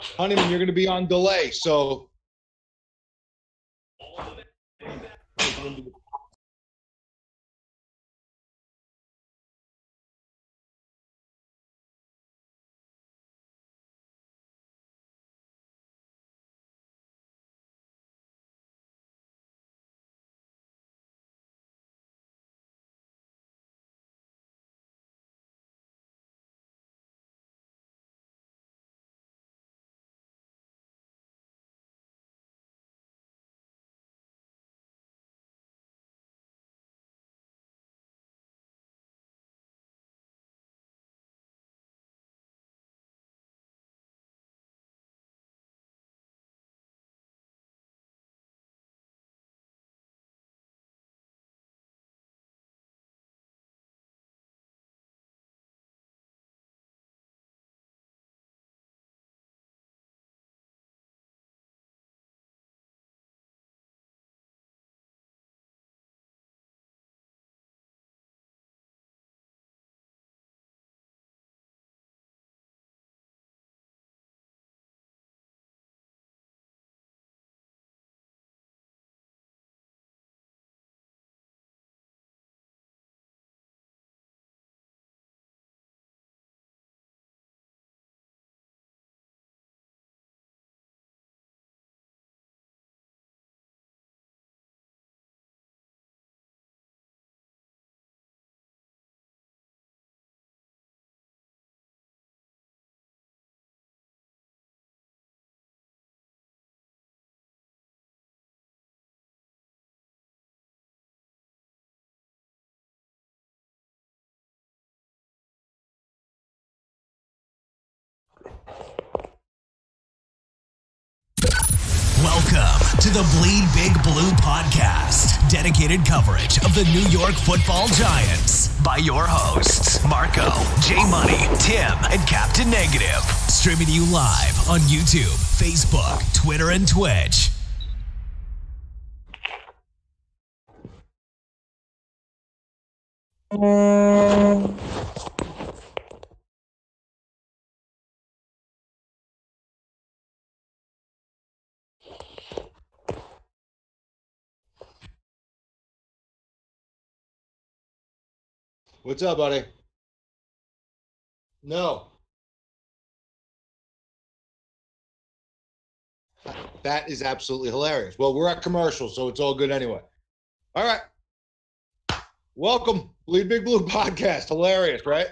Honeyman, you're going to be on delay, so Welcome to the Bleed Big Blue podcast, dedicated coverage of the New York Football Giants by your hosts, Marco, J Money, Tim, and Captain Negative. Streaming to you live on YouTube, Facebook, Twitter, and Twitch. what's up, buddy? No. That is absolutely hilarious. Well, we're at commercial, so it's all good anyway. All right. Welcome, Bleed Big Blue podcast. Hilarious, right?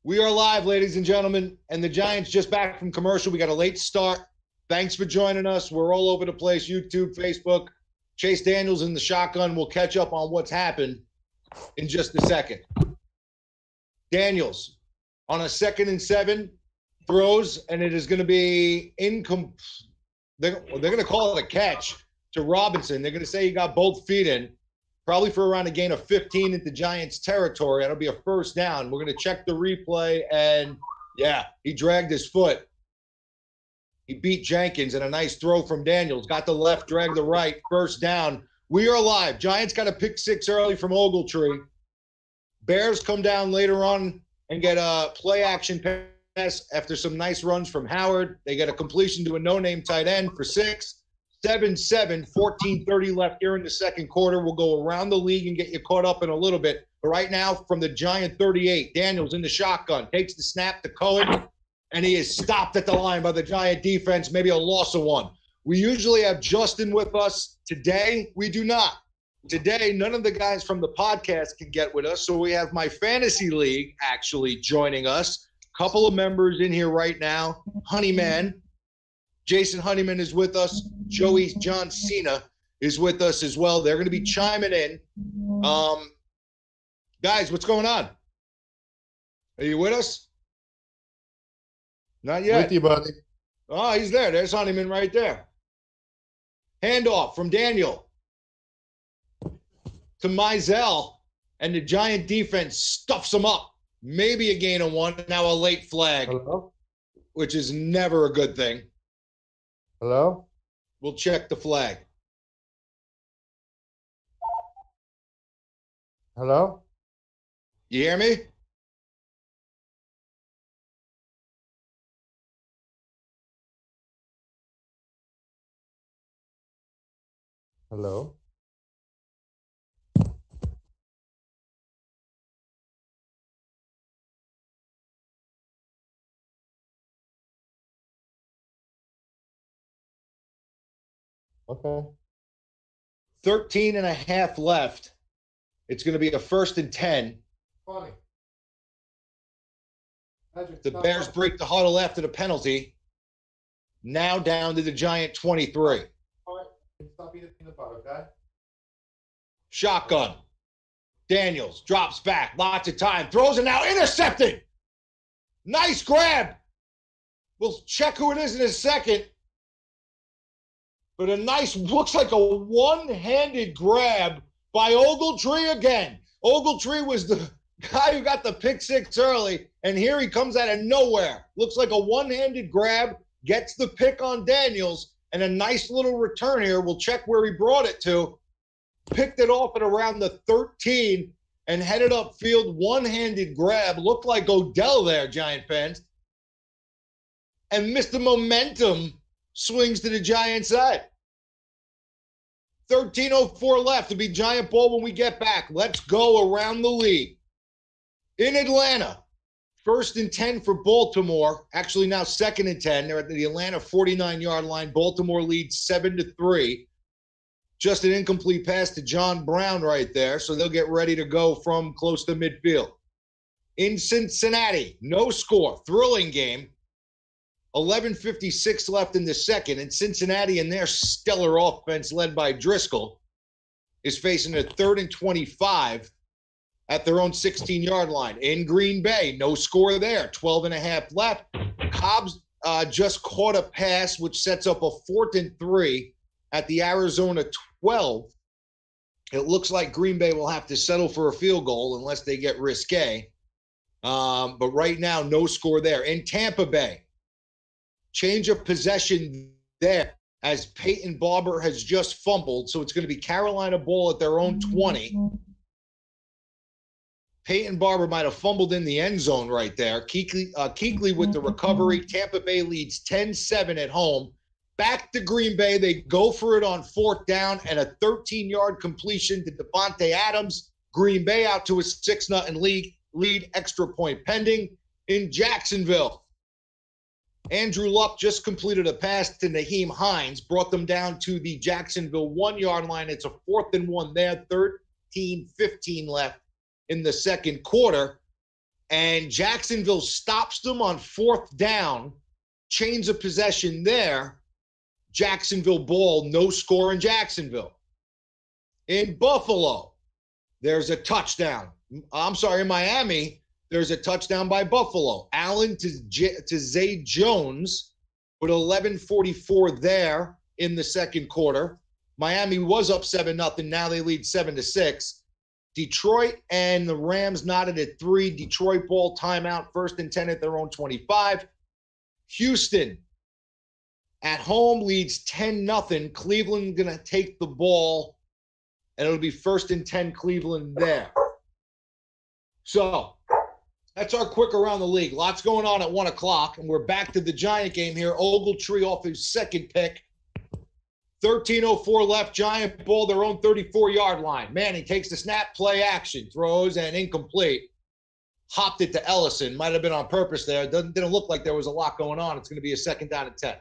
We are live, ladies and gentlemen, and the Giants just back from commercial. We got a late start. Thanks for joining us. We're all over the place, YouTube, Facebook. Chase Daniels in the shotgun. We'll catch up on what's happened in just a second. Daniels on a 2nd and 7 throws, and it is going to be incomplete. They're going to call it a catch to Robinson. They're going to say he got both feet in, probably for around a gain of 15 into Giants territory. That'll be a first down. We're going to check the replay, and yeah, he dragged his foot. He beat Jenkins, and a nice throw from Daniels. Got the left, dragged the right, first down. We are live. Giants got a pick six early from Ogletree. Bears come down later on and get a play action pass after some nice runs from Howard. They get a completion to a no-name tight end for 6. 7-7, 14:30 left here in the second quarter. We'll go around the league and get you caught up in a little bit. But right now, from the Giant 38, Daniels in the shotgun, takes the snap to Cohen, and he is stopped at the line by the Giant defense, maybe a loss of 1. We usually have Justin with us. Today, we do not. Today, none of the guys from the podcast can get with us, so we have my fantasy league actually joining us. Couple of members in here right now. Honeyman, Jason Honeyman is with us. Joey John Cena is with us as well. They're going to be chiming in. Guys, what's going on? Are you with us? Not yet. With you, buddy. Oh, he's there. There's Honeyman right there. Handoff from Daniel to Mizell, and the Giant defense stuffs him up. Maybe a gain of 1, now a late flag, Hello? which is never a good thing. Hello? We'll check the flag. Hello? You hear me? Hello. Okay. 13 and a half left. It's going to be a 1st and 10. Funny. The Bears break the huddle after the penalty. Now down to the Giant 23. All right. Stop eating peanut butter, okay? Shotgun. Daniels drops back. Lots of time. Throws it now. Intercepted. Nice grab. We'll check who it is in a second. But a nice, looks like a one-handed grab by Ogletree again. Ogletree was the guy who got the pick six early, and here he comes out of nowhere. Looks like a one-handed grab, gets the pick on Daniels, and a nice little return here. We'll check where he brought it to. Picked it off at around the 13 and headed upfield. One-handed grab. Looked like Odell there, Giant fans. And Mr. Momentum swings to the Giant side. 13:04 left to be Giant ball when we get back. Let's go around the league. In Atlanta, 1st and 10 for Baltimore. Actually now 2nd and 10. They're at the Atlanta 49-yard line. Baltimore leads 7-3. Just an incomplete pass to John Brown right there. So they'll get ready to go from close to midfield. In Cincinnati, no score. Thrilling game. 11:56 left in the second, and Cincinnati and their stellar offense led by Driscoll is facing a 3rd and 25 at their own 16-yard line. In Green Bay, no score there, 12 and a half left. Cobbs just caught a pass, which sets up a 4th and 3 at the Arizona 12. It looks like Green Bay will have to settle for a field goal unless they get risque. But right now, no score there. In Tampa Bay, change of possession there as Peyton Barber has just fumbled. So it's going to be Carolina ball at their own 20. Peyton Barber might have fumbled in the end zone right there. Kuechly with the recovery. Tampa Bay leads 10-7 at home. Back to Green Bay. They go for it on 4th down and a 13-yard completion to Devontae Adams. Green Bay out to a 6-0 lead. Extra point pending. In Jacksonville, Andrew Luck just completed a pass to Naheem Hines, brought them down to the Jacksonville 1-yard line. It's a 4th and 1 there, 13:15 left in the second quarter. And Jacksonville stops them on 4th down, chains of possession there. Jacksonville ball, no score in Jacksonville. In Buffalo, there's a touchdown. I'm sorry, in Miami, there's a touchdown by Buffalo. Allen to Zay Jones with 11:44 there in the second quarter. Miami was up 7-0. Now they lead 7-6. Detroit and the Rams knotted at 3. Detroit ball timeout, 1st and 10 at their own 25. Houston at home leads 10-0. Cleveland going to take the ball, and it'll be 1st and 10 Cleveland there. So that's our quick around the league. Lots going on at 1 o'clock, and we're back to the Giant game here. Ogletree off his second pick. 13:04 left. Giant ball, their own 34-yard line. Manning takes the snap, play action, throws, and incomplete. Hopped it to Ellison. Might have been on purpose there. Didn't look like there was a lot going on. It's going to be a 2nd down and 10.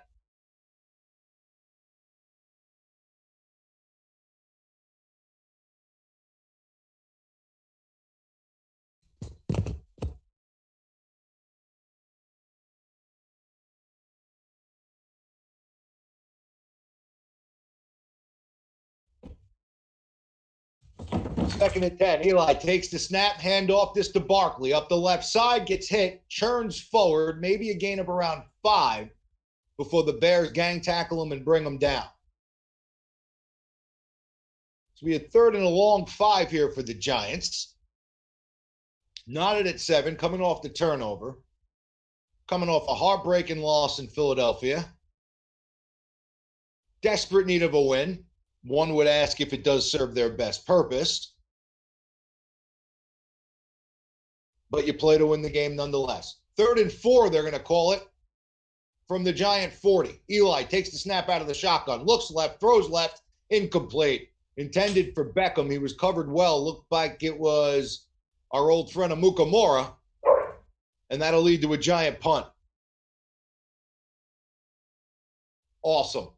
Second and 10. Eli takes the snap, hand off this to Barkley. Up the left side, gets hit, churns forward, maybe a gain of around 5 before the Bears gang tackle him and bring him down. So we had 3rd and a long 5 here for the Giants. Knotted at 7, coming off the turnover. Coming off a heartbreaking loss in Philadelphia. Desperate need of a win. One would ask if it does serve their best purpose. But you play to win the game nonetheless. 3rd and 4, they're going to call it, from the Giant 40. Eli takes the snap out of the shotgun, looks left, throws left, Incomplete. Intended for Beckham. He was covered well. Looked like it was our old friend Amukamura. And that'll lead to a giant punt. Awesome.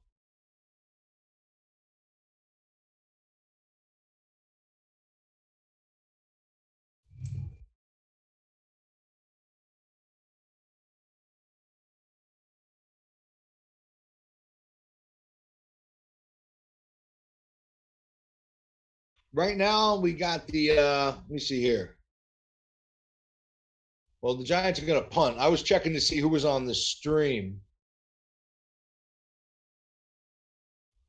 Right now, we got the, let me see here. Well, the Giants are going to punt. I was checking to see who was on the stream.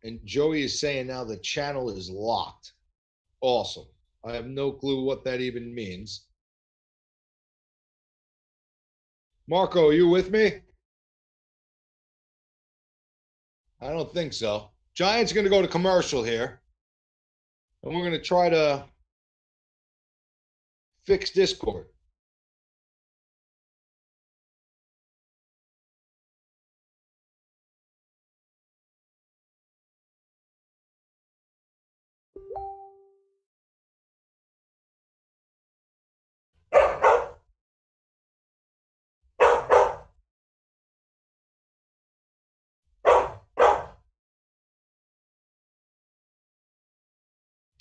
And Joey is saying now the channel is locked. Awesome. I have no clue what that even means. Marco, are you with me? I don't think so. Giants are going to go to commercial here. And we're going to try to fix Discord.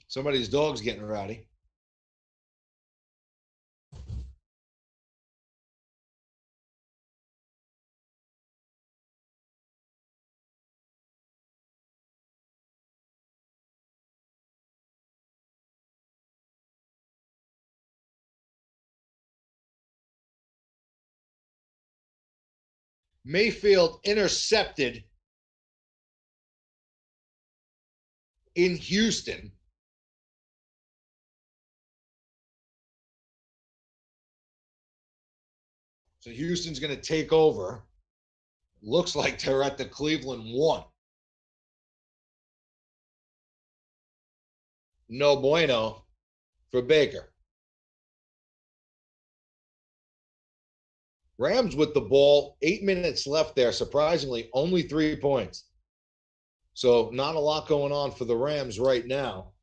Somebody's dog's getting rowdy. Mayfield intercepted in Houston. So Houston's going to take over. Looks like they're at the Cleveland 1. No bueno for Baker. Rams with the ball, 8 minutes left there. Surprisingly, only 3 points. So not a lot going on for the Rams right now.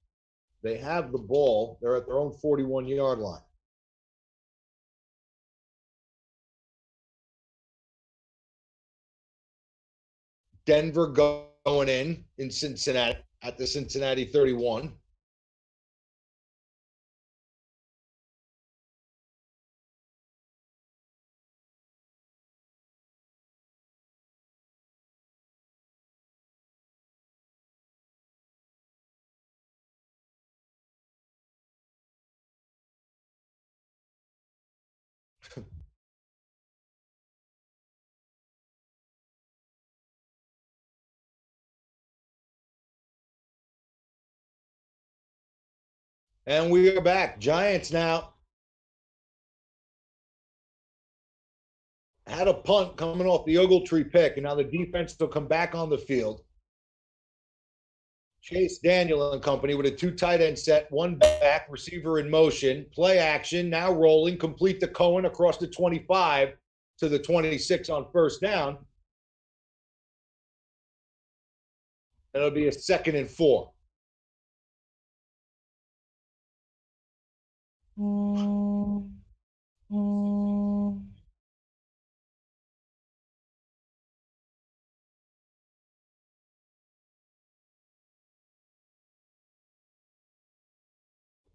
They have the ball. They're at their own 41-yard line. Denver going in Cincinnati at the Cincinnati 31. And we are back. Giants now had a punt coming off the Ogletree pick, and now the defense will come back on the field. Chase Daniel and company with a 2 tight end set, 1 back, receiver in motion, play action, now rolling, complete to Cohen across the 25 to the 26 on first down. That'll be a 2nd and 4.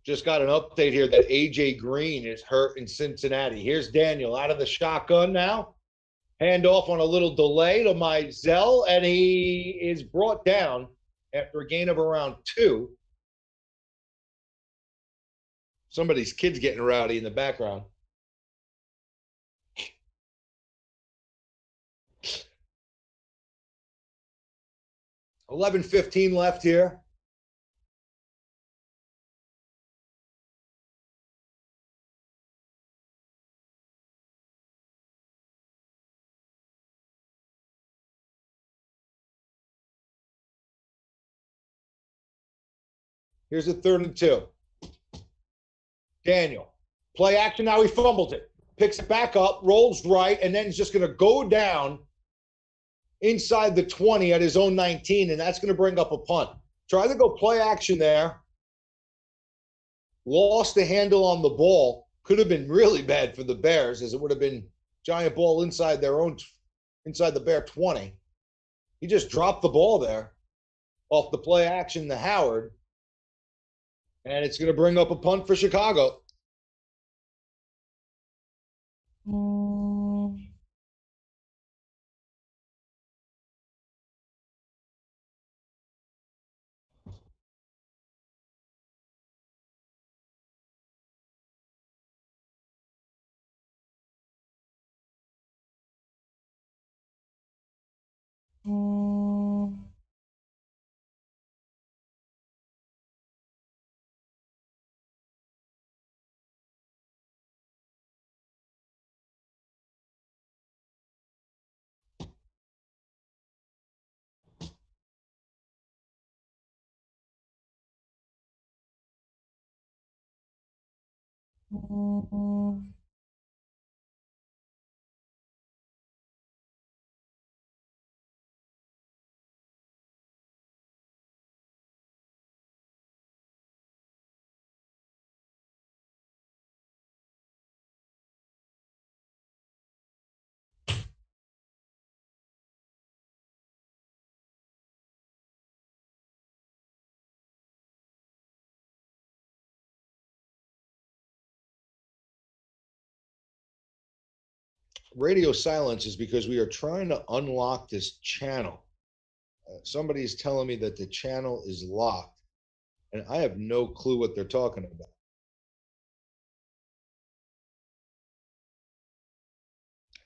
Just got an update here that A.J. Green is hurt in Cincinnati. Here's Daniel out of the shotgun now. Hand off on a little delay to Mizell, and he is brought down after a gain of around 2. Somebody's kid's getting rowdy in the background. $11:15 left here. Here's a 3rd and 2. Daniel. Play action. Now he fumbles it. Picks it back up, rolls right, and then he's just going to go down inside the 20 at his own 19, and that's going to bring up a punt. Tried to go play action there. Lost the handle on the ball. Could have been really bad for the Bears, as it would have been giant ball inside the Bear 20. He just dropped the ball there off the play action to Howard. And it's going to bring up a punt for Chicago. Radio silence is because we are trying to unlock this channel. Somebody is telling me that the channel is locked, and I have no clue what they're talking about.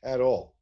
At all.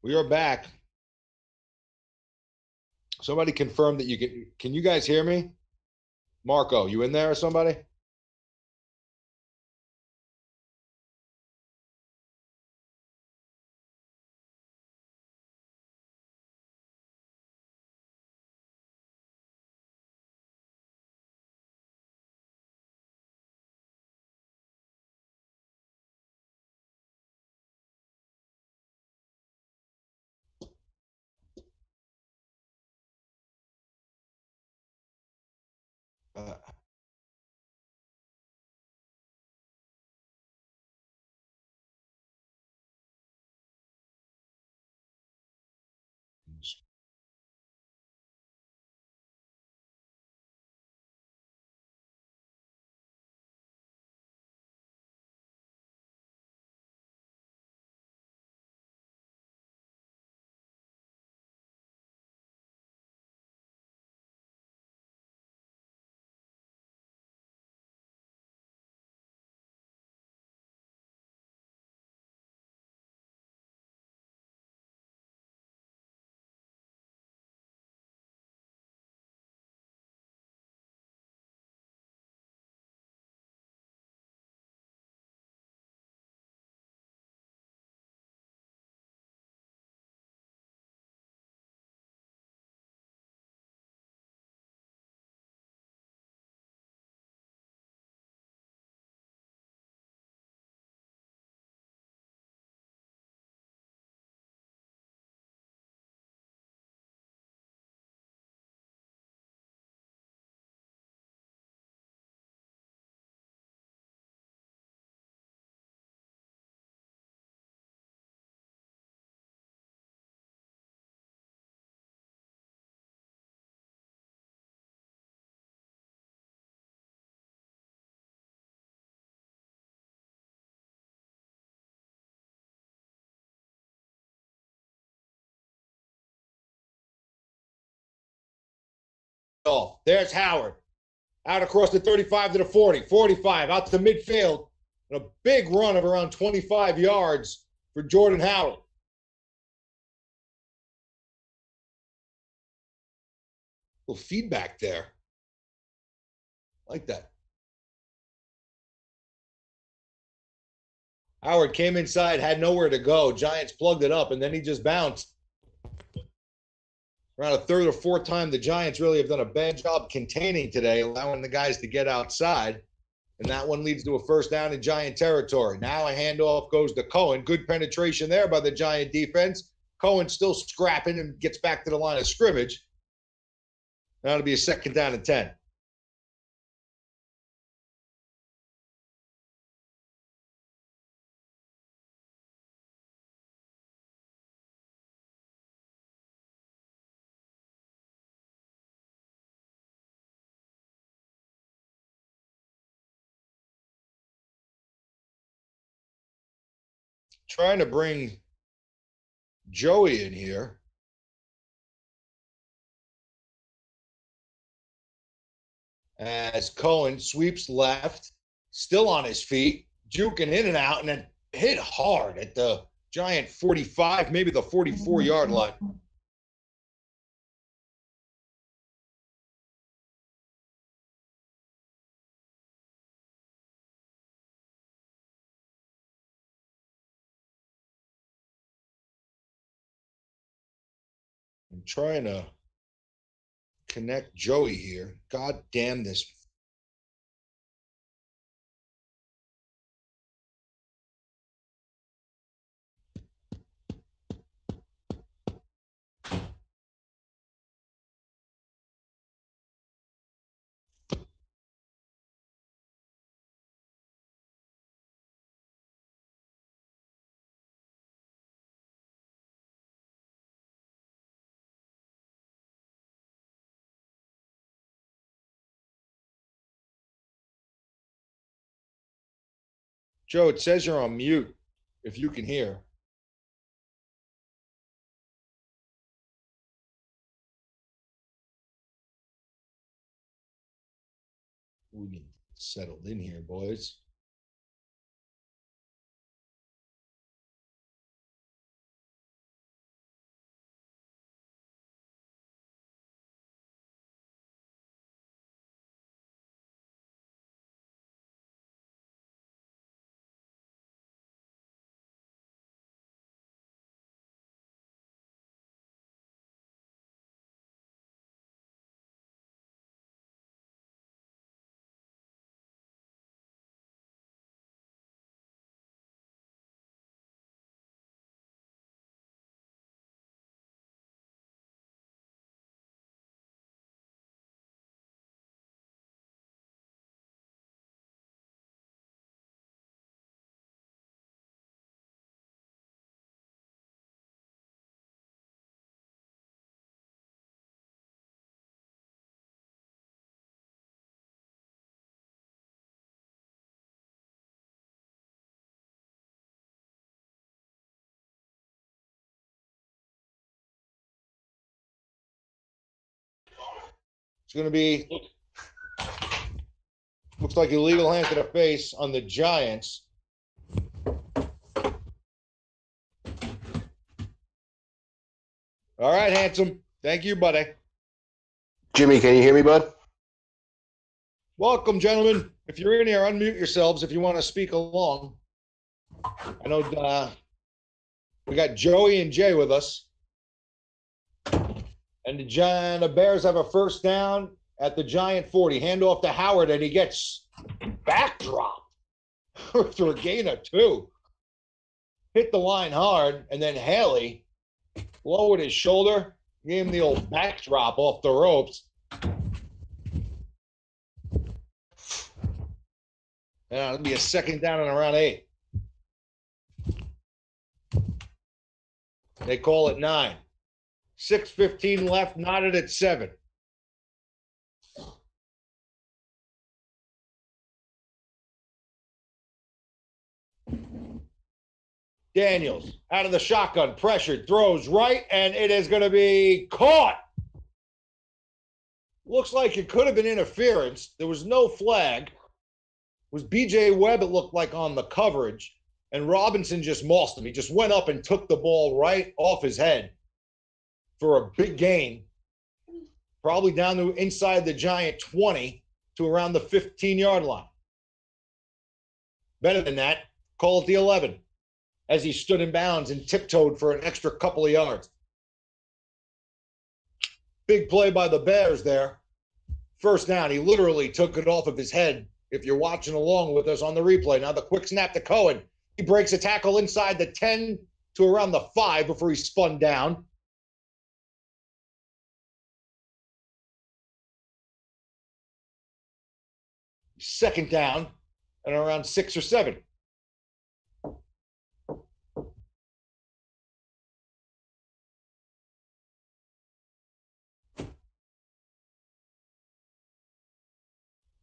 We are back. Somebody confirmed that you can you guys hear me? Marco, you in there or somebody? Uh, off. There's Howard. Out across the 35 to the 40, 45, out to midfield. And a big run of around 25 yards for Jordan Howard. A little feedback there. Like that. Howard came inside, had nowhere to go. Giants plugged it up, and then he just bounced. Around a third or fourth time, the Giants really have done a bad job containing today, allowing the guys to get outside. And that one leads to a first down in Giant territory. Now a handoff goes to Cohen. Good penetration there by the Giant defense. Cohen still scrapping and gets back to the line of scrimmage. Now it'll be a second down and 10. Trying to bring Joey in here. As Cohen sweeps left, still on his feet, juking in and out, and then hit hard at the Giant 45, maybe the 44-yard line. I'm trying to connect Joey here. God damn this. Joe, it says you're on mute, if you can hear. We need settled in here, boys. It's going to be, looks like illegal hand to the face on the Giants. All right, handsome. Thank you, buddy. Jimmy, can you hear me, bud? Welcome, gentlemen. If you're in here, unmute yourselves if you want to speak along. I know we got Joey and Jay with us. And the Bears have a first down at the Giant 40. Handoff to Howard, and he gets backdropped for a gain of 2. Hit the line hard, and then Haley lowered his shoulder, gave him the old backdrop off the ropes. And it'll be a second down and around 8. They call it 9. 6:15 left, knotted at 7. Daniels out of the shotgun, pressured, throws right, and it is going to be caught. Looks like it could have been interference. There was no flag. It was BJ Webb, it looked like, on the coverage. And Robinson just mossed him. He just went up and took the ball right off his head for a big gain. Probably down to inside the Giant 20 to around the 15-yard line. Better than that, call it the 11, as he stood in bounds and tiptoed for an extra couple of yards. Big play by the Bears there. First down, he literally took it off of his head. If you're watching along with us on the replay. Now the quick snap to Cohen. He breaks a tackle inside the 10 to around the 5 before he spun down. Second down and around 6 or 7.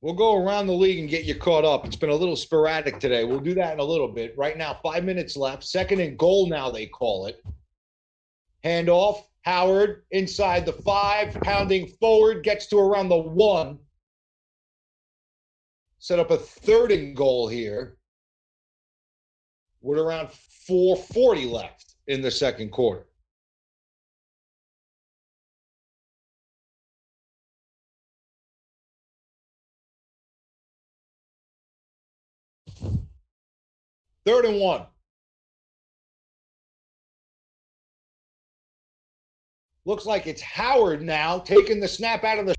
We'll go around the league and get you caught up. It's been a little sporadic today. We'll do that in a little bit. Right now, 5 minutes left. Second and goal now, they call it. Handoff. Howard inside the 5, pounding forward, gets to around the 1. Set up a third and goal here with around 4:40 left in the second quarter. Third and 1. Looks like it's Howard now taking the snap out of the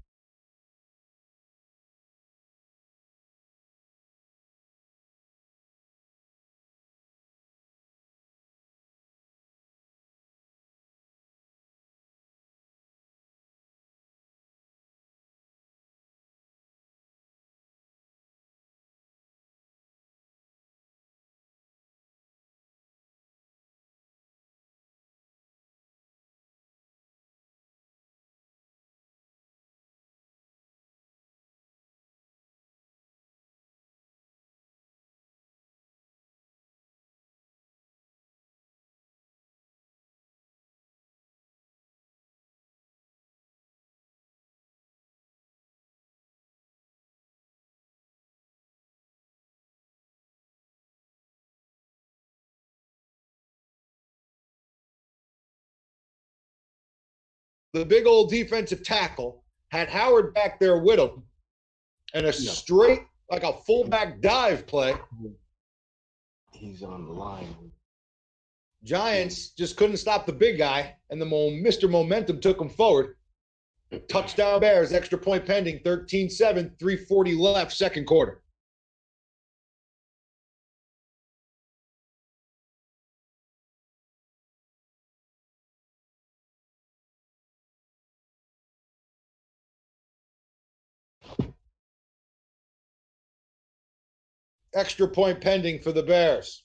big old defensive tackle, had Howard back there with him, and a straight, like a fullback dive play. He's on the line. Giants just couldn't stop the big guy, and the Mr. Momentum took him forward. Touchdown Bears, extra point pending, 13-7, 3:40 left, second quarter. Extra point pending for the Bears.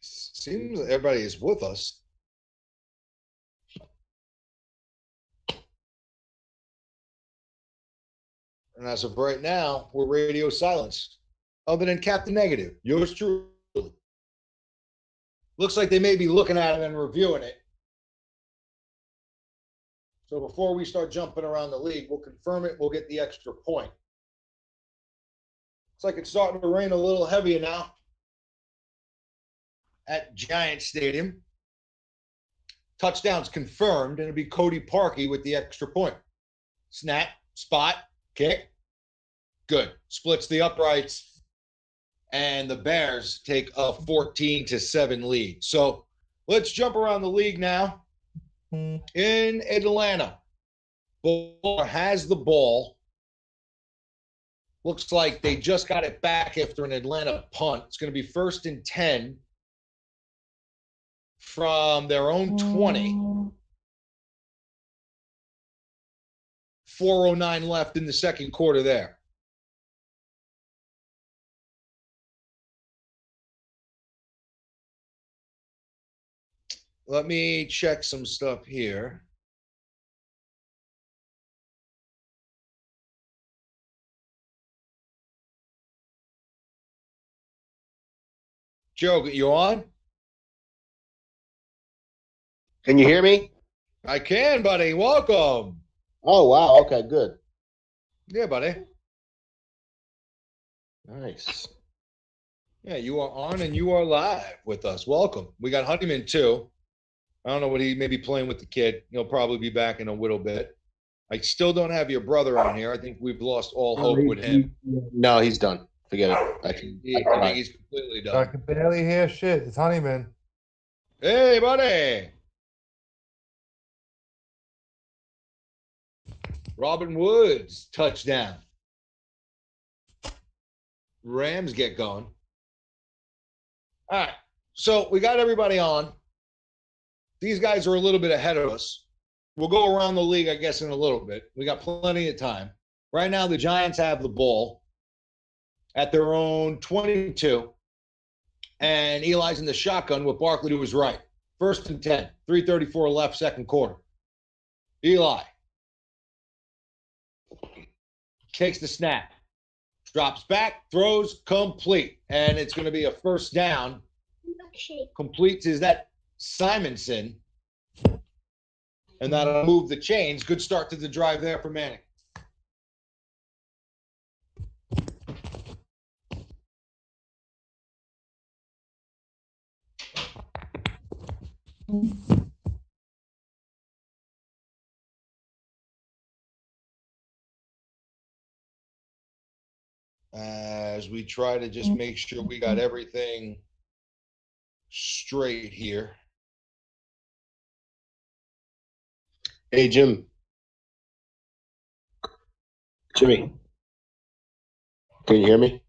Seems everybody is with us. And as of right now, we're radio silence. Other than Captain Negative, yours truly. Looks like they may be looking at it and reviewing it. So before we start jumping around the league, we'll confirm it. We'll get the extra point. Looks like it's starting to rain a little heavier now at Giant Stadium. Touchdowns confirmed, and it'll be Cody Parkey with the extra point. Snap, spot, kick. Good. Splits the uprights, and the Bears take a 14-7 lead. So let's jump around the league now. In Atlanta, Baltimore has the ball. Looks like they just got it back after an Atlanta punt. It's going to be 1st and 10 from their own 20. 4:09 left in the second quarter there. Let me check some stuff here. Joe, you on? Can you hear me? I can, buddy. Welcome. Oh, wow. Okay, good. Yeah, buddy. Nice. Yeah, you are on and you are live with us. Welcome. We got Honeyman too. I don't know what he may be playing with the kid. He'll probably be back in a little bit. I still don't have your brother on here. I think we've lost all hope with him. No, he's done. Forget it. I think he's completely I done. can barely hear shit. It's Honeyman. Hey, buddy. Robin Woods, touchdown. Rams get going. All right. So we got everybody on. These guys are a little bit ahead of us. We'll go around the league, I guess, in a little bit. We got plenty of time. Right now, the Giants have the ball at their own 22. And Eli's in the shotgun with Barkley to his right. 1st and 10. 3:34 left, second quarter. Eli takes the snap. Drops back, throws, complete. And it's going to be a first down. Completes is that Simonson. And that'll move the chains. Good start to the drive there for Manning. As we try to just make sure we got everything straight here. Hey, Jimmy. Can you hear me?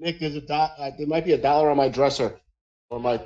Nick, there might be $1 on my dresser or my.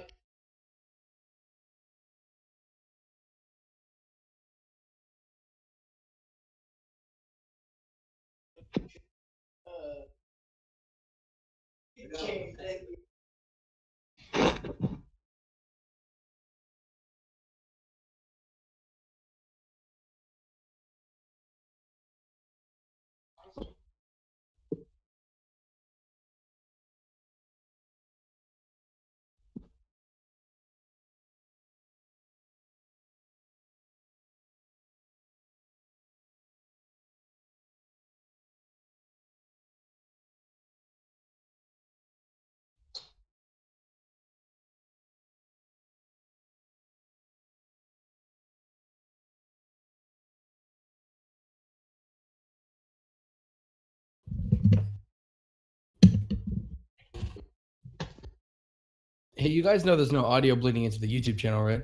Hey, you guys know there's no audio bleeding into the YouTube channel, right?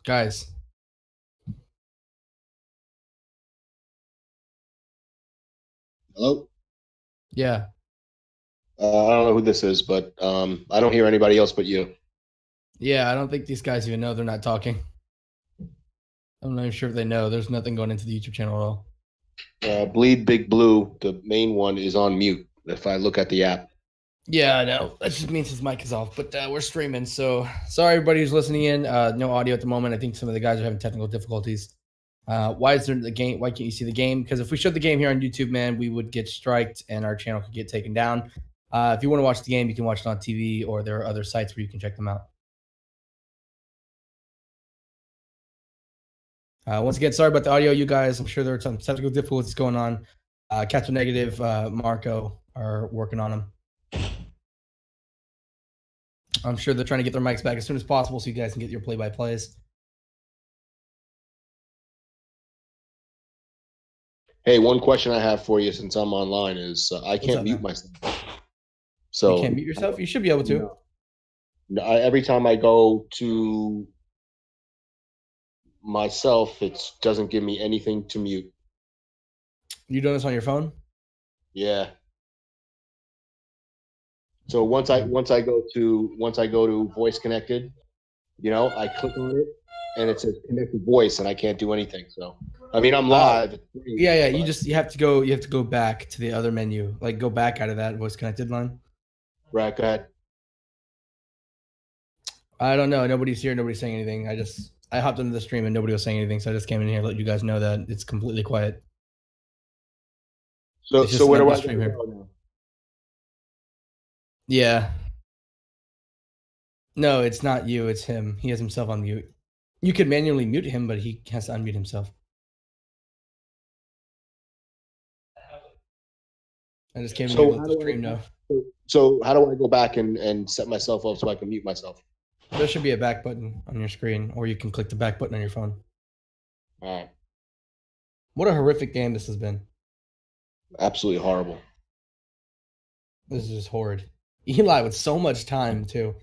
Guys. Hello? Yeah. I don't know who this is, but I don't hear anybody else but you. Yeah, I don't think these guys even know they're not talking. I'm not even sure if they know. There's nothing going into the YouTube channel at all. Bleedbigblue, the main one, is on mute if I look at the app. Yeah, I know. That just means his mic is off, but we're streaming. So sorry, everybody who's listening in. No audio at the moment. I think some of the guys are having technical difficulties. Why is there the game? Why can't you see the game? Because if we showed the game here on YouTube, man, we would get striked and our channel could get taken down. If you want to watch the game, you can watch it on TV, or there are other sites where you can check them out. Once again, sorry about the audio, you guys. I'm sure there are some technical difficulties going on. Captain Negative, Marco are working on them. I'm sure they're trying to get their mics back as soon as possible so you guys can get your play-by-plays. Hey, one question I have for you since I'm online is I can't mute myself. So you can't mute yourself? You should be able to. No, every time I go to myself, it doesn't give me anything to mute. You doing this on your phone? Yeah. So once I go to voice connected, I click on it and it says connected voice and I can't do anything. So I mean I'm live. Yeah. You have to go back to the other menu. Like go back out of that voice connected line. Right, go ahead. I don't know. Nobody's here. Nobody's saying anything. I hopped into the stream and nobody was saying anything, so I just came in here to let you guys know that it's completely quiet. So where do I go now? Yeah. No, it's not you. It's him. He has himself on mute. You could manually mute him, but he has to unmute himself. I just came in here to let the stream know. So how do I go back and set myself up so I can mute myself? There should be a back button on your screen, or you can click the back button on your phone. All right. What a horrific game this has been. Absolutely horrible. This is just horrid. Eli with so much time, too.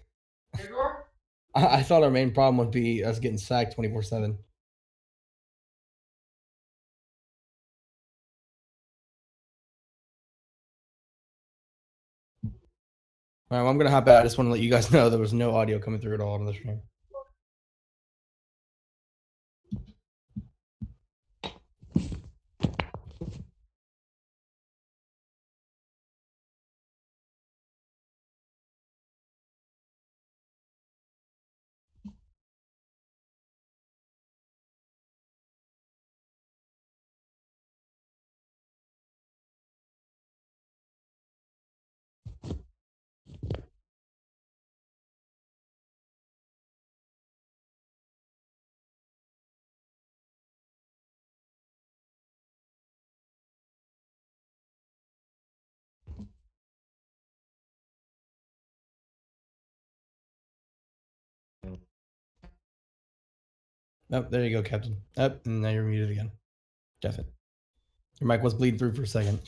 I thought our main problem would be us getting sacked 24/7. All right, well, I'm going to hop out. I just want to let you guys know there was no audio coming through at all on the stream. Oh, there you go, Captain. Oh, and now you're muted again. Jeff it. Your mic was bleeding through for a second.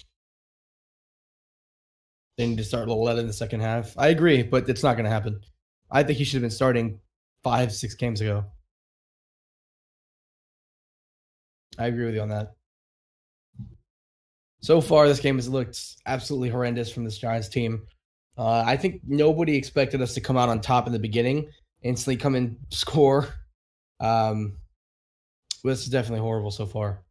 They need to start Loletta in the second half. I agree, but it's not going to happen. I think he should have been starting 5-6 games ago. I agree with you on that. So far, this game has looked absolutely horrendous from this Giants team. I think nobody expected us to come out on top in the beginning, instantly come in, score. This is definitely horrible so far.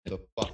The fuck.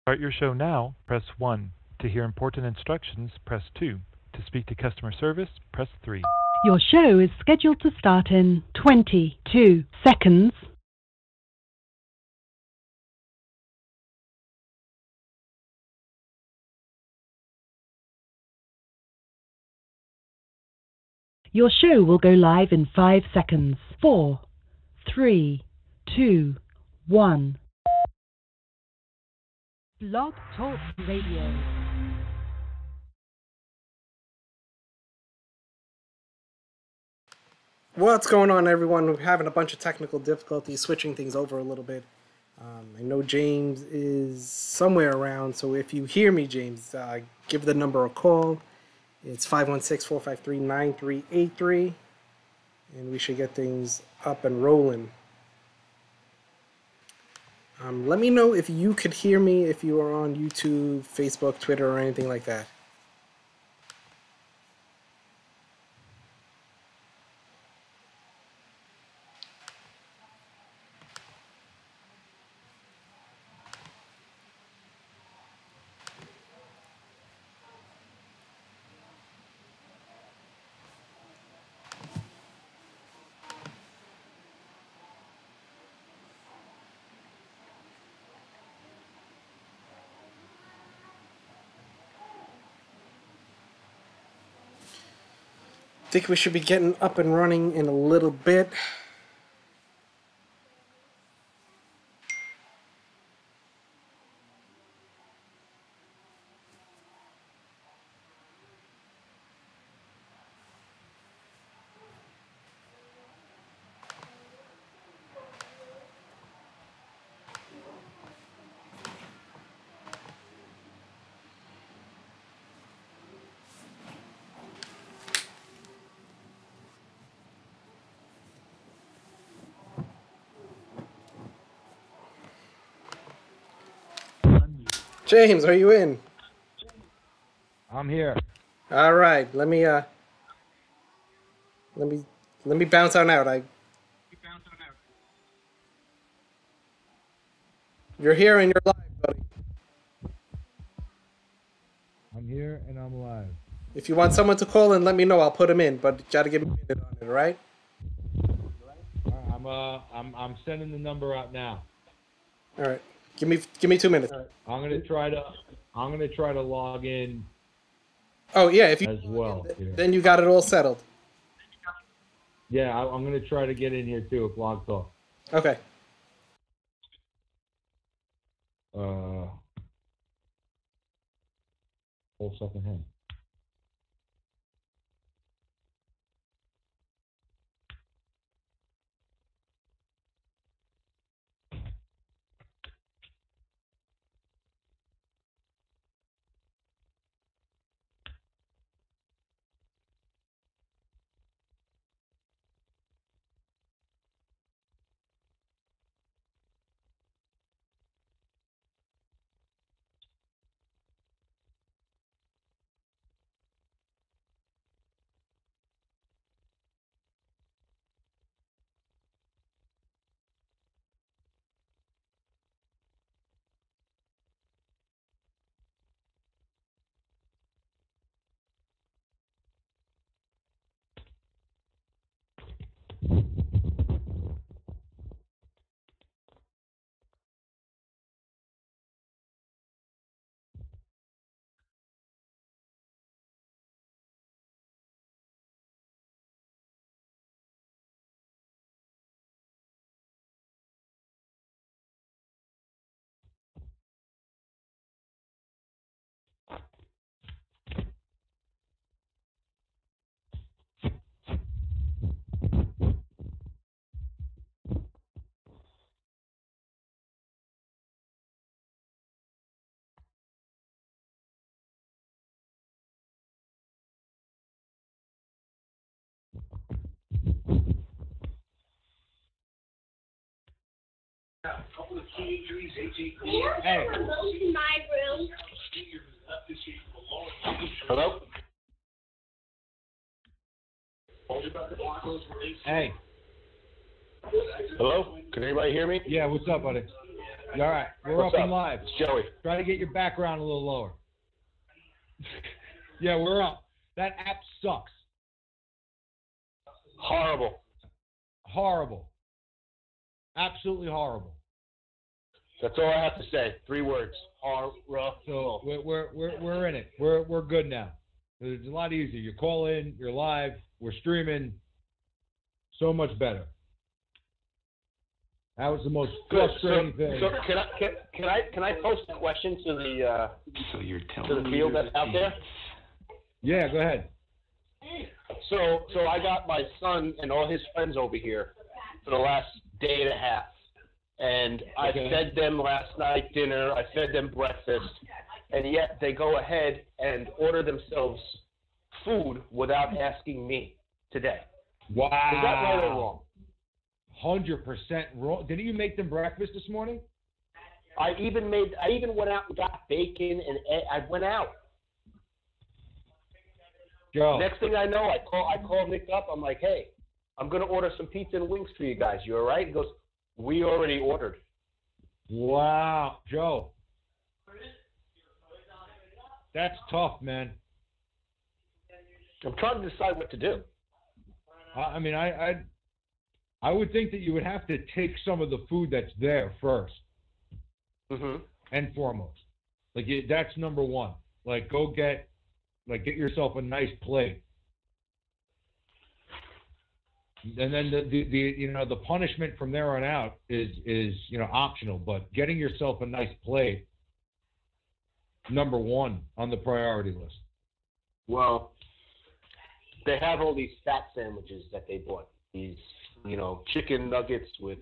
Start your show now, press 1. To hear important instructions, press 2. To speak to customer service, press 3. Your show is scheduled to start in 22 seconds. Your show will go live in 5 seconds. 4, 3, 2, 1. Blog Talk Radio. What's going on, everyone? We're having a bunch of technical difficulties switching things over a little bit. I know James is somewhere around, so if you hear me, James, give the number a call. It's 516-453-9383, and we should get things up and rolling. Let me know if you could hear me, if you are on YouTube, Facebook, Twitter, or anything like that. think we should be getting up and running in a little bit. James, are you in? I'm here. All right, let me bounce on out. You're here and you're live, buddy. I'm here and I'm live. If you want someone to call in, let me know. I'll put him in, but you gotta give me a minute on it, all right? I'm sending the number out now. All right. Give me 2 minutes. I'm gonna try to log in. Oh yeah, if you as well. then you got it all settled. Yeah, I'm gonna try to get in here too at Blog Talk. Okay. Whole second hand. Hey. In my room. Hello? Hey. Hello? Can anybody hear me? Yeah, what's up, buddy? You all right? We're What's up and up? live. It's Joey. Try to get your background a little lower. Yeah, we're up. That app sucks. Horrible. Horrible. Absolutely horrible. That's all I have to say. 3 words. Horrible. So we're in it. We're good now. It's a lot easier. You call in, you're live, we're streaming. So much better. That was the most frustrating thing. So can I post a question to the to the field that's out there? Yeah, go ahead. So I got my son and all his friends over here for the last day and a half. And I fed them last night dinner, I fed them breakfast, and yet they go ahead and order themselves food without asking me today. Wow. Is that right or wrong? 100% wrong. Didn't you make them breakfast this morning? I even went out and got bacon and I went out. Joe. Next thing I know, I call Nick up. I'm like, hey, I'm gonna order some pizza and wings for you guys. You all right? He goes, we already ordered. Wow, Joe. That's tough, man. I'm trying to decide what to do. I mean, I would think that you would have to take some of the food that's there first and foremost. Like that's number one. Like go get yourself a nice plate. And then the punishment from there on out is optional. But getting yourself a nice plate, number one on the priority list. Well, they have all these fat sandwiches that they bought. These, chicken nuggets with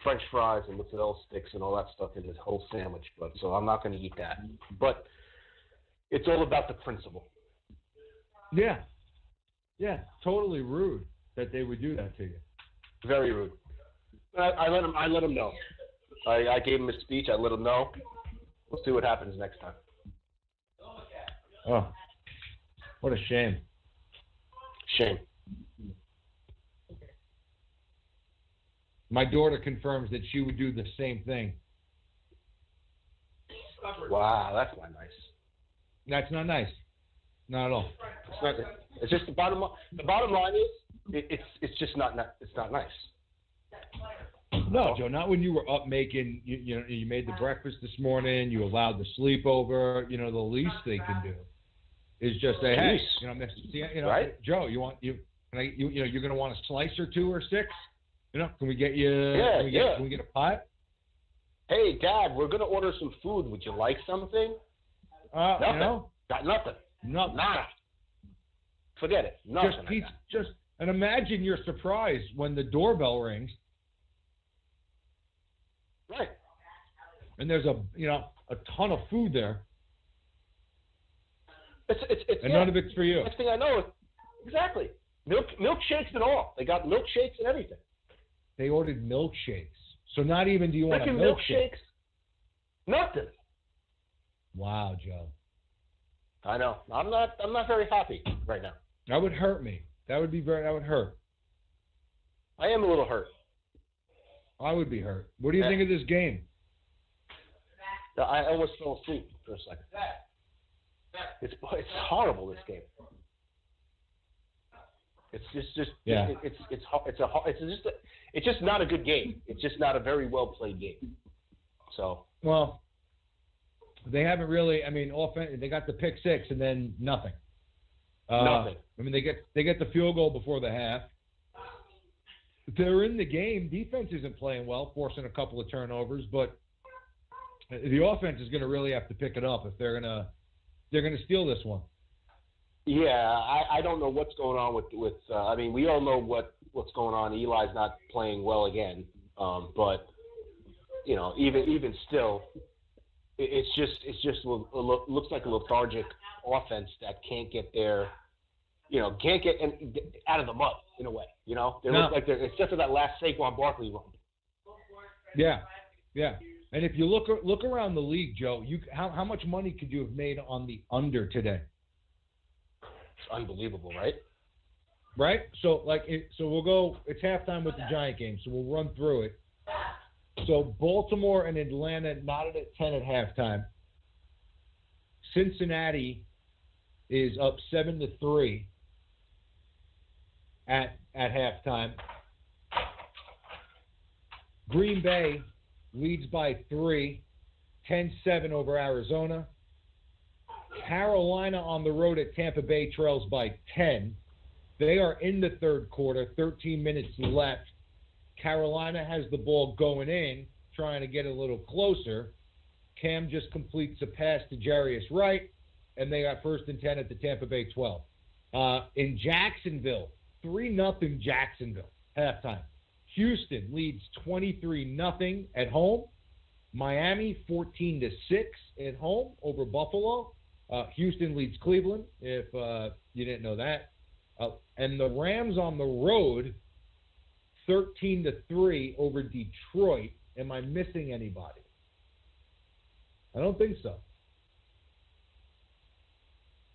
French fries and mozzarella sticks and all that stuff in this whole sandwich. So I'm not going to eat that. But it's all about the principle. Yeah. Yeah, totally rude that they would do that to you. Very rude. I let him know. I gave him a speech. I let him know. We'll see what happens next time. Oh, what a shame. Shame. My daughter confirms that she would do the same thing. Wow, that's not nice. That's not nice. Not at all. It's just the bottom line is it's just not it's not nice. No, Joe, not when you were up making you made the breakfast this morning, you allowed the sleepover. The least they can do is just say, hey, right? Joe, you're gonna want a slice or two or six. Can we get you? Can we get a pie? Hey, Dad, we're gonna order some food. Would you like something? Nothing. Got nothing. Nothing. Nada. Forget it. Nothing. Just pizza. And imagine your surprise when the doorbell rings. Right. And there's a ton of food there. It's none of it's for you. Next thing I know, exactly. Milkshakes and all. They got milkshakes and everything. They ordered milkshakes. So not even do you want a milkshake? Milkshakes. Nothing. Wow, Joe. I know. I'm not very happy right now. That would hurt me. That would hurt. I am a little hurt. I would be hurt. What do you think of this game? I almost fell asleep for a second. It's horrible, this game. It's just yeah. It's just not a good game. It's just not a very well played game. So well, they haven't really. I mean, they got the pick six and then nothing. Nothing. I mean, they get the field goal before the half. They're in the game. Defense isn't playing well, forcing a couple of turnovers, but the offense is going to really have to pick it up if they're going to steal this one. Yeah, I don't know what's going on with. I mean, we all know what's going on. Eli's not playing well again, but even still, it's just looks like a lethargic offense that can't get out of the mud in a way. They look like they're except for that last Saquon Barkley run. Yeah. And if you look around the league, Joe, how much money could you have made on the under today? It's unbelievable, right? Right. So we'll go. It's halftime with the Giant game, so we'll run through it. So Baltimore and Atlanta knotted at 10 at halftime. Cincinnati is up 7-3 at halftime. Green Bay leads by 3, 10-7 over Arizona. Carolina on the road at Tampa Bay trails by 10. They are in the third quarter, 13 minutes left. Carolina has the ball going in, trying to get a little closer. Cam just completes a pass to Jarius Wright, and they got 1st and 10 at the Tampa Bay 12. In Jacksonville, 3-0 Jacksonville, halftime. Houston leads 23-0 at home. Miami 14-6 at home over Buffalo. Houston leads Cleveland, if you didn't know that. And the Rams on the road, 13-3 over Detroit. Am I missing anybody? I don't think so.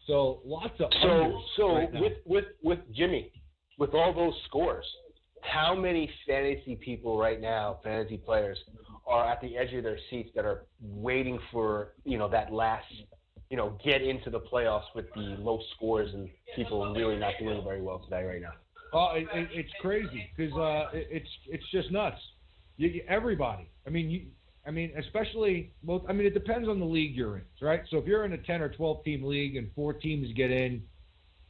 So lots of right now. with Jimmy, with all those scores, how many fantasy people right now, fantasy players, are at the edge of their seats that are waiting for that last get into the playoffs with the low scores and people really not doing very well today right now? Oh, it's crazy because it's just nuts. Everybody. I mean, especially. Well, I mean, it depends on the league you're in, right? So if you're in a 10 or 12 team league and 4 teams get in,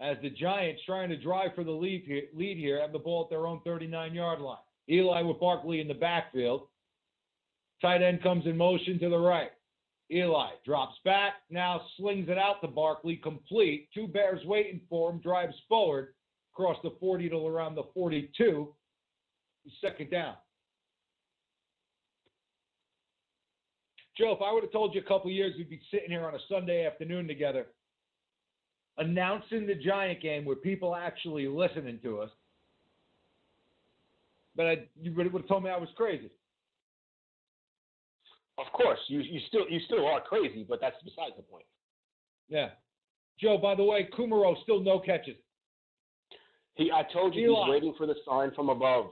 as the Giants trying to drive for the lead here have the ball at their own 39-yard line. Eli with Barkley in the backfield. Tight end comes in motion to the right. Eli drops back, now slings it out to Barkley, complete. Two Bears waiting for him, drives forward, across the 40 to around the 42. Second down. Joe, if I would have told you a couple years we'd be sitting here on a Sunday afternoon together, announcing the Giant game with people actually listening to us, but you would have told me I was crazy. Of course, you still are crazy, but that's besides the point. Yeah. Joe, by the way, Kumaro still no catches. I told you Eli. He's waiting for the sign from above.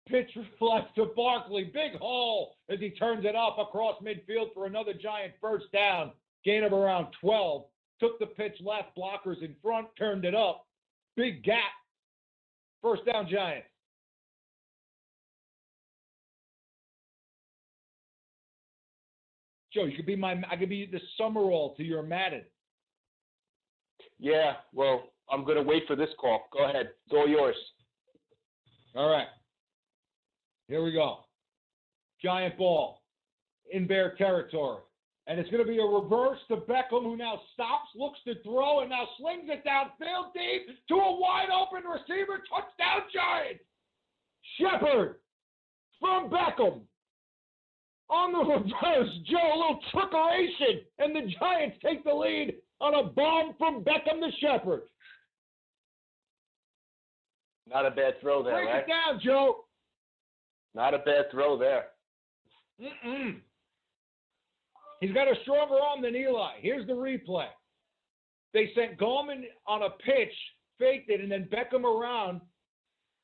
Pitch left to Barkley. Big hole as he turns it up across midfield for another Giant first down. Gain of around 12. Took the pitch left, blockers in front, turned it up. Big gap. First down Giants. Joe, you could be I could be the Summerall to your Madden. Yeah, well, I'm going to wait for this call. Go ahead. It's all yours. All right. Here we go. Giant ball in Bear territory. And it's going to be a reverse to Beckham, who now stops, looks to throw, and now slings it downfield deep to a wide open receiver. Touchdown Giants. Shepard from Beckham. On the reverse, Joe, a little trickeration, and the Giants take the lead on a bomb from Beckham to Shepard. Not a bad throw there, Break right? it down, Joe. Not a bad throw there. He's got a stronger arm than Eli. Here's the replay. They sent Gallman on a pitch, faked it, and then Beckham around,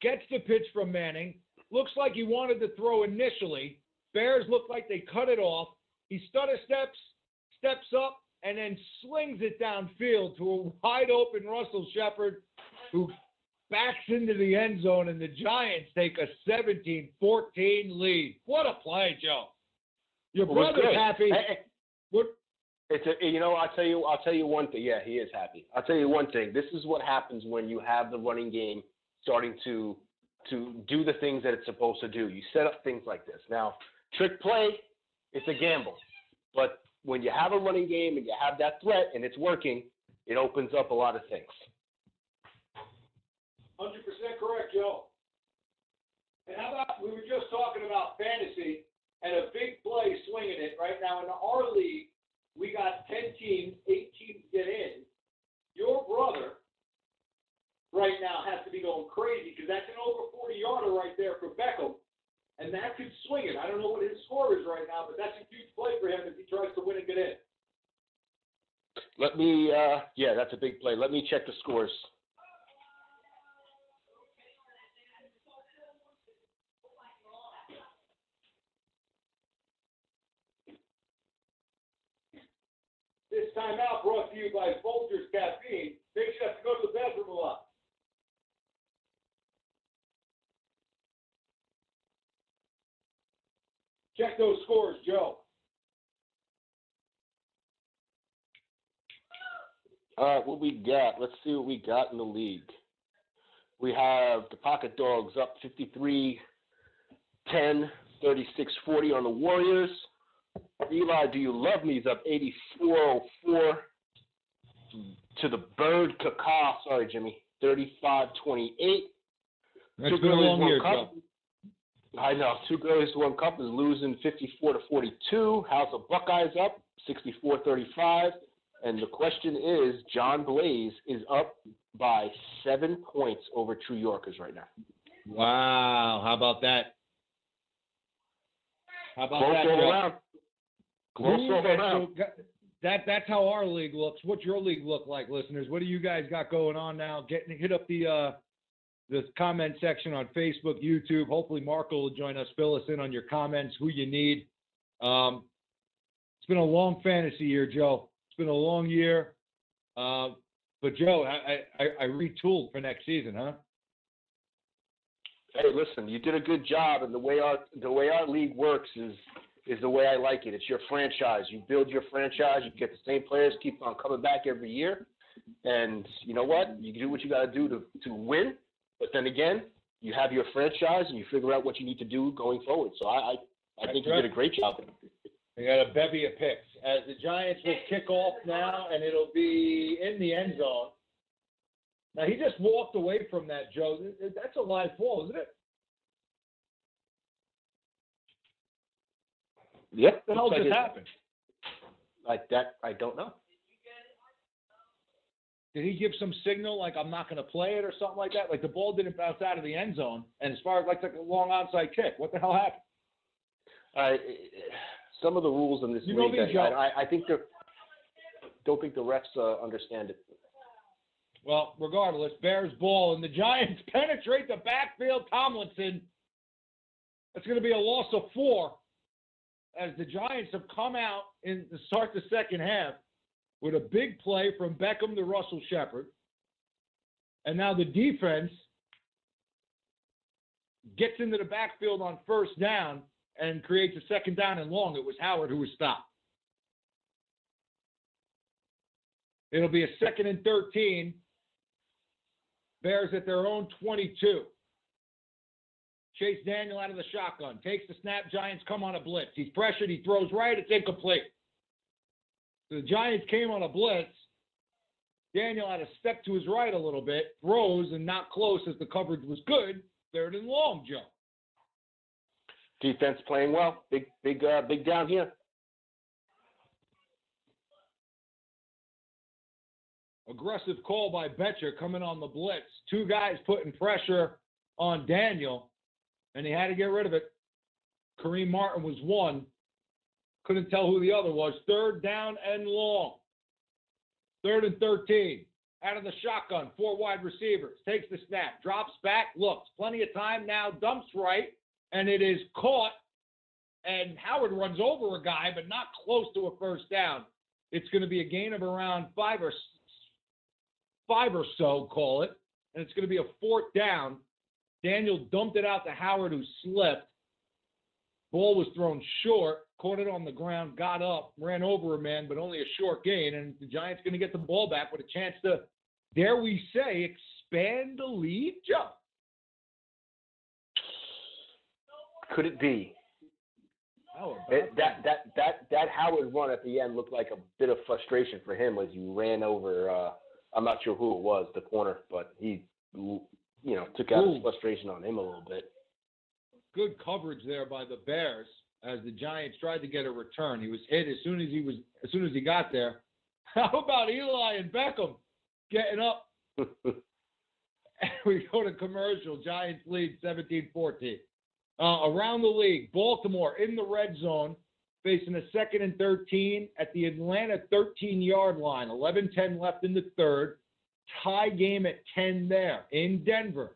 gets the pitch from Manning. Looks like he wanted to throw initially. Bears look like they cut it off. He stutter steps up, and then slings it downfield to a wide-open Russell Shepard, who backs into the end zone, and the Giants take a 17-14 lead. What a play, Joe. Your brother's happy. Hey, I'll tell you one thing. Yeah, he is happy. I'll tell you one thing. This is what happens when you have the running game starting to do the things that it's supposed to do. You set up things like this. Now, trick play, it's a gamble. But when you have a running game and you have that threat and it's working, it opens up a lot of things. 100% correct, Joe. And how about, we were just talking about fantasy and a big play swinging it right now. In our league, we got 10 teams, 8 teams get in. Your brother right now has to be going crazy because that's an over 40-yarder right there for Beckham. And that could swing it. I don't know what his score is right now, but that's a huge play for him if he tries to win and get in. That's a big play. Let me check the scores. This timeout brought to you by Folgers Caffeine. Makes you have to go to the bathroom a lot. Check those scores, Joe. What we got? Let's see what we got in the league. We have the Pocket Dogs up 53-10, 36-40 on the Warriors. Eli, Do You Love Me is up 84-04 to the Bird Caca. Sorry, Jimmy. 35-28. That's been a long year, Joe. I know. Two Girlies to One Cup is losing 54-42. House of Buckeyes up 64-35. And the question is, John Blaze is up by 7 points over True Yorkers right now. Wow. How about that? How about Close that, all Joe? around. Close all around. So that's how our league looks. What's your league look like, listeners? What do you guys got going on now? Hit up the comment section on Facebook, YouTube. Hopefully Marco will join us. Fill us in on your comments, who you need. It's been a long fantasy year, Joe. It's been a long year. But, Joe, I retooled for next season, huh? Hey, listen, you did a good job, and the way our league works is the way I like it. It's your franchise. You build your franchise. You get the same players, keep on coming back every year. And you know what? You do what you got to do to win. But then again, you have your franchise and you figure out what you need to do going forward. So I think you did a great job. They got a bevy of picks. As the Giants will kick off now, and it'll be in the end zone. Now, he just walked away from that, Joe. That's a live ball, isn't it? Yep. What the hell just happened? Like that, I don't know. Did he give some signal like I'm not going to play it or something like that? Like the ball didn't bounce out of the end zone, and as far as like a long onside kick, what the hell happened? Some of the rules in this league, I think don't think the refs understand it. Well, regardless, Bears ball, and the Giants penetrate the backfield. Tomlinson. That's going to be a loss of 4 as the Giants have come out to start the second half with a big play from Beckham to Russell Shepard. And now the defense gets into the backfield on first down and creates a second down and long. It was Howard who was stopped. It'll be a 2nd and 13. Bears at their own 22. Chase Daniel out of the shotgun. Takes the snap. Giants come on a blitz. He's pressured. He throws right. It's incomplete. So the Giants came on a blitz. Daniel had to step to his right a little bit. Throws and not close as the coverage was good. 3rd and long, Joe. Defense playing well. Big down here. Aggressive call by Betcher coming on the blitz. 2 guys putting pressure on Daniel, and he had to get rid of it. Kareem Martin was one. Couldn't tell who the other was. 3rd down and long. 3rd and 13. Out of the shotgun. 4 wide receivers. Takes the snap. Drops back. Looks. Plenty of time now. Dumps right. And it is caught. And Howard runs over a guy, but not close to a first down. It's going to be a gain of around 5 or so, call it. And it's going to be a 4th down. Daniel dumped it out to Howard, who slipped. Ball was thrown short, caught it on the ground, got up, ran over a man, but only a short gain. And the Giants going to get the ball back with a chance to, dare we say, expand the lead, Joe. Could it be? That Howard run at the end looked like a bit of frustration for him as he ran over. I'm not sure who it was, the corner, but he, took out his frustration on him a little bit. Good coverage there by the Bears as the Giants tried to get a return. He was hit as soon as he got there. How about Eli and Beckham getting up? We go to commercial. Giants lead 17-14. Around the league, Baltimore in the red zone, facing a 2nd and 13 at the Atlanta 13-yard line. 11-10 left in the 3rd. Tie game at 10 there. In Denver,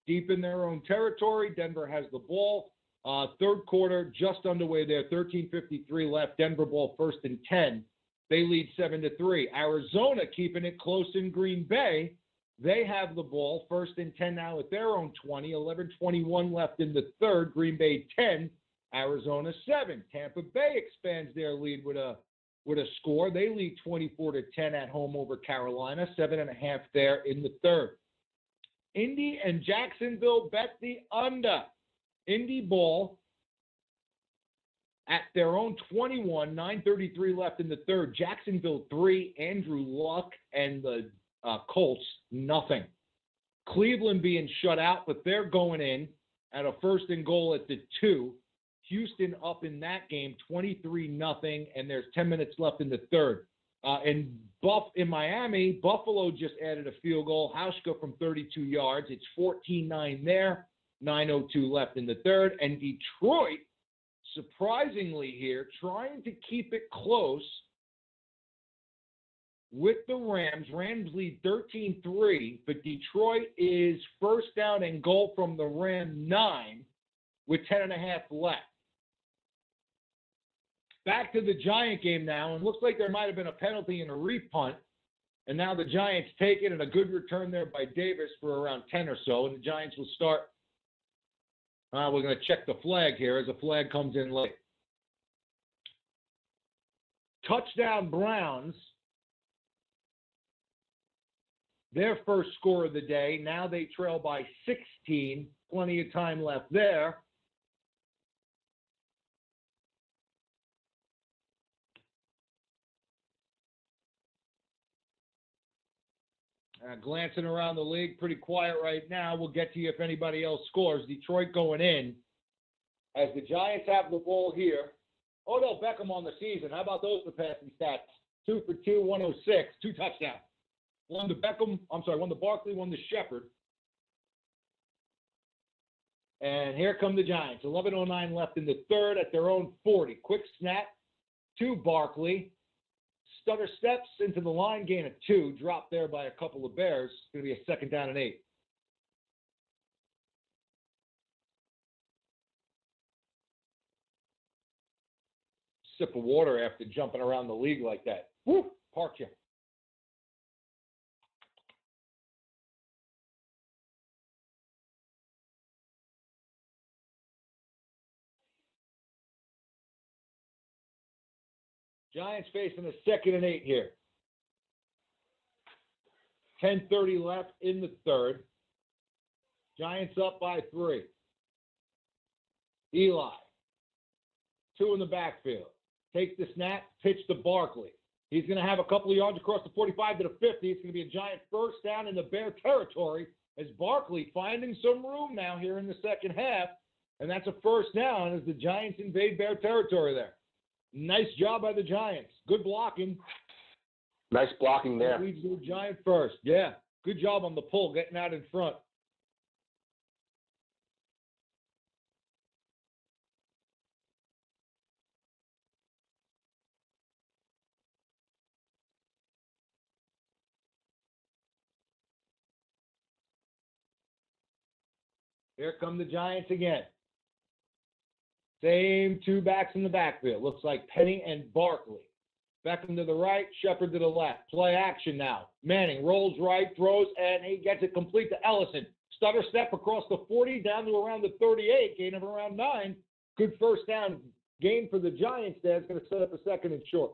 deep in their own territory. Denver has the ball. 3rd quarter just underway there. 13:53 left. Denver ball 1st and 10. They lead 7-3. Arizona keeping it close in Green Bay. They have the ball. 1st and 10 now at their own 20. 11:21 left in the 3rd. Green Bay 10. Arizona 7. Tampa Bay expands their lead with a score. They lead 24-10 at home over Carolina. 7.5 there in the 3rd. Indy and Jacksonville bet the under. Indy ball at their own 21. 9:33 left in the 3rd. Jacksonville 3. Andrew Luck and the Colts nothing. Cleveland being shut out, but they're going in at a 1st and goal at the 2. Houston up in that game, 23-0, and there's 10 minutes left in the 3rd. In Miami, Buffalo just added a field goal. Hauschka from 32 yards. It's 14-9 there. 9:02 left in the 3rd. And Detroit, surprisingly here, trying to keep it close with the Rams. Rams lead 13-3, but Detroit is 1st down and goal from the Ram 9 with 10.5 left. Back to the Giant game now, and looks like there might have been a penalty and a repunt, and now the Giants take it, and a good return there by Davis for around 10 or so, and the Giants will start. We're going to check the flag here as the flag comes in late. Touchdown Browns. their first score of the day. Now they trail by 16. Plenty of time left there. Glancing around the league, pretty quiet right now. We'll get to you if anybody else scores. Detroit going in. As the Giants have the ball here. Odell Beckham on the season. How about those for passing stats? 2 for 2, 106, 2 touchdowns. One to Barkley, one to Shepard. And here come the Giants. 11:09 left in the third at their own 40. Quick snap to Barkley. Stutter steps into the line, gain of 2. Dropped there by a couple of Bears. It's going to be a 2nd down and 8. Sip of water after jumping around the league like that. Woo! Park you. Giants facing a 2nd and 8 here. 10:30 left in the third. Giants up by 3. Eli. 2 in the backfield. Takes the snap, pitch to Barkley. He's going to have a couple of yards across the 45 to the 50. It's going to be a Giant first down in the Bear territory as Barkley finding some room now here in the second half. And that's a first down as the Giants invade Bear territory there. Nice job by the Giants. Good blocking. Nice blocking there. That leads to a Giant first. Yeah. Good job on the pull, getting out in front. Here come the Giants again. Same 2 backs in the backfield. Looks like Penny and Barkley. Beckham to the right, Shepard to the left. Play action now. Manning rolls right, throws, and he gets it complete to Ellison. Stutter step across the 40 down to around the 38, gain of around 9. Good first down gain for the Giants there. It's going to set up a 2nd and short.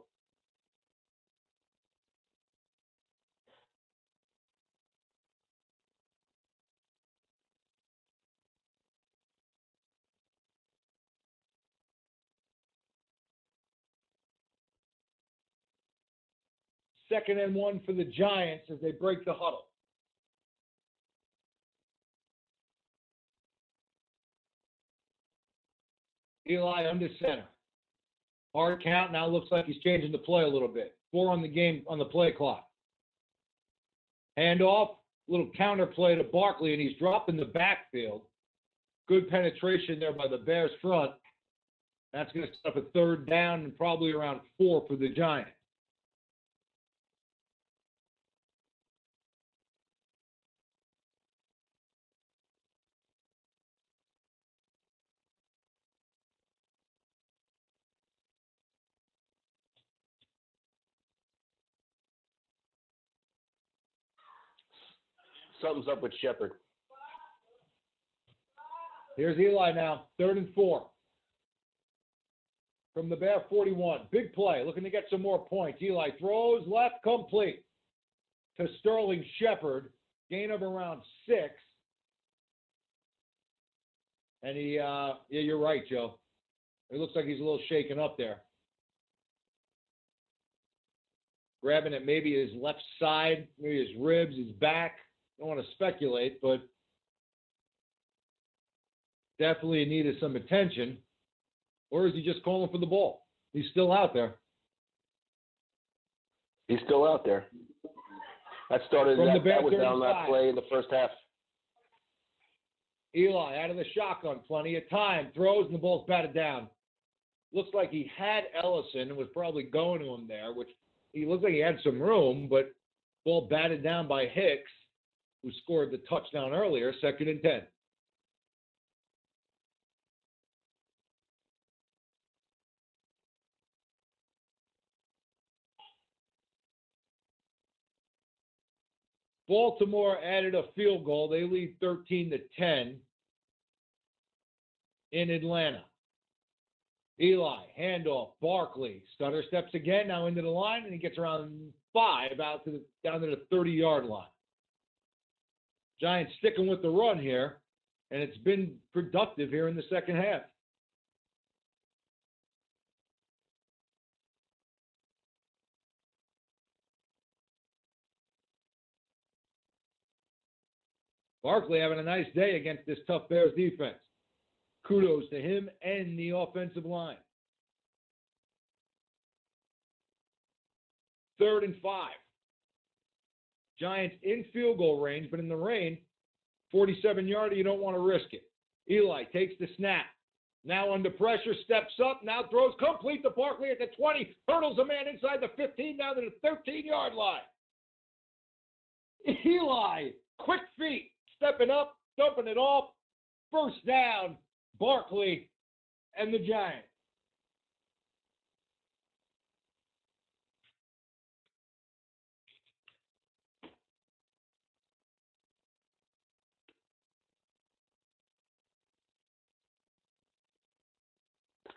Second and 1 for the Giants as they break the huddle. Eli under center. Hard count. Now looks like he's changing the play a little bit. 4 on the play clock. Handoff. Little counter play to Barkley, and he's dropped in the backfield. Good penetration there by the Bears front. That's going to set up a 3rd down and probably around 4 for the Giants. Something's up with Shepard. Here's Eli now, 3rd and 4. From the Bear 41. Big play, looking to get some more points. Eli throws left, complete to Sterling Shepard. Gain of around 6. And yeah, you're right, Joe. It looks like he's a little shaken up there. Grabbing at maybe his left side, maybe his ribs, his back. Don't want to speculate, but definitely needed some attention. Or is he just calling for the ball? He's still out there. He's still out there. That was down that play in the first half. Eli out of the shotgun, plenty of time. Throws and the ball's batted down. Looks like he had Ellison and was probably going to him there, which he looked like he had some room, but ball batted down by Hicks, who scored the touchdown earlier, 2nd and 10. Baltimore added a field goal. They lead 13-10 in Atlanta. Eli, handoff, Barkley, stutter steps again, now into the line, and he gets around 5 down to the 30-yard line. Giants sticking with the run here, and it's been productive here in the second half. Barkley having a nice day against this tough Bears defense. Kudos to him and the offensive line. 3rd and 5. Giants in field goal range, but in the rain, 47-yarder, you don't want to risk it. Eli takes the snap. Now under pressure, steps up, now throws complete to Barkley at the 20, hurdles a man inside the 15, down to the 13-yard line. Eli, quick feet, stepping up, dumping it off, first down, Barkley and the Giants.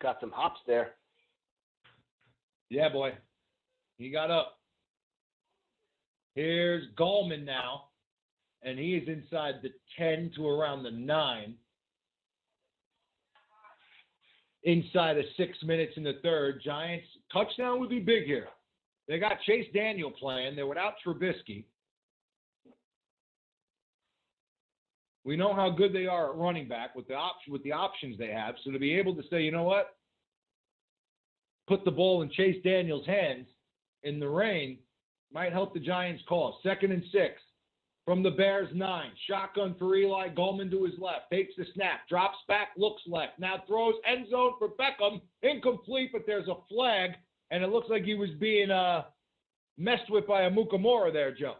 Got some hops there. Yeah, boy. He got up. Here's Gallman now, and he is inside the 10 to around the 9. Inside of 6 minutes in the third. Giants touchdown would be big here. They got Chase Daniel playing. They're without Trubisky. We know how good they are at running back with the options they have. So to be able to say, you know what, put the ball in Chase Daniel's hands in the rain might help the Giants' cause. 2nd and 6 from the Bears 9. Shotgun for Eli. Gallman to his left. Takes the snap. Drops back. Looks left. Now throws end zone for Beckham. Incomplete, but there's a flag, and it looks like he was being messed with by a Mukamura there, Joe.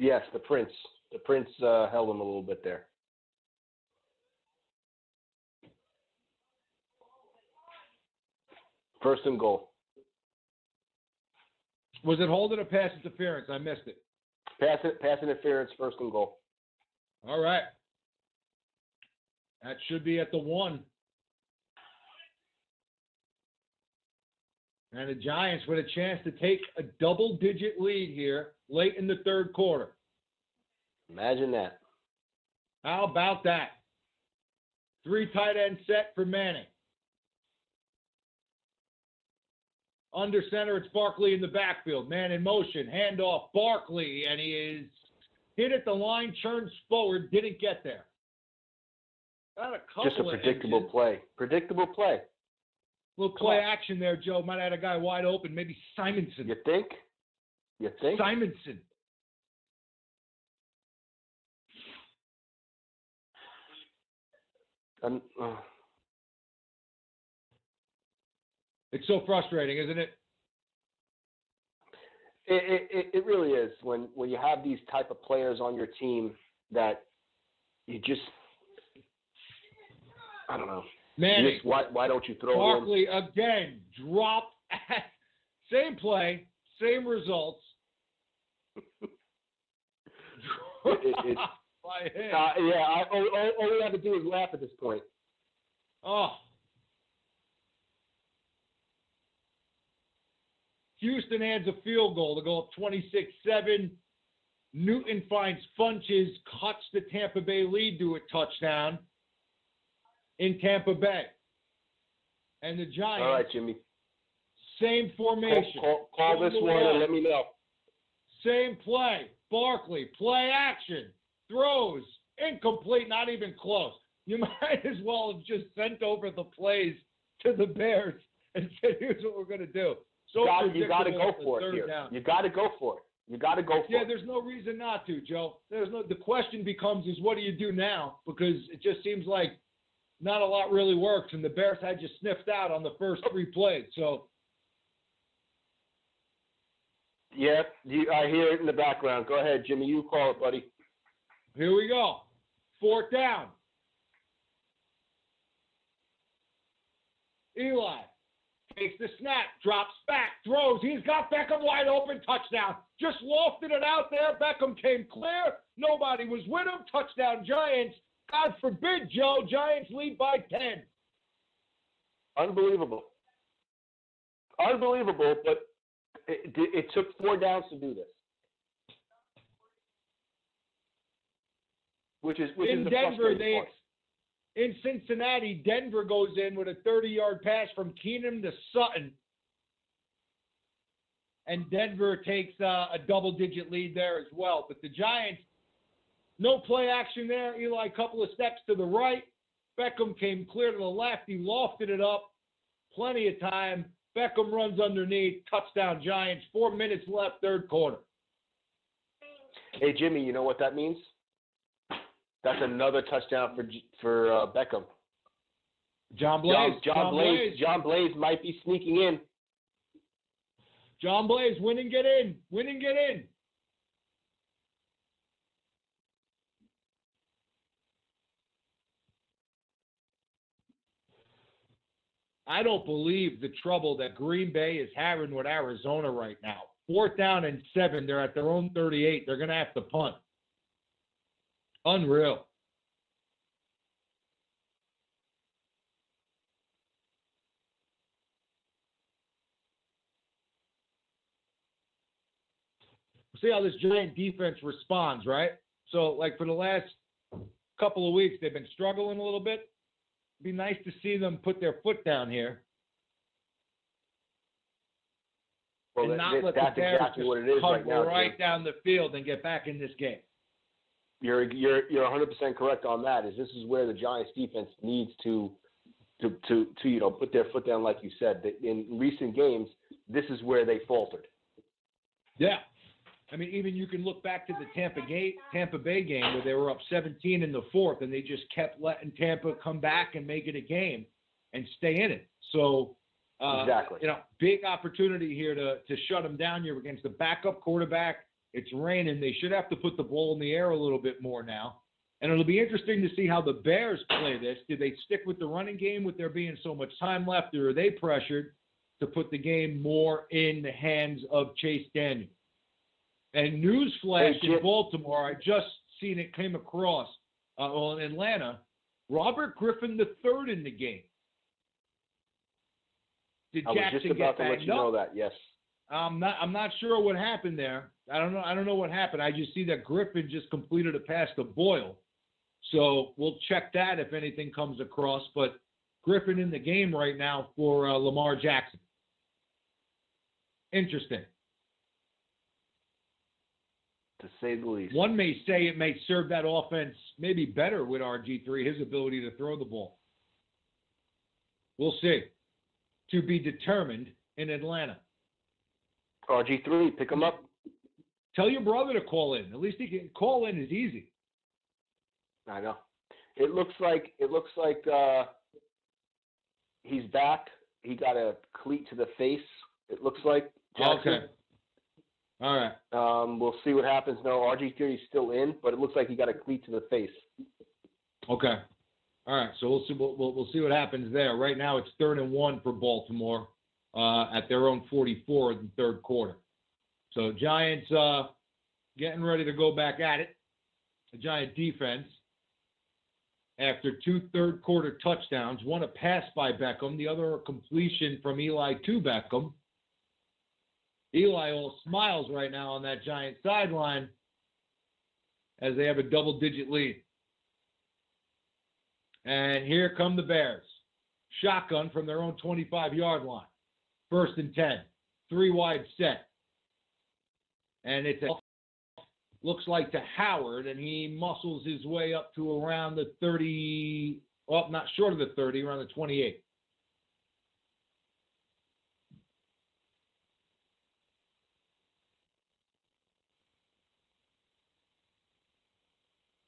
Yes, the Prince. The Prince held him a little bit there. First and goal. Was it holding or pass interference? I missed it. Pass interference, first and goal. All right. That should be at the 1. And the Giants with a chance to take a double-digit lead here late in the third quarter. Imagine that. How about that? 3 tight end set for Manning. Under center, it's Barkley in the backfield. Man in motion, handoff, Barkley, and he is hit at the line, turns forward, didn't get there. Got a couple Just a predictable play. Predictable play. Little play action there, Joe. Might have had a guy wide open, maybe Simonson. You think? Simonson. It's so frustrating, isn't it? It really is when you have these type of players on your team that you just, I don't know. Manning, why don't you throw Barkley again, dropped. Same play, same results. By him. All we have to do is laugh at this point. Oh. Houston adds a field goal to go up 26-7. Newton finds Funches, cuts the Tampa Bay lead to a touchdown in Tampa Bay. And the Giants. All right, Jimmy. Same formation. Call this one and let me know. Same play. Barkley, play action. Throws. Incomplete, not even close. You might as well have just sent over the plays to the Bears and said, here's what we're going to do. You got to go for it here. You got to go for it. Yeah, there's no reason not to, Joe. The question becomes is what do you do now? Because it just seems like not a lot really works, and the Bears had you sniffed out on the first 3 plays. So. Yeah, I hear it in the background. Go ahead, Jimmy. You call it, buddy. Here we go. 4th down. Eli takes the snap, drops back, throws. He's got Beckham wide open, touchdown. Just lofted it out there. Beckham came clear. Nobody was with him. Touchdown, Giants. God forbid, Joe. Giants lead by 10. Unbelievable, but it took 4 downs to do this. Which is in the Denver, frustrating part. in Cincinnati, Denver goes in with a 30-yard pass from Keenum to Sutton. And Denver takes a double-digit lead there as well. But the Giants, no play action there. Eli, a couple of steps to the right. Beckham came clear to the left. He lofted it up. Plenty of time. Beckham runs underneath. Touchdown Giants. 4 minutes left, third quarter. Hey, Jimmy, you know what that means? That's another touchdown for Beckham. John Blaze. John Blaze might be sneaking in. John Blaze, win and get in. Win and get in. I don't believe the trouble that Green Bay is having with Arizona right now. 4th down and 7. They're at their own 38. They're going to have to punt. Unreal. See how this Giant defense responds, right? So, like, for the last couple of weeks, they've been struggling a little bit. It'd be nice to see them put their foot down here. Well, and not let that's the Bears exactly what it is cut right now. Right down the field and get back in this game. You're 100% correct on that. This is where the Giants defense needs to put their foot down, like you said. In recent games, this is where they faltered. Yeah. I mean, even you can look back to the Tampa Bay game where they were up 17 in the 4th, and they just kept letting Tampa come back and make it a game and stay in it. So, exactly. Big opportunity here to shut them down here against the backup quarterback. It's raining. They should have to put the ball in the air a little bit more now. And it'll be interesting to see how the Bears play this. Do they stick with the running game with there being so much time left, or are they pressured to put the game more in the hands of Chase Daniel? And newsflash in Baltimore, I just seen it came across in Atlanta. Robert Griffin III in the game. Did Jackson I was just about to let you know that, yes. I'm not sure what happened there. I don't know what happened. I just see that Griffin just completed a pass to Boyle. So we'll check that if anything comes across. But Griffin in the game right now for Lamar Jackson. Interesting. To say the least. One may say it may serve that offense maybe better with RG3, his ability to throw the ball. We'll see. To be determined in Atlanta. RG3, pick him up. Tell your brother to call in. At least he can call in is easy. I know. It looks like he's back. He got a cleat to the face. It looks like. Jackson. Okay. All right. We'll see what happens. No, RG3 is still in, but it looks like he got a cleat to the face. Okay. All right. So we'll see. We'll see what happens there. Right now, it's 3rd and 1 for Baltimore at their own 44 in the third quarter. So Giants getting ready to go back at it. The Giant defense, after 2 third-quarter touchdowns, one a pass by Beckham, the other a completion from Eli to Beckham. Eli all smiles right now on that Giant sideline as they have a double-digit lead. And here come the Bears. Shotgun from their own 25-yard line. 1st and 10. 3 wide set. And it's looks like to Howard, and he muscles his way up to around the 30, well, not short of the 30, around the 28.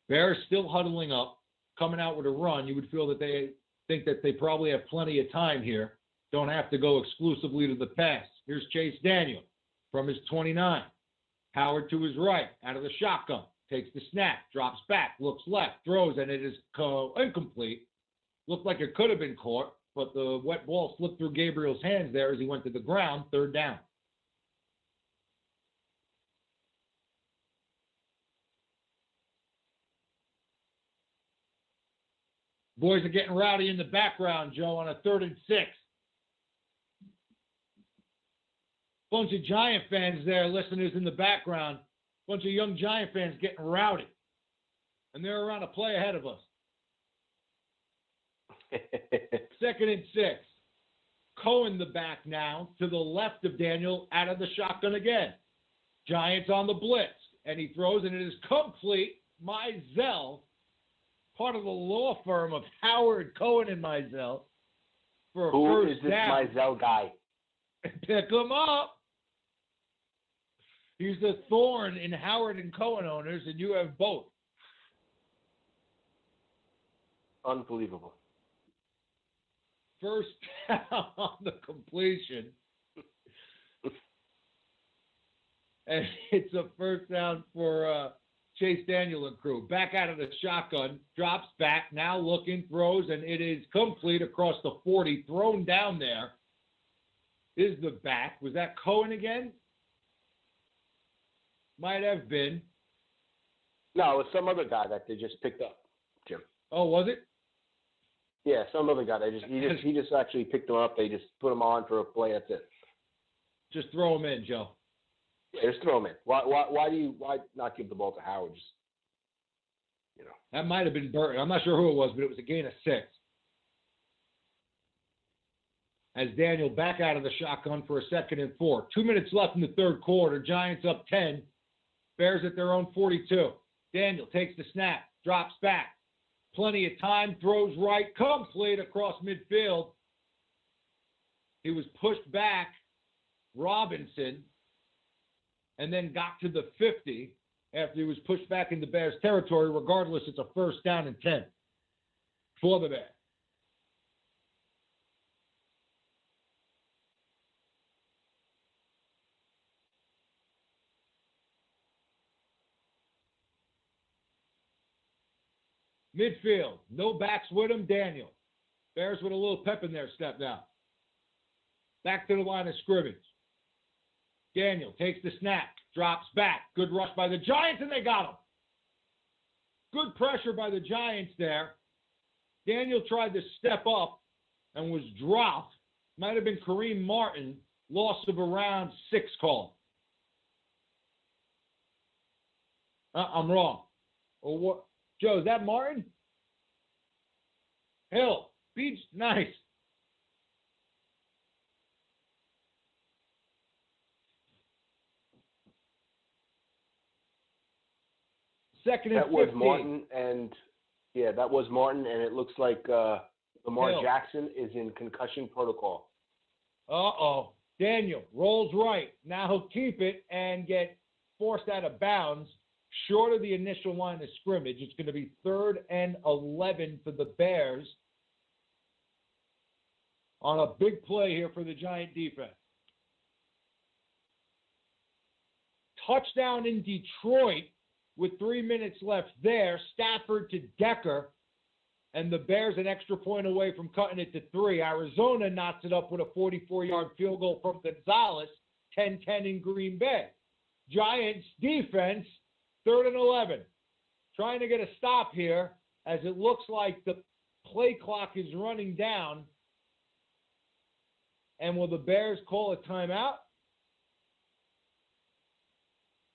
Bears still huddling up, coming out with a run. You would feel that they think that they probably have plenty of time here. Don't have to go exclusively to the pass. Here's Chase Daniel from his 29. Howard to his right, out of the shotgun. Takes the snap, drops back, looks left, throws, and it is incomplete. Looked like it could have been caught, but the wet ball slipped through Gabriel's hands there as he went to the ground, 3rd down. Boys are getting rowdy in the background, Joe, on a 3rd and 6. Bunch of Giant fans there, listeners in the background. Bunch of young Giant fans getting rowdy and they're around a play ahead of us. 2nd and 6. Cohen the back now to the left of Daniel out of the shotgun again. Giants on the blitz, and he throws, and it is complete. Mizell, part of the law firm of Howard, Cohen, and Mizell, for a Who first is this down. Mizell guy? Pick him up. He's the thorn in Howard and Cohen owners, and you have both. Unbelievable. First down on the completion. And it's a first down for Chase Daniel and crew. Back out of the shotgun, drops back, now looking, throws, and it is complete across the 40. Thrown down there is the back. Was that Cohen again? Might have been. No, it was some other guy that they just picked up, Jim. Oh, was it? Yeah, some other guy. He just actually picked him up. They just put him on for a play. That's it. Just throw him in, Joe. Yeah, just throw him in. Why not give the ball to Howard? Just, That might have been Burton. I'm not sure who it was, but it was a gain of 6. As Daniel back out of the shotgun for a 2nd and 4. 2 minutes left in the third quarter. Giants up 10. Bears at their own 42. Daniel takes the snap, drops back. Plenty of time, throws right, complete across midfield. He was pushed back, Robinson, and then got to the 50 after he was pushed back into Bears territory. Regardless, it's a first down and 10 for the Bears. Midfield, no backs with him, Daniel. Bears with a little pep in their step now. Back to the line of scrimmage. Daniel takes the snap, drops back. Good rush by the Giants, and they got him. Good pressure by the Giants there. Daniel tried to step up and was dropped. Might have been Kareem Martin. Loss of around 6 call. I'm wrong. Or what? Joe, is that Martin? Hill. Beach. Nice. Second and 15. That was Martin, and it looks like Lamar Hill. Jackson is in concussion protocol. Uh-oh. Daniel rolls right. Now he'll keep it and get forced out of bounds short of the initial line of scrimmage. It's going to be 3rd and 11 for the Bears on a big play here for the Giant defense. Touchdown in Detroit with 3 minutes left there. Stafford to Decker, and the Bears an extra point away from cutting it to 3. Arizona knocks it up with a 44-yard field goal from Gonzalez, 10-10 in Green Bay. Giants defense, 3rd and 11. Trying to get a stop here as it looks like the play clock is running down. And will the Bears call a timeout?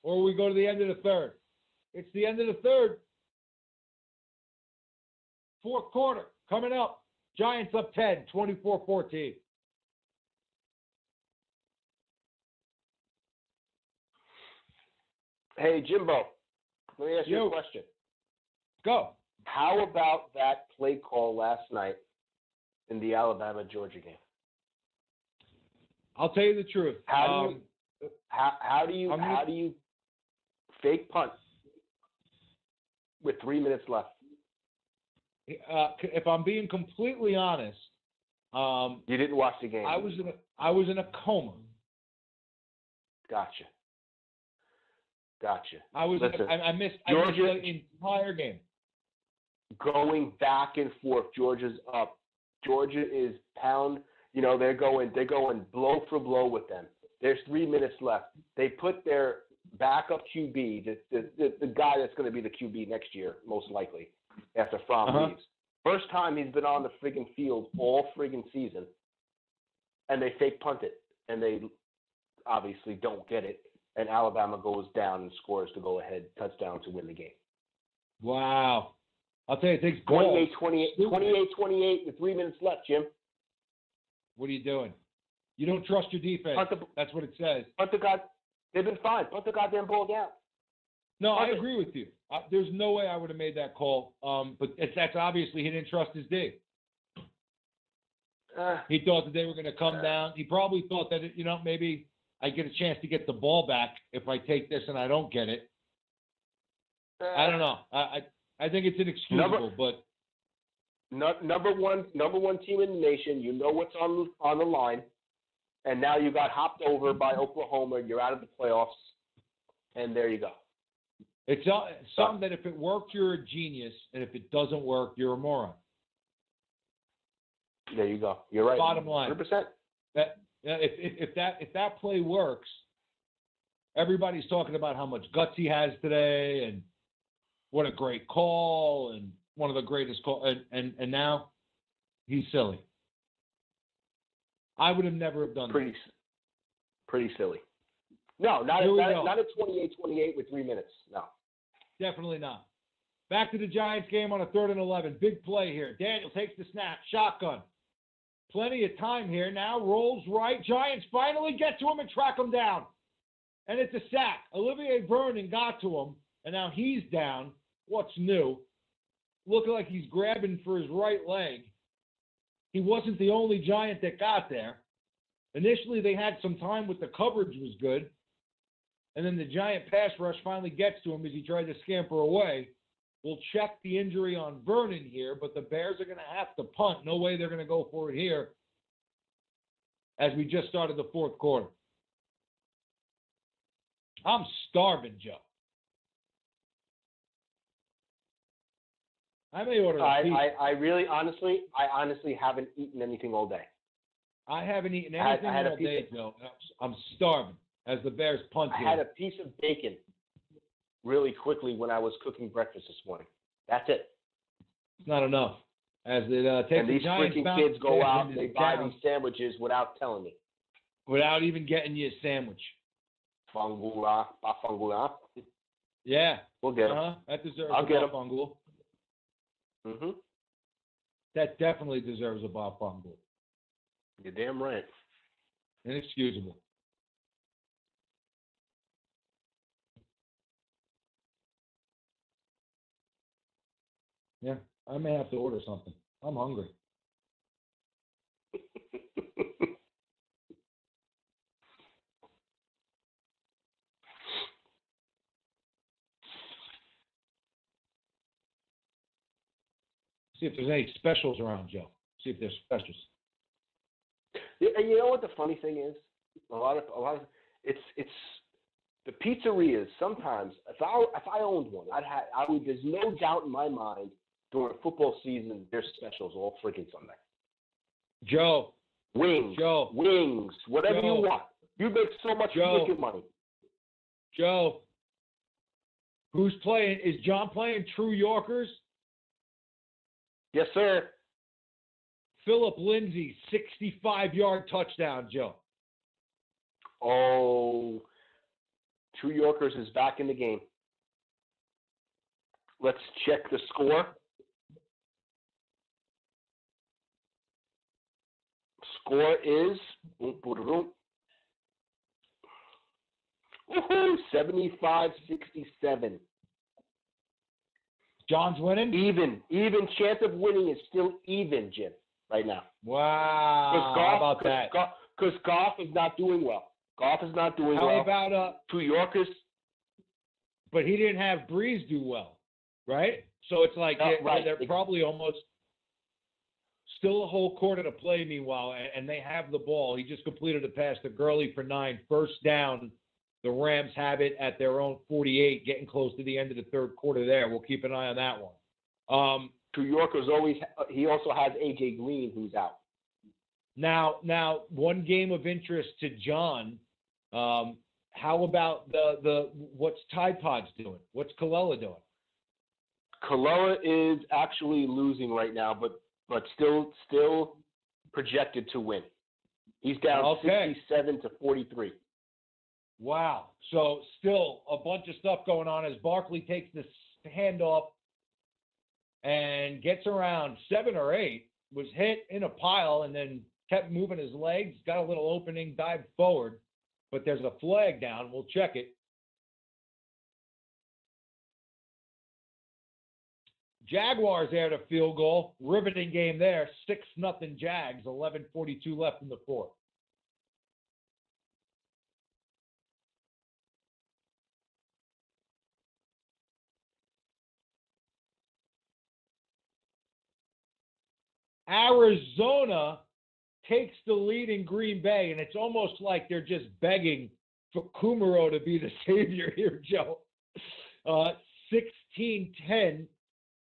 Or we go to the end of the third? It's the end of the third. Fourth quarter coming up. Giants up 10, 24-14. Hey, Jimbo, let me ask you a question. Go. How about that play call last night in the Alabama-Georgia game? I'll tell you the truth. How do you fake punt with 3 minutes left? If I'm being completely honest, you didn't watch the game. I was in a coma. Gotcha. I missed the entire game. Going back and forth. Georgia's up. Georgia is pound. They're going blow for blow with them. There's 3 minutes left. They put their backup QB, the guy that's going to be the QB next year, most likely, after Fromm leaves. First time he's been on the friggin' field all friggin' season, and they fake punt it, and they obviously don't get it, and Alabama goes down and scores to go ahead touchdown to win the game. Wow. I'll tell you, it takes balls. 28-28 with 3 minutes left, Jim. What are you doing? You don't trust your defense. That's what it says. They've been fine. Punt the goddamn ball down. No, I agree with you. There's no way I would have made that call. But that's obviously he didn't trust his D. He thought that they were going to come down. He probably thought that, maybe I get a chance to get the ball back if I take this and I don't get it. I don't know. I think it's inexcusable, but number one team in the nation. You know what's on the line, and now you got hopped over by Oklahoma. You're out of the playoffs, and there you go. It's something that if it worked, you're a genius, and if it doesn't work, you're a moron. There you go. You're right. Bottom line, 100%. If that play works, everybody's talking about how much guts he has today and what a great call and one of the greatest calls. And now he's silly. I would have never have done that. Pretty silly. No, not at 28-28 with 3 minutes. No. Definitely not. Back to the Giants game on a 3rd and 11. Big play here. Daniel takes the snap. Shotgun. Plenty of time here. Now rolls right. Giants finally get to him and track him down. And it's a sack. Olivier Vernon got to him, and now he's down. What's new? Looking like he's grabbing for his right leg. He wasn't the only Giant that got there. Initially, they had some time with the coverage was good. And then the Giant pass rush finally gets to him as he tried to scamper away. We'll check the injury on Vernon here, but the Bears are going to have to punt. No way they're going to go for it here as we just started the 4th quarter. I'm starving, Joe. I may order a pizza. I honestly haven't eaten anything all day. I haven't eaten anything all day, Joe. I'm starving as the Bears punt here. I had a piece of bacon really quickly when I was cooking breakfast this morning. That's it. It's not enough. As it takes and these freaking kids go out and they buy these sandwiches without telling me. Without even getting you a sandwich. Fangula. Yeah. We'll get them. That deserves I'll a get them. Fangul. Mm-hmm. That definitely deserves a Bob Fangul. You're damn right. Inexcusable. Yeah, I may have to order something. I'm hungry. See if there's any specials around, Joe. See if there's specials. Yeah, and you know what the funny thing is? A lot of it's the pizzerias. Sometimes, if I owned one, there's no doubt in my mind during football season, there's specials all freaking Sunday. Joe. Wings, whatever you want. You make so much freaking money. Joe. Who's playing? Is John playing True Yorkers? Yes, sir. Philip Lindsay, 65-yard touchdown, Joe. Oh, True Yorkers is back in the game. Let's check the score. Score is 75-67. John's winning? Even chance of winning is still even, Jim, right now. Wow. How about that? Because Goff is not doing well. How about True Yorkers? But he didn't have Breeze do well, right? So it's like they're probably almost still a whole quarter to play meanwhile, and they have the ball. He just completed a pass to Gurley for 9, first down. The Rams have it at their own 48, getting close to the end of the 3rd quarter there. We'll keep an eye on that one. True Yorkers he also has A.J. Green, who's out. Now, one game of interest to John. How about the what's Tide Pods doing? What's Colella doing? Colella is actually losing right now, but still projected to win. He's down 67-43. Wow. So still a bunch of stuff going on as Barkley takes the handoff and gets around 7 or 8, was hit in a pile, and then kept moving his legs, got a little opening, dived forward, but there's a flag down. We'll check it. Jaguars aired a field goal. Riveting game there. 6-0 Jags. 11:42 left in the fourth. Arizona takes the lead in Green Bay, and it's almost like they're just begging for Kumaro to be the savior here, Joe. 16-10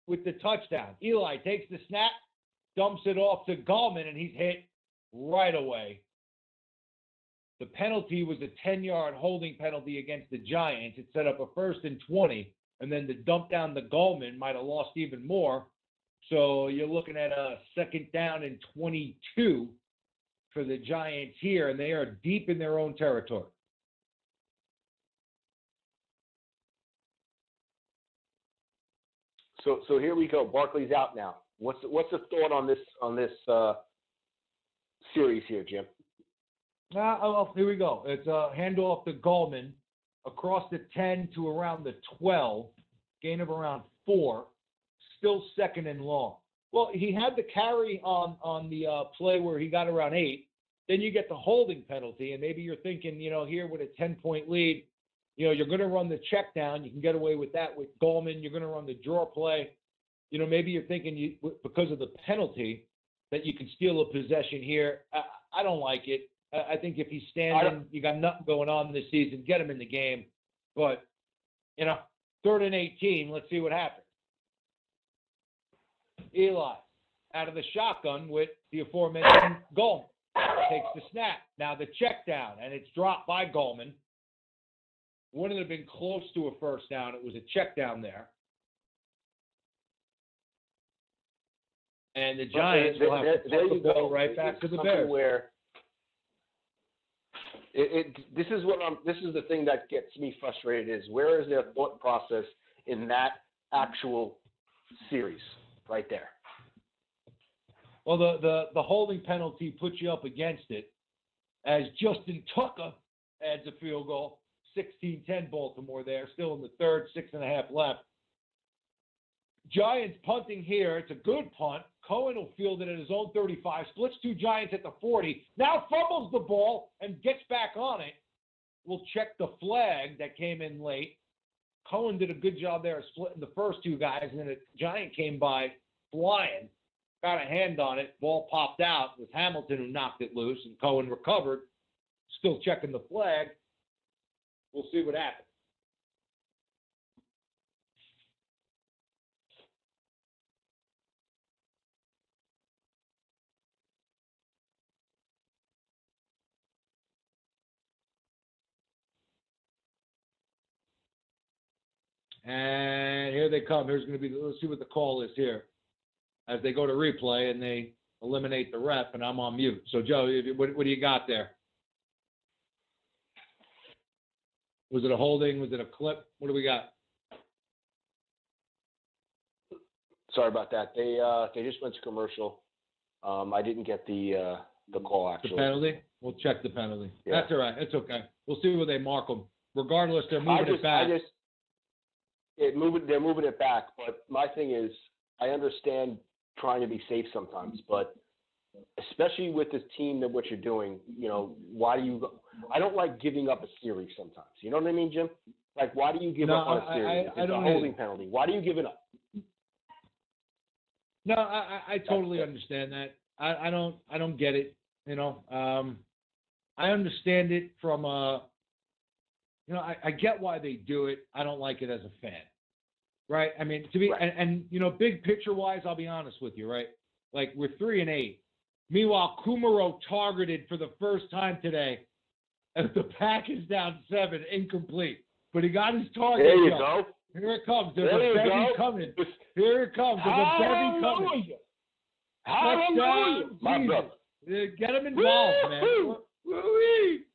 with the touchdown. Eli takes the snap, dumps it off to Gallman, and he's hit right away. The penalty was a 10-yard holding penalty against the Giants. It set up a 1st and 20, and then the dump down to Gallman might have lost even more. So you're looking at a 2nd down and 22 for the Giants here, and they are deep in their own territory. So here we go. Barkley's out now. What's the thought on this series here, Jim? Here we go. It's a handoff to Gallman across the 10 to around the 12, gain of around 4, still 2nd and long. Well, he had the carry on the play where he got around 8. Then you get the holding penalty, and maybe you're thinking, here with a 10-point lead, you're going to run the check down. You can get away with that with Gallman. You're going to run the draw play. Maybe you're thinking because of the penalty that you can steal a possession here. I don't like it. I think if he's standing, you got nothing going on this season, get him in the game. But, 3rd and 18, let's see what happens. Eli out of the shotgun with the aforementioned Gallman. Takes the snap. Now the check down, and it's dropped by Gallman. Wouldn't have been close to a 1st down. It was a check down there. And the Giants will have to put the ball right back to the Bears. Where this is the thing that gets me frustrated is where is their thought process in that actual series right there? Well, the holding penalty puts you up against it as Justin Tucker adds a field goal. 16-10 Baltimore there, still in the 3rd, 6.5 left. Giants punting here. It's a good punt. Cohen will field it at his own 35, splits 2 Giants at the 40, now fumbles the ball and gets back on it. We'll check the flag that came in late. Cohen did a good job there of splitting the first 2 guys, and then a Giant came by flying, got a hand on it, ball popped out. It was Hamilton who knocked it loose, and Cohen recovered, still checking the flag. We'll see what happens. And here they come. Here's going to be, let's see what the call is here as they go to replay and they eliminate the ref, and I'm on mute. So, Joe, what do you got there? Was it a holding? Was it a clip? What do we got? Sorry about that. They just went to commercial. I didn't get the call, actually. The penalty? We'll check the penalty. Yeah. That's all right. It's okay. We'll see where they mark them. Regardless, they're moving it back. They're moving it back. But my thing is, I understand trying to be safe sometimes, but especially with this team that what you're doing, why do you? I don't like giving up a series sometimes. You know what I mean, Jim? Like, why do you give up on a series? It's a holding penalty. Why do you give it up? No, I totally understand that. I don't get it. I understand it from I get why they do it. I don't like it as a fan, right? I mean, to be right. and big picture wise, I'll be honest with you, right? Like, we're 3-8. Meanwhile, Kumaro targeted for the first time today, as the pack is down 7, incomplete. But he got his target. There you go. Here it comes. There's a bevy coming. Here it comes. There's a bevy coming. Hallelujah. My brother. Get him involved, man. Woo-wee.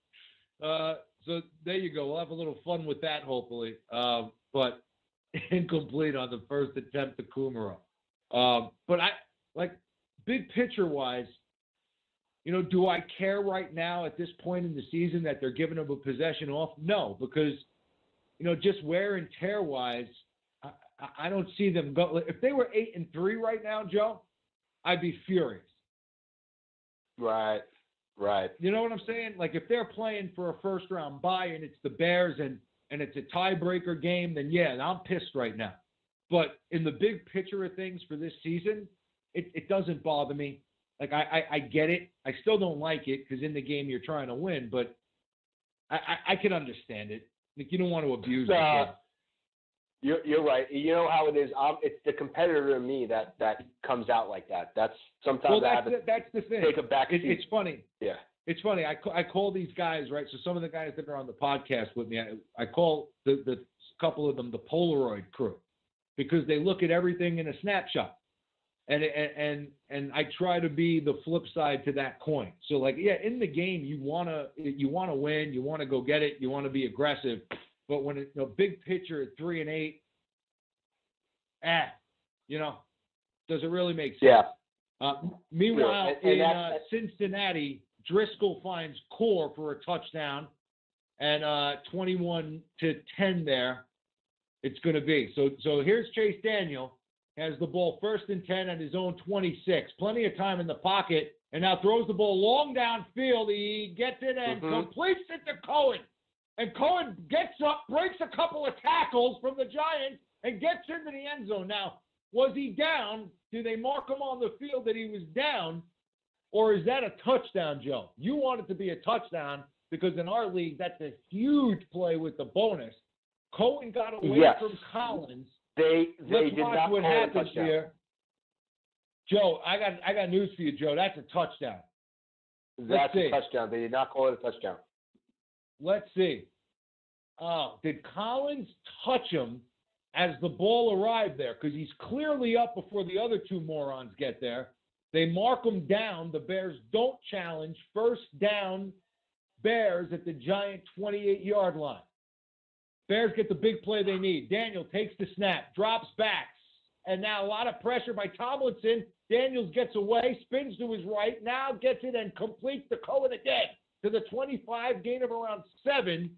So there you go. We'll have a little fun with that, hopefully. But incomplete on the first attempt to Kumaro. But big picture wise, do I care right now at this point in the season that they're giving them a possession off? No, because, just wear and tear wise, I don't see them go. If they were 8-3 right now, Joe, I'd be furious. Right. You know what I'm saying? Like if they're playing for a first round bye and it's the Bears and it's a tiebreaker game, then yeah, I'm pissed right now. But in the big picture of things for this season, it doesn't bother me. Like I get it. I still don't like it because in the game you're trying to win, but I can understand it. Like you don't want to abuse the kid. You're right. You know how it is. It's the competitor in me that comes out like that. That's sometimes that's the thing. Take a back seat. It's funny. Yeah. It's funny. I call these guys, right? So some of the guys that are on the podcast with me, I call the couple of them the Polaroid crew because they look at everything in a snapshot. And I try to be the flip side to that coin. So like, yeah, in the game you wanna win, you wanna go get it, you wanna be aggressive. But when it's big picture at 3-8, does it really make sense? Yeah. Meanwhile, in Cincinnati, Driscoll finds Core for a touchdown, and 21-10 there. It's going to be. So here's Chase Daniel, has the ball 1st and 10 at his own 26. Plenty of time in the pocket, and now throws the ball long downfield. He gets it and completes it to Cohen. And Cohen gets up, breaks a couple of tackles from the Giants, and gets into the end zone. Now, was he down? Do they mark him on the field that he was down? Or is that a touchdown, Joe? You want it to be a touchdown because in our league, that's a huge play with the bonus. Cohen got away from Collins. Let's did watch what happens here. Joe, I got news for you, Joe. That's a touchdown. That's a touchdown. They did not call it a touchdown. Let's see. Did Collins touch him as the ball arrived there? Because he's clearly up before the other two morons get there. They mark him down. The Bears don't challenge. 1st down, Bears at the Giant 28-yard line. Bears get the big play they need. Daniel takes the snap, drops back, and now a lot of pressure by Tomlinson. Daniels gets away, spins to his right, now gets it and completes the Cohen again to the 25, gain of around 7,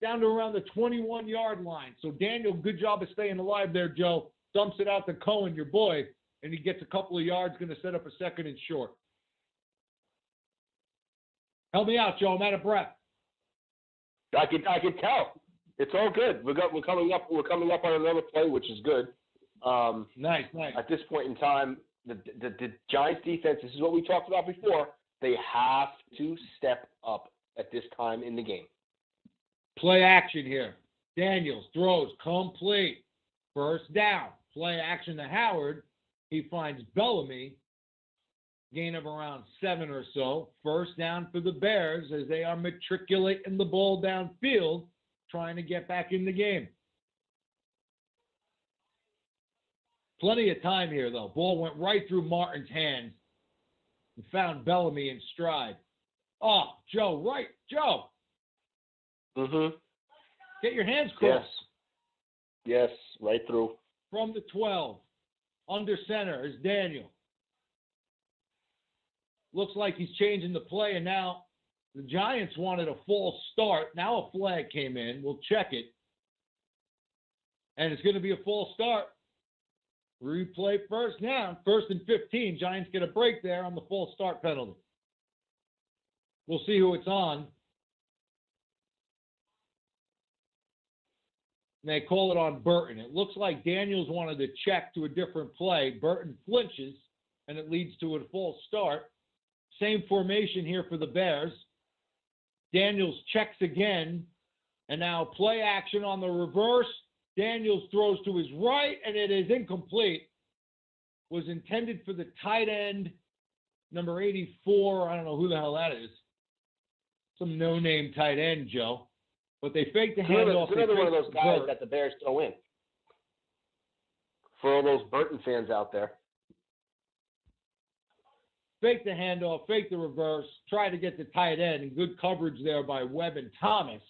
down to around the 21-yard line. So Daniel, good job of staying alive there, Joe. Dumps it out to Cohen, your boy, and he gets a couple of yards, going to set up a 2nd and short. Help me out, Joe. I'm out of breath. I can tell. It's all good. We're coming up on another play, which is good. Nice. At this point in time, the Giants defense, this is what we talked about before, they have to step up at this time in the game. Play action here. Daniels throws complete. 1st down. Play action to Howard. He finds Bellamy. Gain of around 7 or so. 1st down for the Bears as they are matriculating the ball downfield, trying to get back in the game. Plenty of time here, though. Ball went right through Martin's hands and found Bellamy in stride. Oh, Joe, right. Joe. Get your hands crossed. Yes, right through. From the 12. Under center is Daniel. Looks like he's changing the play, and now the Giants wanted a false start. Now a flag came in. We'll check it. And it's going to be a false start. Replay 1st down. 1st and 15. Giants get a break there on the false start penalty. We'll see who it's on. And they call it on Burton. It looks like Daniels wanted to check to a different play. Burton flinches, and it leads to a false start. Same formation here for the Bears. Daniels checks again, and now play action on the reverse. Daniels throws to his right, and it is incomplete. Was intended for the tight end, number 84. I don't know who the hell that is. Some no-name tight end, Joe. But they faked the handoff. It's another one of those guys that the Bears throw in. For all those Burton fans out there. Fake the handoff, fake the reverse, try to get the tight end, and good coverage there by Webb and Thomas.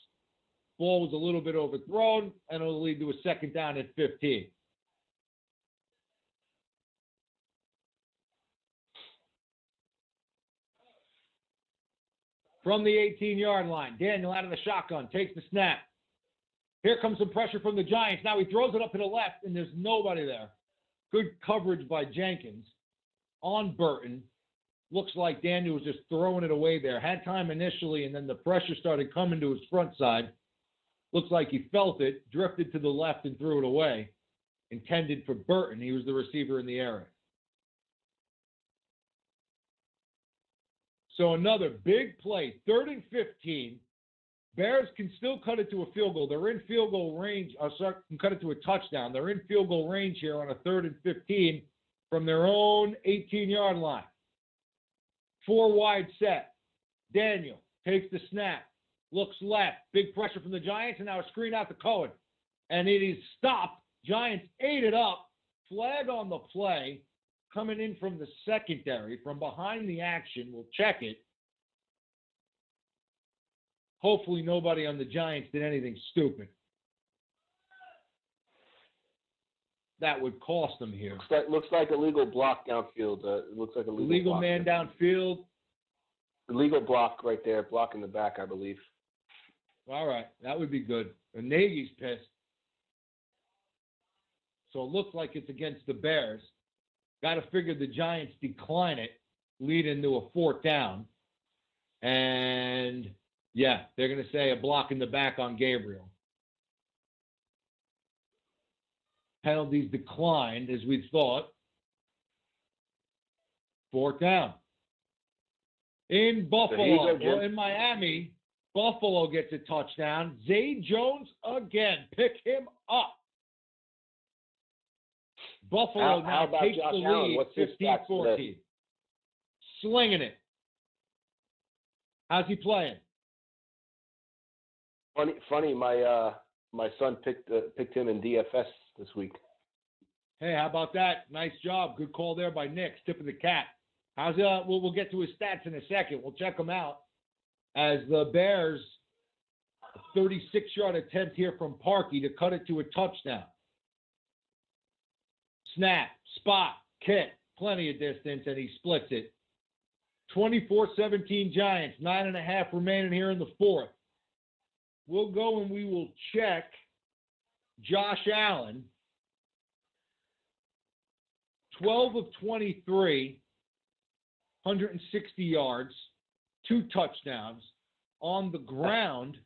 Ball was a little bit overthrown, and it'll lead to a 2nd down at 15. from the 18-yard line. Daniel out of the shotgun, takes the snap. Here comes some pressure from the Giants. Now he throws it up to the left, and there's nobody there. Good coverage by Jenkins on Burton. Looks like Daniel was just throwing it away there. Had time initially, and then the pressure started coming to his front side. Looks like he felt it, drifted to the left, and threw it away. Intended for Burton. He was the receiver in the area. So another big play, 3rd and 15. Bears can still cut it to a field goal. They're in field goal range. Can cut it to a touchdown. They're in field goal range here on a 3rd and 15 from their own 18-yard line. 4 wide set. Daniel takes the snap, looks left. Big pressure from the Giants, and now a screen out to Cohen. And it is stopped. Giants ate it up. Flag on the play. Coming in from the secondary, from behind the action. We'll check it. Hopefully nobody on the Giants did anything stupid. That would cost them here. Looks like illegal block downfield. It looks like illegal man downfield. Illegal block right there, blocking the back, I believe. All right, that would be good. And Nagy's pissed. So it looks like it's against the Bears. Got to figure the Giants decline it, lead into a 4th down. And, yeah, they're going to say a block in the back on Gabriel. Penalties declined, as we thought. 4th down. In Buffalo, or in Miami, Buffalo gets a touchdown. Zay Jones again. Pick him up. Buffalo now takes the lead, 15-14. Slinging it. How's he playing? Funny. My son picked him in DFS this week. Hey, how about that? Nice job. Good call there by Nick. Tip of the cap. How's we'll get to his stats in a second. We'll check them out. As the Bears, a 36-yard attempt here from Parkey to cut it to a touchdown. Snap, spot, kick, plenty of distance, and he splits it. 24-17 Giants, 9.5 remaining here in the 4th. We'll go and we will check Josh Allen. 12 of 23, 160 yards, 2 touchdowns. On the ground,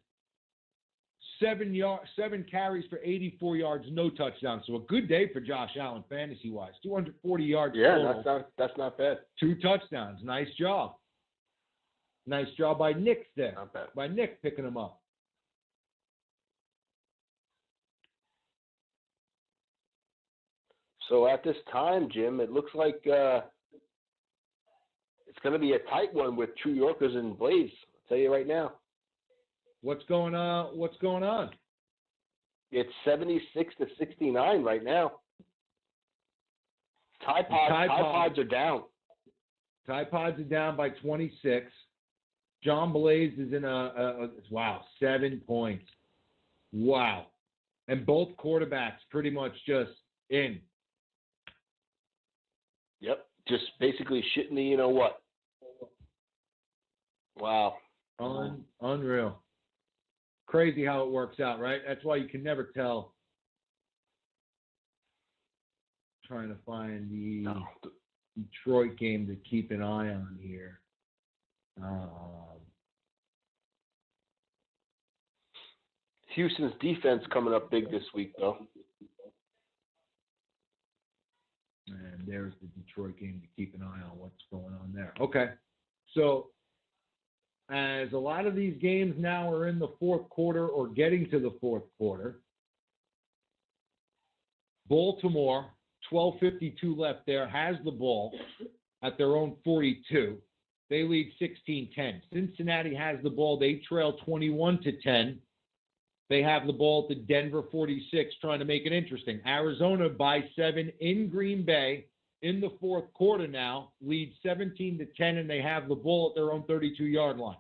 7 carries for 84 yards, no touchdowns. So a good day for Josh Allen, fantasy-wise. 240 yards total. That's not bad. 2 touchdowns. Nice job. Nice job by Nick there. Not bad. By Nick picking him up. So at this time, Jim, it looks like it's going to be a tight one with True Yorkers and Blaze. I'll tell you right now. What's going on? It's 76-69 right now. Tide Pods are down. Tide Pods are down by 26. John Blaze is in 7 points. Wow. And both quarterbacks pretty much just in. Yep. Just basically shitting the you-know-what. Wow. Unreal. Crazy how it works out, right? That's why you can never tell. Trying to find the Detroit game to keep an eye on here. Houston's defense coming up big this week, though. And there's the Detroit game to keep an eye on what's going on there. Okay. So as a lot of these games now are in the 4th quarter or getting to the 4th quarter, Baltimore, 12:52 left there, has the ball at their own 42. They lead 16-10. Cincinnati has the ball. They trail 21-10. They have the ball at the Denver 46, trying to make it interesting. Arizona by 7 in Green Bay in the 4th quarter now, leads 17-10, and they have the ball at their own 32-yard line.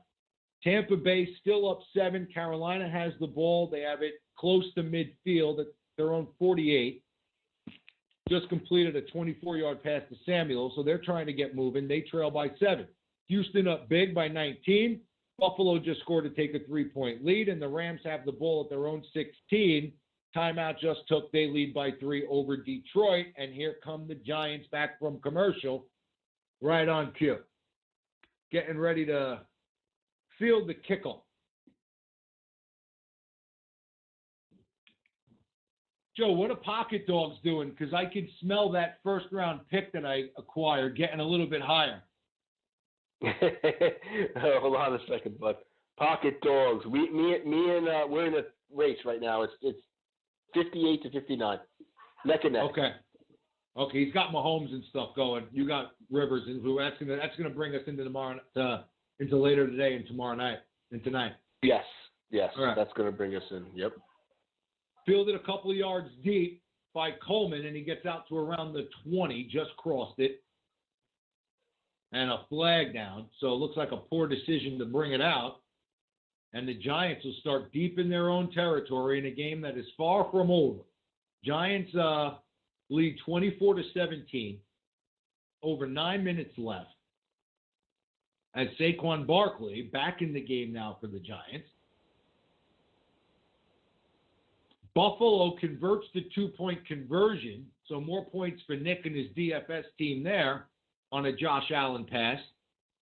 Tampa Bay still up 7. Carolina has the ball. They have it close to midfield at their own 48. Just completed a 24-yard pass to Samuel, so they're trying to get moving. They trail by 7. Houston up big by 19. Buffalo just scored to take a 3-point lead, and the Rams have the ball at their own 16. Timeout just took. They lead by 3 over Detroit, and here come the Giants back from commercial, right on cue, getting ready to field the kickoff. Joe, what are Pocket Dogs doing? Because I can smell that first-round pick that I acquired getting a little bit higher. Hold on a second, bud. Pocket Dogs. Me and we're in a race right now. It's 58 to 59, neck and neck. Okay. He's got Mahomes and stuff going. You got Rivers, and that's gonna bring us into into later today and tomorrow night and tonight. Yes. All right. That's gonna bring us in. Yep. Fielded a couple of yards deep by Coleman, and he gets out to around the 20, just crossed it, and a flag down. So it looks like a poor decision to bring it out. And the Giants will start deep in their own territory in a game that is far from over. Giants lead 24-17, over 9 minutes left. As Saquon Barkley back in the game now for the Giants. Buffalo converts the 2-point conversion, so more points for Nick and his DFS team there on a Josh Allen pass.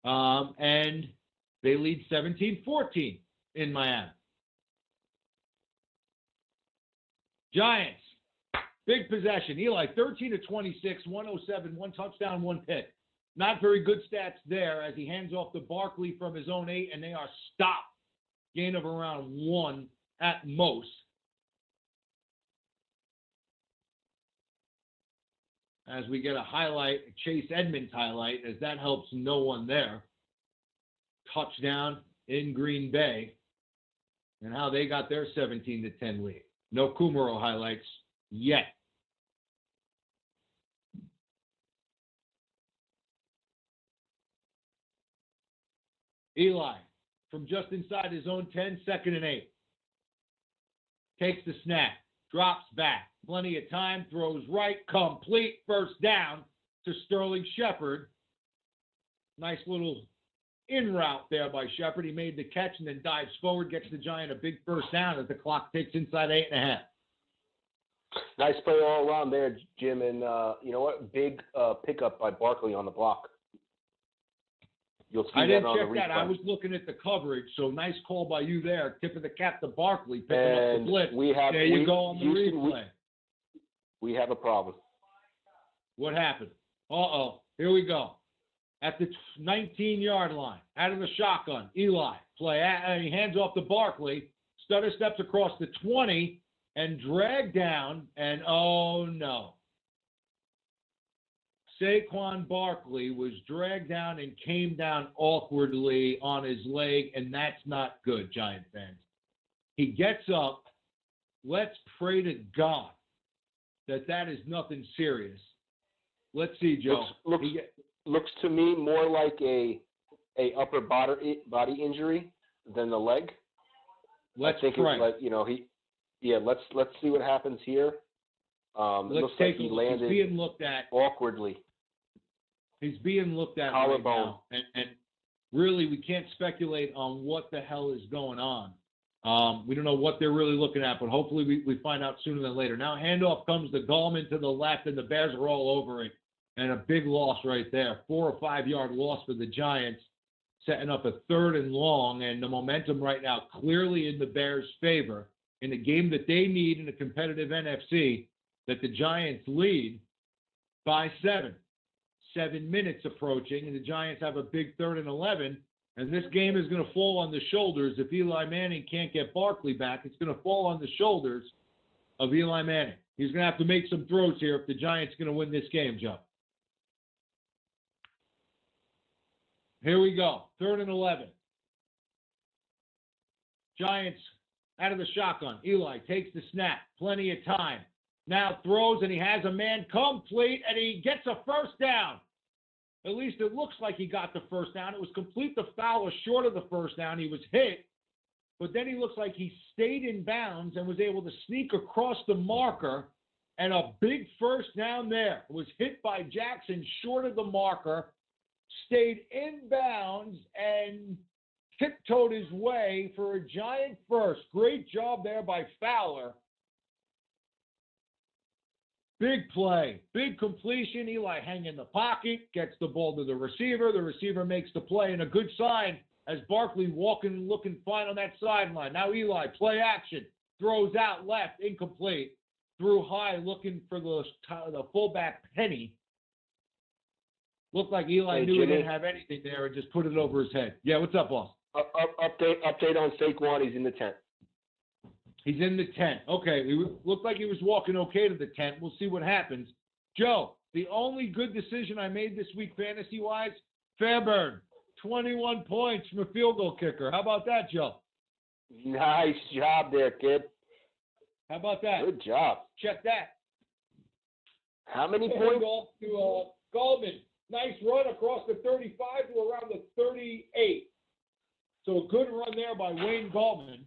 And they lead 17-14 in Miami. Giants, big possession. Eli, 13-26, 107, 1 touchdown, 1 pick. Not very good stats there as he hands off to Barkley from his own 8, and they are stopped. Gain of around 1 at most. As we get a highlight, a Chase Edmonds highlight, as that helps no one there. Touchdown in Green Bay, and how they got their 17-10 lead. No Kumaro highlights yet. Eli, from just inside his own 10, 2nd and 8. Takes the snap, drops back. Plenty of time, throws right, complete, first down to Sterling Shepard. Nice little in route there by Shepard. He made the catch and then dives forward, gets the Giant a big first down as the clock ticks inside 8.5. Nice play all around there, Jim. And you know what? Big pickup by Barkley on the block. You'll see I that didn't on check the that. replay. I was looking at the coverage, so nice call by you there. Tip of the cap to Barkley, picking up And the blitz. we have, there you go on the Houston, replay. We have a problem. What happened? Here we go. At the 19-yard line, out of the shotgun, Eli, play, and he hands off to Barkley. Stutter steps across the 20 and dragged down, and oh no. Saquon Barkley was dragged down and came down awkwardly on his leg, and that's not good, Giant fans. He gets up. Let's pray to God that is nothing serious. Let's see, Joe. Looks to me more like a upper body injury than the leg. Let's I think pray. It's like, let's see what happens here. Looks like he landed He's being looked at awkwardly. He's being looked at collarbone. right now. And really, we can't speculate on what the hell is going on. We don't know what they're really looking at, but hopefully we find out sooner than later. Now, handoff comes to Gallman to the left, and the Bears are all over it. And a big loss right there. 4 or 5 yard loss for the Giants, setting up a 3rd and long, and the momentum right now clearly in the Bears' favor in a game that they need in a competitive NFC, that the Giants lead by 7. 7 minutes approaching, and the Giants have a big 3rd and 11, and this game is going to fall on the shoulders. If Eli Manning can't get Barkley back, it's going to fall on the shoulders of Eli Manning. He's going to have to make some throws here if the Giants are going to win this game, Joe. Here we go. 3rd and 11. Giants out of the shotgun. Eli takes the snap. Plenty of time. Now throws, and he has a man complete, and he gets a first down. At least it looks like he got the first down. It was complete. The foul was short of the first down. He was hit, but then he looks like he stayed in bounds and was able to sneak across the marker, and a big first down there. Was hit by Jackson short of the marker, stayed in bounds, and tiptoed his way for a giant first. Great job there by Fowler. Big play, big completion. Eli hanging in the pocket, gets the ball to the receiver. The receiver makes the play, and a good sign as Barkley walking and looking fine on that sideline. Now Eli, play action, throws out left, incomplete. Threw high, looking for the fullback Penny. Looked like Eli knew he didn't have anything there and just put it over his head. Yeah, what's up, boss? Update on Saquon. He's in the tent. He's in the tent. Okay, he looked like he was walking okay to the tent. We'll see what happens. Joe, the only good decision I made this week fantasy-wise, Fairburn, 21 points from a field goal kicker. How about that, Joe? Nice job there, kid. How about that? Good job. Check that. How many points? To Goldman. Nice run across the 35 to around the 38. So a good run there by Wayne Goldman.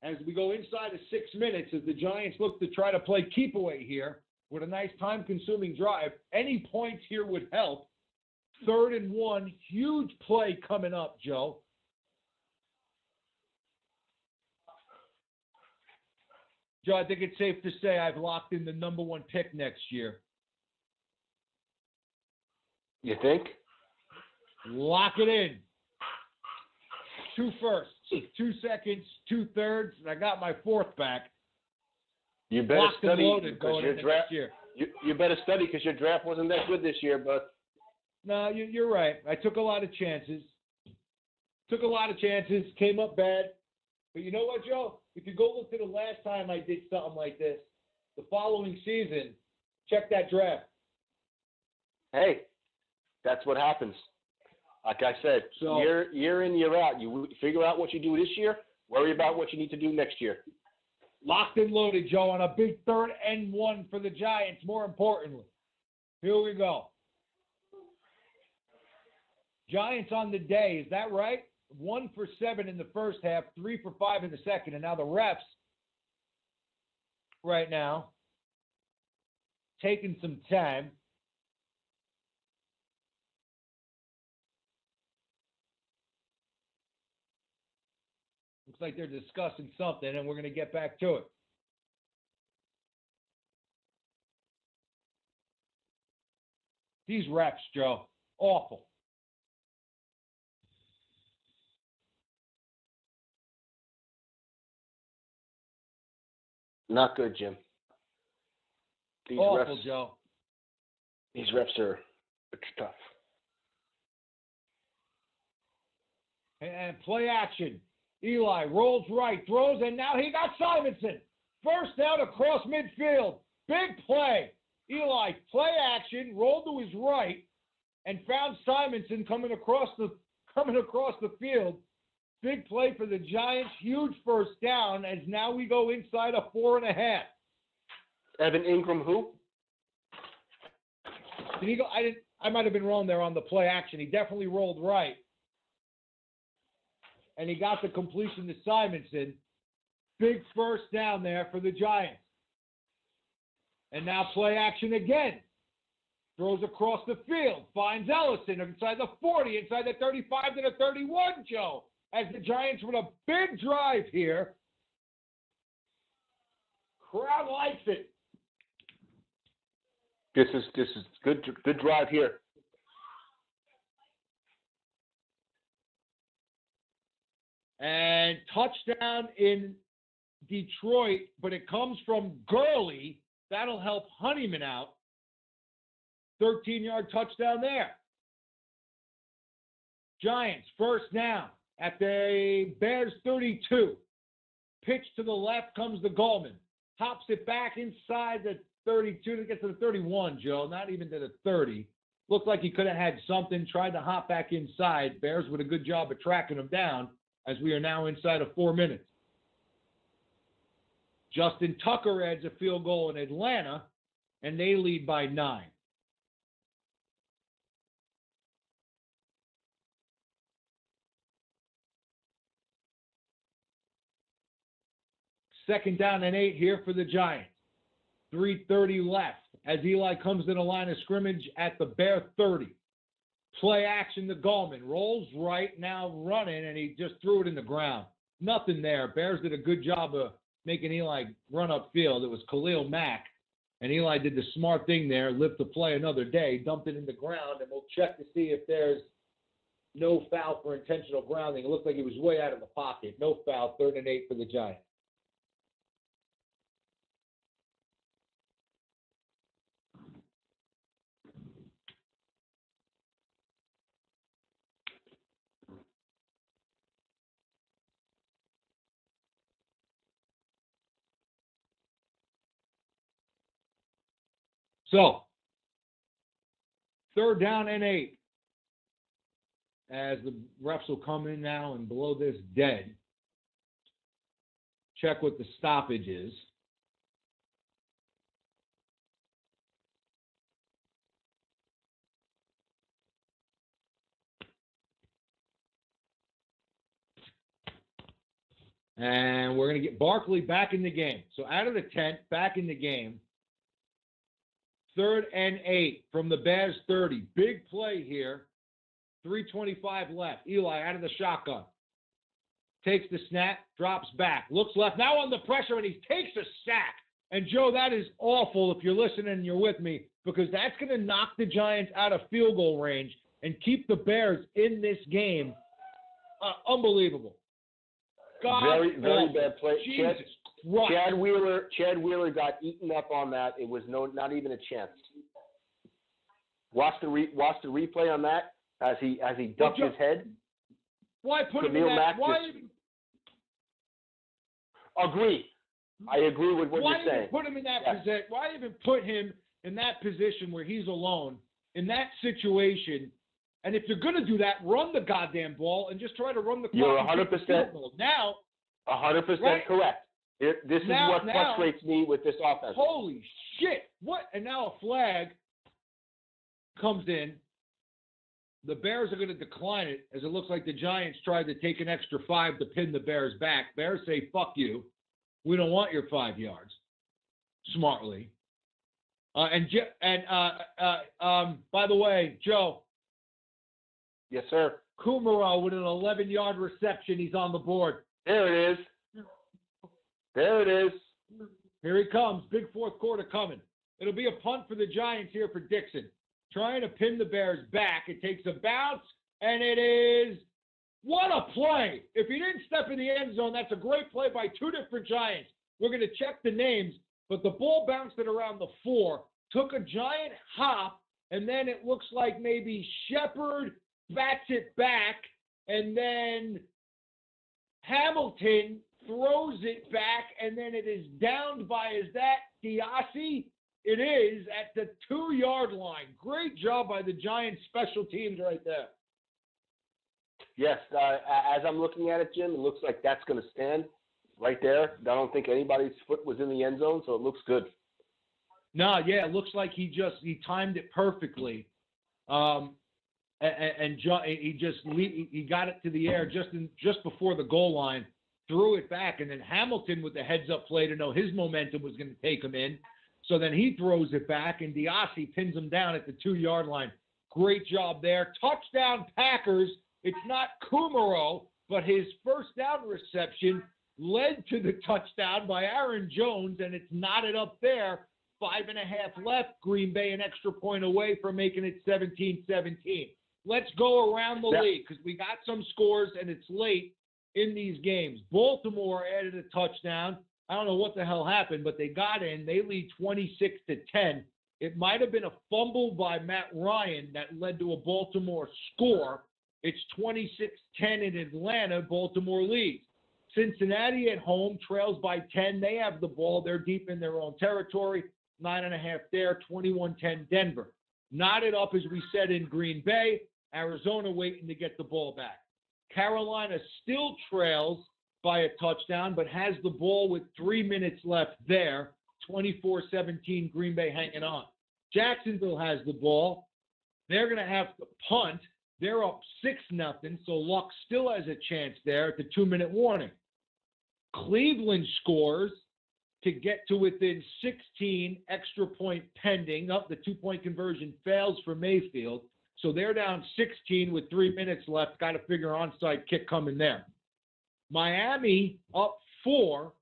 As we go inside of 6 minutes, as the Giants look to try to play keep away here with a nice time-consuming drive. Any points here would help. 3rd and 1, huge play coming up, Joe. Joe, I think it's safe to say I've locked in the number 1 pick next year. You think? Lock it in. 2 firsts, 2 seconds, 2 thirds, and I got my 4th back. You better Locked study and loaded because going your into draft. next year. You better study because your draft wasn't that good this year, but. No, you're right. I took a lot of chances. Came up bad. But you know what, Joe? If you go look to the last time I did something like this, the following season, check that draft. Hey, that's what happens. Like I said, So, year in, year out. You figure out what you do this year, worry about what you need to do next year. Locked and loaded, Joe, on a big 3rd and 1 for the Giants, more importantly. Here we go. Giants on the day, is that right? 1 for 7 in the first half, 3 for 5 in the second. And now the refs right now taking some time. Looks like they're discussing something, and we're going to get back to it. These refs, Joe, awful. Not good, Jim. These Awful, refs, Joe. These refs it's tough. And play action. Eli rolls right, throws, and now he got Simonson. First down across midfield. Big play. Eli, play action, rolled to his right, and found Simonson coming across the field. Big play for the Giants. Huge first down as now we go inside a 4.5. Evan Ingram, who? Did he go? I might have been wrong there on the play action. He definitely rolled right. And he got the completion to Simonson. Big first down there for the Giants. And now play action again. Throws across the field. Finds Ellison inside the 40, inside the 35 to the 31, Joe. As the Giants with a big drive here. Crowd likes it. This is good drive here. And touchdown in Detroit, but it comes from Gurley. That'll help Honeyman out. 13-yard touchdown there. Giants, first down at the Bears 32. Pitch to the left comes the Goldman. Hops it back inside the 32 to get to the 31, Joe. Not even to the 30. Looked like he could have had something. Tried to hop back inside. Bears with a good job of tracking him down as we are now inside of 4 minutes. Justin Tucker adds a field goal in Atlanta, and they lead by 9. Second down and 8 here for the Giants. 3:30 left as Eli comes to the line of scrimmage at the Bear 30. Play action to Gallman. Rolls right, now running, and he just threw it in the ground. Nothing there. Bears did a good job of making Eli run upfield. It was Khalil Mack, and Eli did the smart thing there, lived to play another day, dumped it in the ground, and we'll check to see if there's no foul for intentional grounding. It looked like he was way out of the pocket. No foul, 3rd and 8 for the Giants. So, 3rd down and 8. As the refs will come in now and blow this dead. Check what the stoppage is. And we're going to get Barkley back in the game. So out of the tent, back in the game. 3rd and 8 from the Bears 30. Big play here. 3:25 left. Eli out of the shotgun. Takes the snap, drops back, looks left. Now under pressure, and he takes a sack. And, Joe, that is awful if you're listening and you're with me, because that's going to knock the Giants out of field goal range and keep the Bears in this game. Unbelievable. God, very bad play. Jesus Christ. Chad Wheeler got eaten up on that. It was not even a chance. Watch the replay on that as he ducked his head. Why put him in that? Agree. I agree with what you're saying. Why even put him in that position? Why even put him in that position where he's alone in that situation? And if you're going to do that, run the goddamn ball and just try to run the clock. You're 100% now. 100% right? correct. This is what frustrates me with this offense. Holy shit! What? And now a flag comes in. The Bears are going to decline it, as it looks like the Giants tried to take an extra 5 to pin the Bears back. Bears say, fuck you. We don't want your 5 yards. Smartly. By the way, Joe. Yes, sir. Kumaro with an 11-yard reception. He's on the board. There it is. There it is. Here he comes. Big fourth quarter coming. It'll be a punt for the Giants here for Dixon. Trying to pin the Bears back. It takes a bounce, and it is – what a play. If he didn't step in the end zone, that's a great play by 2 different Giants. We're going to check the names, but the ball bounced it around the 4, took a giant hop, and then it looks like maybe Shepard bats it back, and then Hamilton throws it back, and then it is downed by, is that Diassi? It is at the 2-yard line. Great job by the Giants special teams right there. Yes, as I'm looking at it, Jim, it looks like that's going to stand right there. I don't think anybody's foot was in the end zone, so it looks good. No, yeah, it looks like he timed it perfectly. He got it to the air just before the goal line, threw it back, and then Hamilton with the heads-up play to know his momentum was going to take him in. So then he throws it back, and Diassi pins him down at the 2-yard line. Great job there. Touchdown Packers. It's not Kumaro, but his first down reception led to the touchdown by Aaron Jones, and it's knotted up there. 5.5 left. Green Bay an extra point away from making it 17-17. Let's go around the league because we got some scores, and it's late in these games. Baltimore added a touchdown. I don't know what the hell happened, but they got in. They lead 26-10. It might have been a fumble by Matt Ryan that led to a Baltimore score. It's 26-10 in Atlanta. Baltimore leads. Cincinnati at home trails by 10. They have the ball. They're deep in their own territory. 9.5 there. 21-10 Denver. Knotted up, as we said, in Green Bay. Arizona waiting to get the ball back. Carolina still trails by a touchdown, but has the ball with 3 minutes left there. 24-17, Green Bay hanging on. Jacksonville has the ball. They're going to have to punt. They're up 6-0, so Luck still has a chance there at the 2-minute warning. Cleveland scores to get to within 16, extra point pending. Up, the 2-point conversion fails for Mayfield. So they're down 16 with 3 minutes left. Got to figure onside kick coming there. Miami up 4.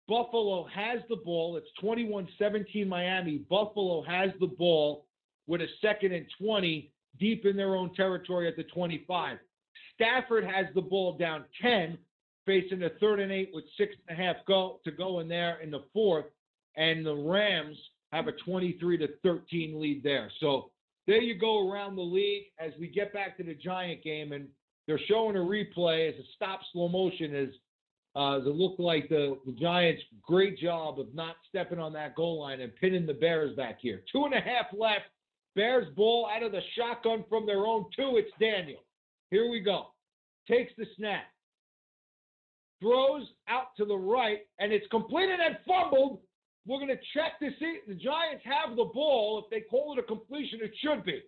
Buffalo has the ball. It's 21-17 Miami. Buffalo has the ball with a 2nd and 20 deep in their own territory at the 25. Stafford has the ball down 10, facing a 3rd and 8 with 6.5 to go in there in the 4th. And the Rams have a 23-13 lead there. So there you go around the league as we get back to the Giant game. And they're showing a replay as a stop slow motion as it looked like the Giants, great job of not stepping on that goal line and pinning the Bears back here. 2.5 left. Bears ball out of the shotgun from their own 2. It's Daniel. Here we go. Takes the snap. Throws out to the right, and it's completed and fumbled. We're going to check to see. The Giants have the ball. If they call it a completion, it should be. It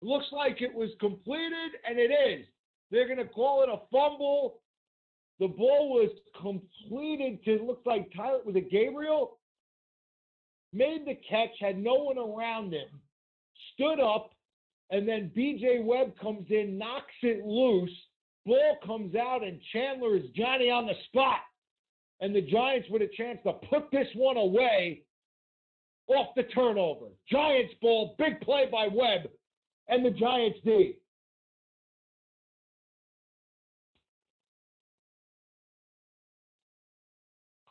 looks like it was completed, and it is. They're going to call it a fumble. The ball was completed to, looks like Tyler, was it Gabriel? Made the catch, had no one around him, stood up, and then B.J. Webb comes in, knocks it loose. Ball comes out, and Chandler is Johnny on the spot. And the Giants with a chance to put this one away off the turnover. Giants ball, big play by Webb, and the Giants D.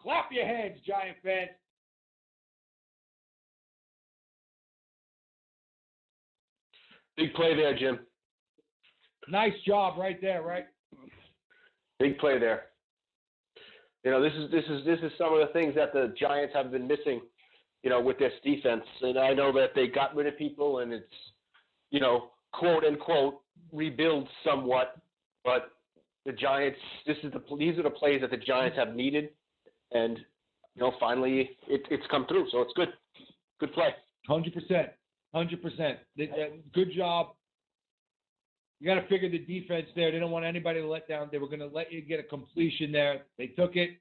Clap your hands, Giant fans. Big play there, Jim. Nice job right there, right? Big play there. You know, this is some of the things that the Giants have been missing, you know, with this defense. And I know that they got rid of people and it's, you know, quote unquote, rebuild somewhat. But the Giants, these are the plays that the Giants have needed. And, you know, finally it's come through. So it's good. Good play. 100%. 100%. Good job. You got to figure the defense there. They don't want anybody to let down. They were going to let you get a completion there. They took it,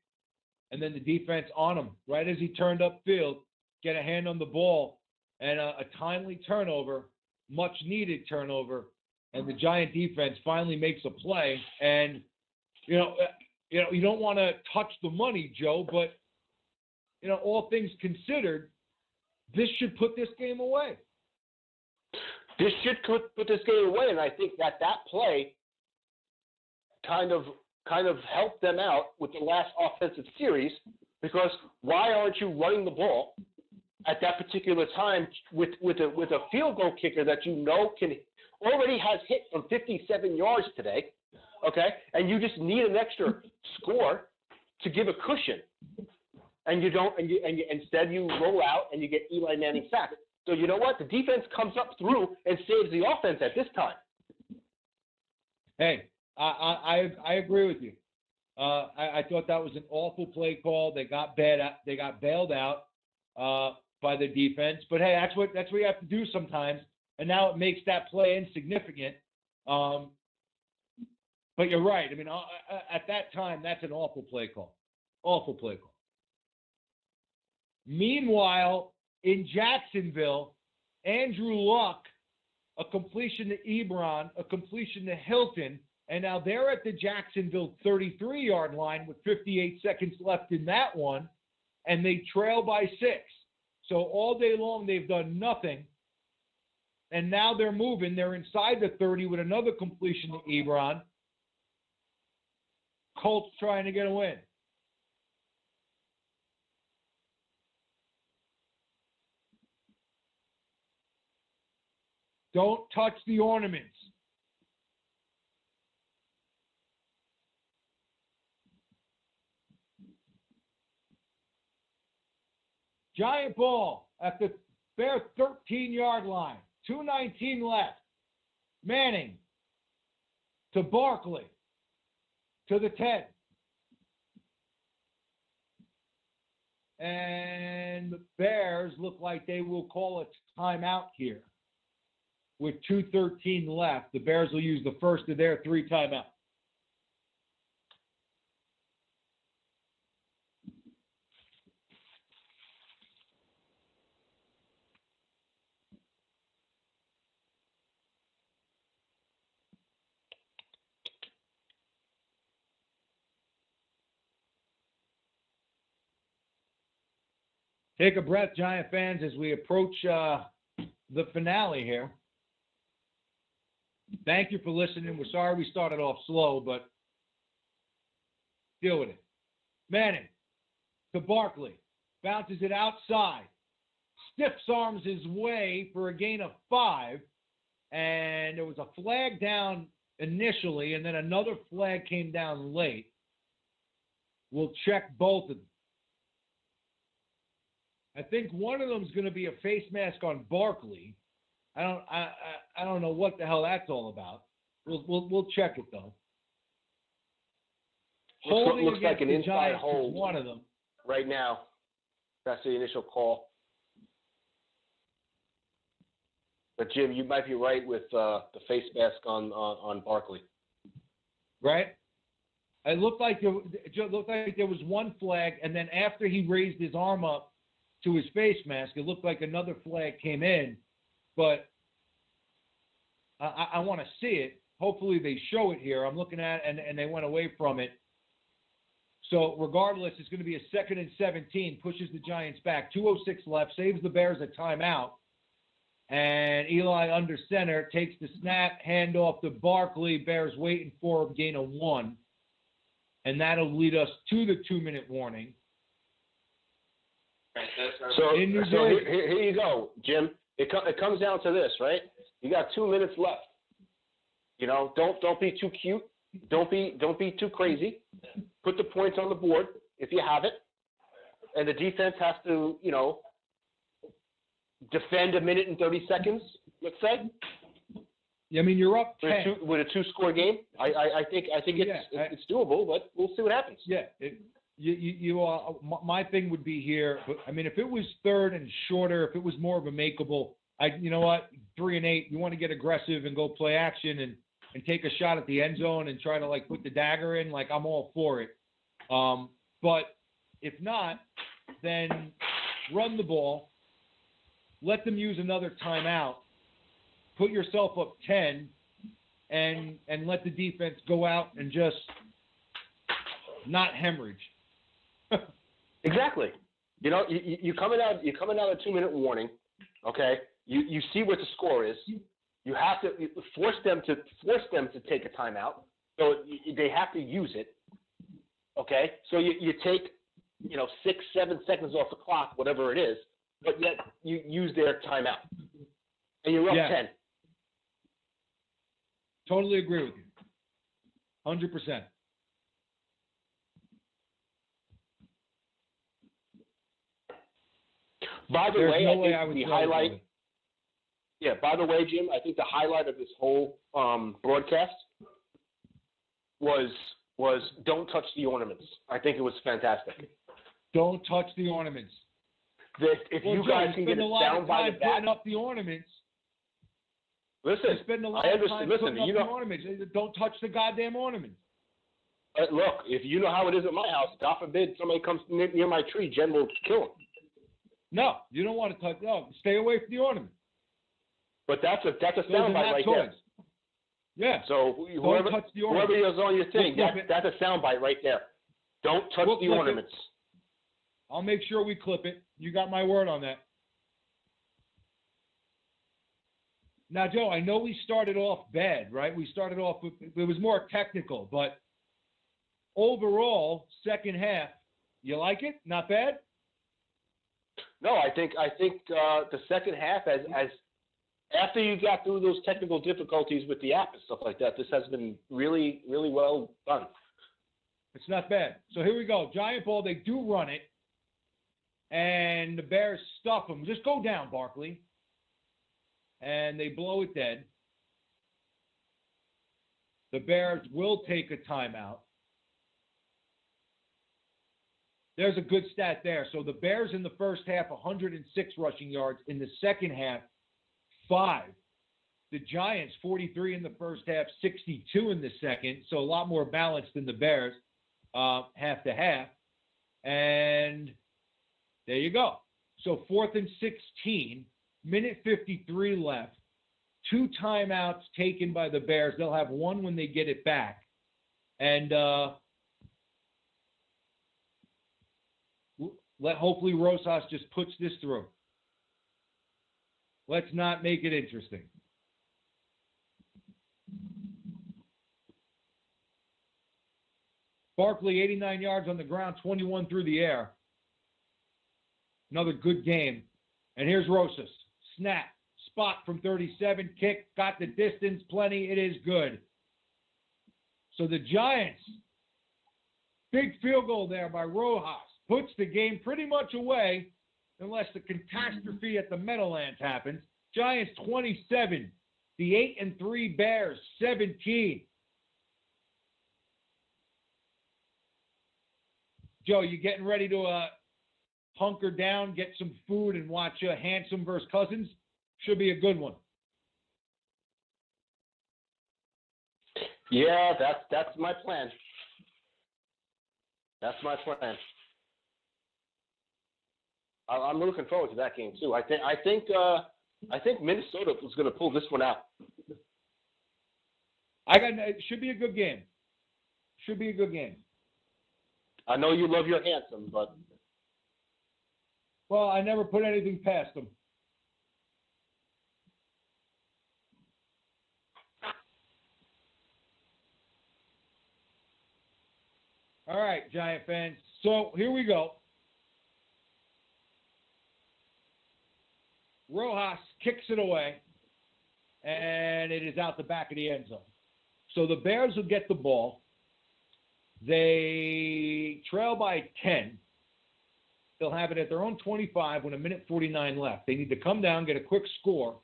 and then the defense on him. Right as he turned upfield, get a hand on the ball, and a timely turnover, much-needed turnover, and the Giant defense finally makes a play. And, you know, you don't want to touch the money, Joe, but, you know, all things considered, this should put this game away. This should put this game away, and I think that play kind of helped them out with the last offensive series, because why aren't you running the ball at that particular time with a field goal kicker that you know already has hit from 57 yards today, okay? And you just need an extra score to give a cushion, and you don't, and instead you roll out and you get Eli Manning sacked. So you know what? The defense comes up through and saves the offense at this time. Hey, I agree with you. I thought that was an awful play call. They got bailed out by the defense. But hey, that's what you have to do sometimes. And now it makes that play insignificant. But you're right. I mean, at that time, that's an awful play call. Awful play call. Meanwhile, in Jacksonville, Andrew Luck, a completion to Ebron, a completion to Hilton, and now they're at the Jacksonville 33-yard line with 58 seconds left in that one, and they trail by 6. So all day long they've done nothing, and now they're moving. They're inside the 30 with another completion to Ebron. Colts trying to get a win. Don't touch the ornaments. Giant ball at the Bear 13-yard line. 2:19 left. Manning to Barkley to the 10. And the Bears look like they will call a timeout here. With 2:13 left, the Bears will use the first of their 3 timeouts. Take a breath, Giant fans, as we approach the finale here. Thank you for listening. We're sorry we started off slow, but deal with it. Manning to Barkley. Bounces it outside. Stiffs arms his way for a gain of 5. And there was a flag down initially, and then another flag came down late. We'll check both of them. I think one of them is going to be a face mask on Barkley. I don't know what the hell that's all about. We'll check it though. Looks like an inside Giants hold. One of them right now. That's the initial call. But Jim, you might be right with the face mask on Barkley. Right? It looked like there was one flag, and then after he raised his arm up to his face mask, it looked like another flag came in. But I want to see it. Hopefully they show it here. I'm looking at it, and they went away from it. So regardless, it's going to be a 2nd and 17. Pushes the Giants back. 2:06 left. Saves the Bears a timeout. And Eli under center takes the snap, handoff to Barkley. Bears waiting for a gain of 1. And that'll lead us to the 2-minute warning. So here you go, Jim. It comes down to this, right? You got 2 minutes left. You know, don't be too cute. Don't be too crazy. Put the points on the board if you have it. And the defense has to, you know, defend a minute and 30 seconds, let's say. I mean, you're up 10. With a 2-score game. I think it's doable, but we'll see what happens. Yeah. My thing would be here. I mean, if it was 3rd and shorter, if it was more of a makeable, you know what, 3 and 8, you want to get aggressive and go play action and take a shot at the end zone and try to like put the dagger in. Like, I'm all for it. But if not, then run the ball. Let them use another timeout. Put yourself up 10, and let the defense go out and just not hemorrhage. Exactly. You know, you coming out of a 2-minute warning. Okay. You see what the score is. You have to force them to take a timeout. So they have to use it. Okay. So you take 6, 7 seconds off the clock, whatever it is, but yet you use their timeout, and you're up 10. Totally agree with you. 100%. By the way, I think the highlight. Yeah. By the way, Jim, I think the highlight of this whole broadcast was don't touch the ornaments. I think it was fantastic. Don't touch the ornaments. If you guys can get it down by the back, putting up the ornaments. Listen, spend a lot of time putting up the ornaments. Don't touch the goddamn ornaments. Look, if you know how it is at my house, God forbid somebody comes near my tree, Jen will kill him. No, you don't want to touch. No, stay away from the ornament. But that's a soundbite right there. Yeah. So whoever is on your thing, that's a soundbite right there. Don't touch the ornaments. I'll make sure we clip it. You got my word on that. Now, Joe, I know we started off bad, right? We started off with, it was more technical, but overall, second half, you like it? Not bad? No, I think the second half, as after you got through those technical difficulties with the app and stuff like that, this has been really, really well done. It's not bad. So here we go. Giant ball, they do run it. And the Bears stuff them. Just go down, Barkley. And they blow it dead. The Bears will take a timeout. There's a good stat there. So the Bears in the first half, 106 rushing yards. In the second half, 5. The Giants, 43 in the first half, 62 in the second. So a lot more balanced than the Bears, half to half. And there you go. So 4th and 16, minute 53 left. 2 timeouts taken by the Bears. They'll have one when they get it back. And Hopefully Rosas just puts this through. Let's not make it interesting. Barkley, 89 yards on the ground, 21 through the air. Another good game. And here's Rosas. Snap. Spot from 37. Kick. Got the distance. Plenty. It is good. So the Giants, big field goal there by Rojas, puts the game pretty much away unless the catastrophe at the Meadowlands happens. Giants 27. The 8-3 Bears 17. Joe, you getting ready to hunker down, get some food, and watch Handsome versus Cousins? Should be a good one. Yeah, that's my plan. That's my plan. I'm looking forward to that game too. I think Minnesota is going to pull this one out. It should be a good game. Should be a good game. I know you love your Handsome, but well, I never put anything past them. All right, Giant fans. So here we go. Rojas kicks it away, and it is out the back of the end zone. So the Bears will get the ball. They trail by 10. They'll have it at their own 25 with 1:49 left. They need to come down, get a quick score,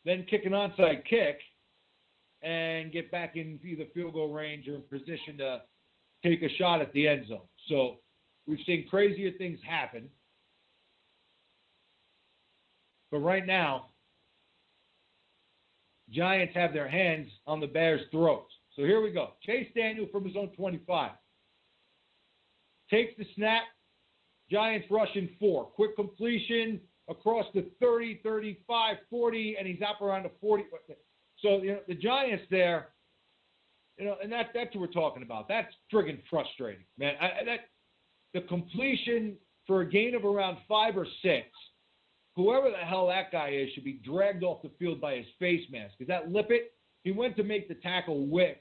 then kick an onside kick, and get back in either field goal range or in position to take a shot at the end zone. So we've seen crazier things happen. But right now, Giants have their hands on the Bears' throats. So here we go. Chase Daniel from his own 25. Takes the snap. Giants rushing 4. Quick completion across the 30, 35, 40, and he's up around the 40. So, the Giants there, and that's what we're talking about. That's friggin' frustrating, man. The completion for a gain of around 5 or 6, whoever the hell that guy is should be dragged off the field by his face mask. Because that Lippett, he went to make the tackle whiff,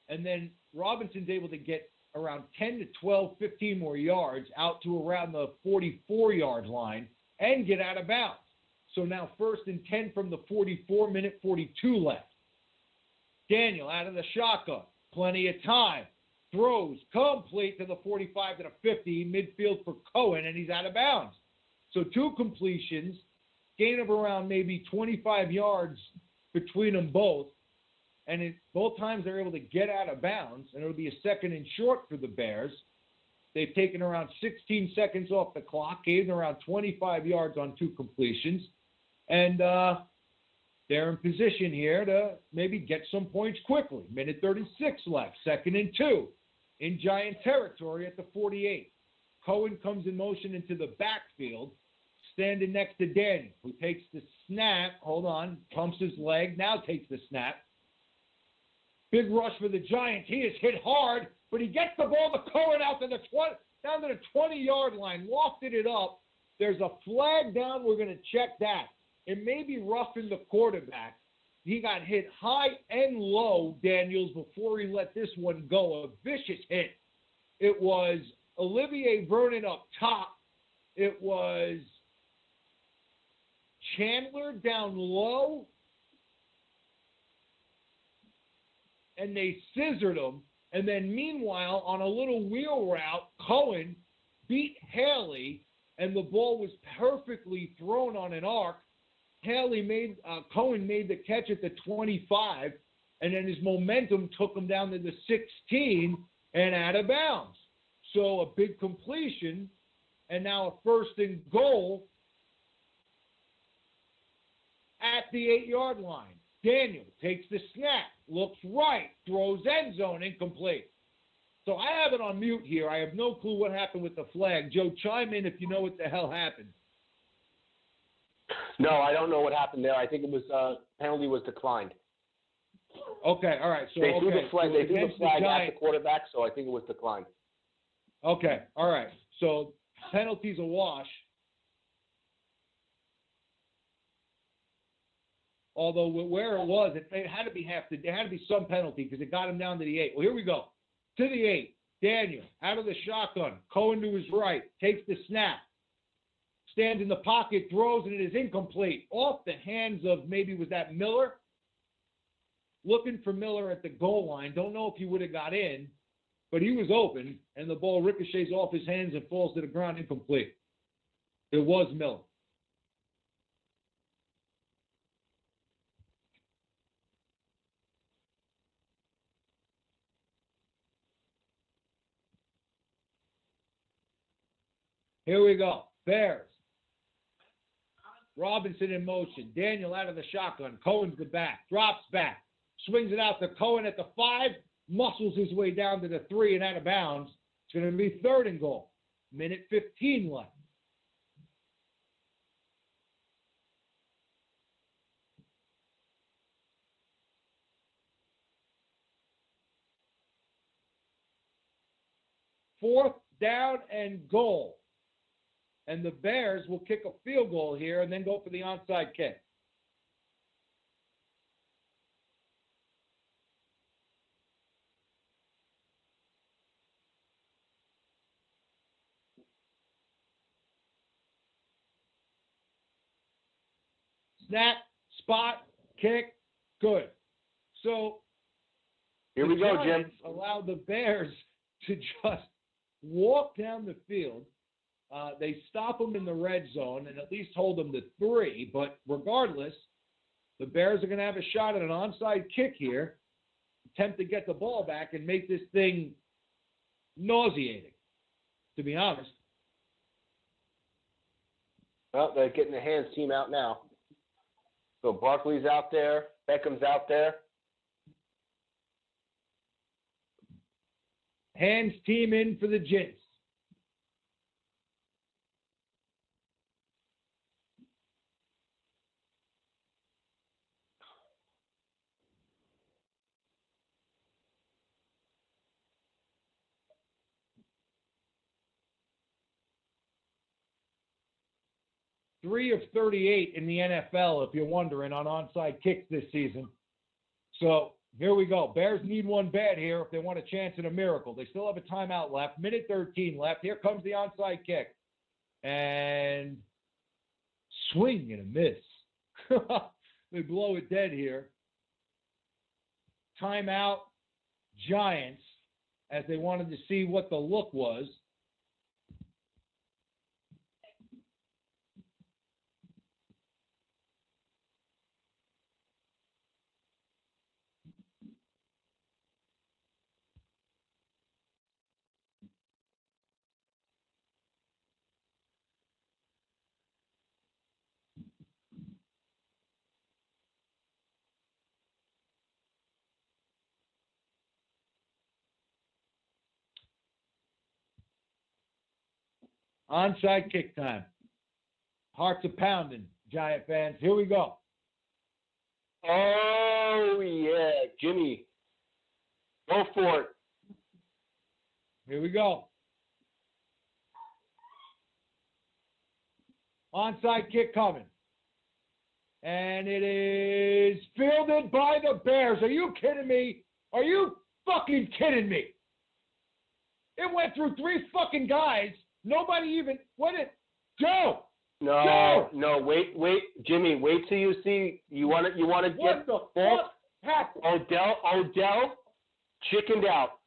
and then Robinson's able to get around 10 to 12, 15 more yards out to around the 44-yard line and get out of bounds. So now 1st and 10 from the 44, minute 42 left. Daniel out of the shotgun. Plenty of time. Throws complete to the 45 to the 50, midfield for Cohen, and he's out of bounds. So 2 completions, gain of around maybe 25 yards between them both. And both times they're able to get out of bounds, and it'll be a 2nd and short for the Bears. They've taken around 16 seconds off the clock, gained around 25 yards on 2 completions. And they're in position here to maybe get some points quickly. Minute 36 left, 2nd and 2 in Giant territory at the 48. Cohen comes in motion into the backfield, standing next to Daniel, who takes the snap. Hold on, pumps his leg, now takes the snap. Big rush for the Giants. He is hit hard, but he gets the ball to Cohen out to the 20, down to the 20-yard line, lofted it up. There's a flag down. We're going to check that. It may be roughing the quarterback. He got hit high and low, Daniels, before he let this one go. A vicious hit. It was Olivier Vernon up top. It was Chandler down low. And they scissored him. And then meanwhile, on a little wheel route, Cohen beat Haley, and the ball was perfectly thrown on an arc. Cohen made the catch at the 25, and then his momentum took him down to the 16 and out of bounds. So a big completion, and now a 1st and goal at the 8-yard line. Daniel takes the snap, looks right, throws end zone, incomplete. So I have it on mute here. I have no clue what happened with the flag. Joe, chime in if you know what the hell happened. No, I don't know what happened there. I think it was penalty was declined. Okay, all right. So they threw the flag. So they threw the flag at the quarterback, so I think it was declined. Okay, all right. So Penalty's a wash. Although where it was, it had to be there had to be some penalty because it got him down to the 8. Well, here we go. To the 8. Daniel, out of the shotgun. Cohen to his right. Takes the snap. Stands in the pocket, throws, and it is incomplete. Off the hands of maybe, was that Miller? Looking for Miller at the goal line. Don't know if he would have got in, but he was open, and the ball ricochets off his hands and falls to the ground incomplete. It was Miller. Here we go. Bears. Robinson in motion. Daniel out of the shotgun. Cohen's the back. Drops back. Swings it out to Cohen at the 5. Muscles his way down to the 3 and out of bounds. It's going to be 3rd and goal. Minute 15 left. Fourth down and goal. And the Bears will kick a field goal here and then go for the onside kick. Snap, spot, kick, good. So here we go, Jim. Allow the Bears to just walk down the field. They stop them in the red zone and at least hold them to 3. But regardless, the Bears are going to have a shot at an onside kick here, attempt to get the ball back and make this thing nauseating, to be honest. Well, they're getting the hands team out now. So Barkley's out there. Beckham's out there. Hands team in for the Gents. Three of 38 in the NFL, if you're wondering, on onside kicks this season. So here we go. Bears need one bad here if they want a chance at a miracle. They still have a timeout left. Minute 13 left. Here comes the onside kick. And swing and a miss. They blow it dead here. Timeout, Giants, as they wanted to see what the look was. Onside kick time. Hearts are pounding, Giant fans. Here we go. Oh, yeah. Jimmy. Go for it. Here we go. Onside kick coming. And it is fielded by the Bears. Are you kidding me? Are you fucking kidding me? It went through 3 fucking guys. Nobody even, what it, Joe! No, wait, Jimmy, wait till you see, you want to get the fuck happened? Odell chickened out.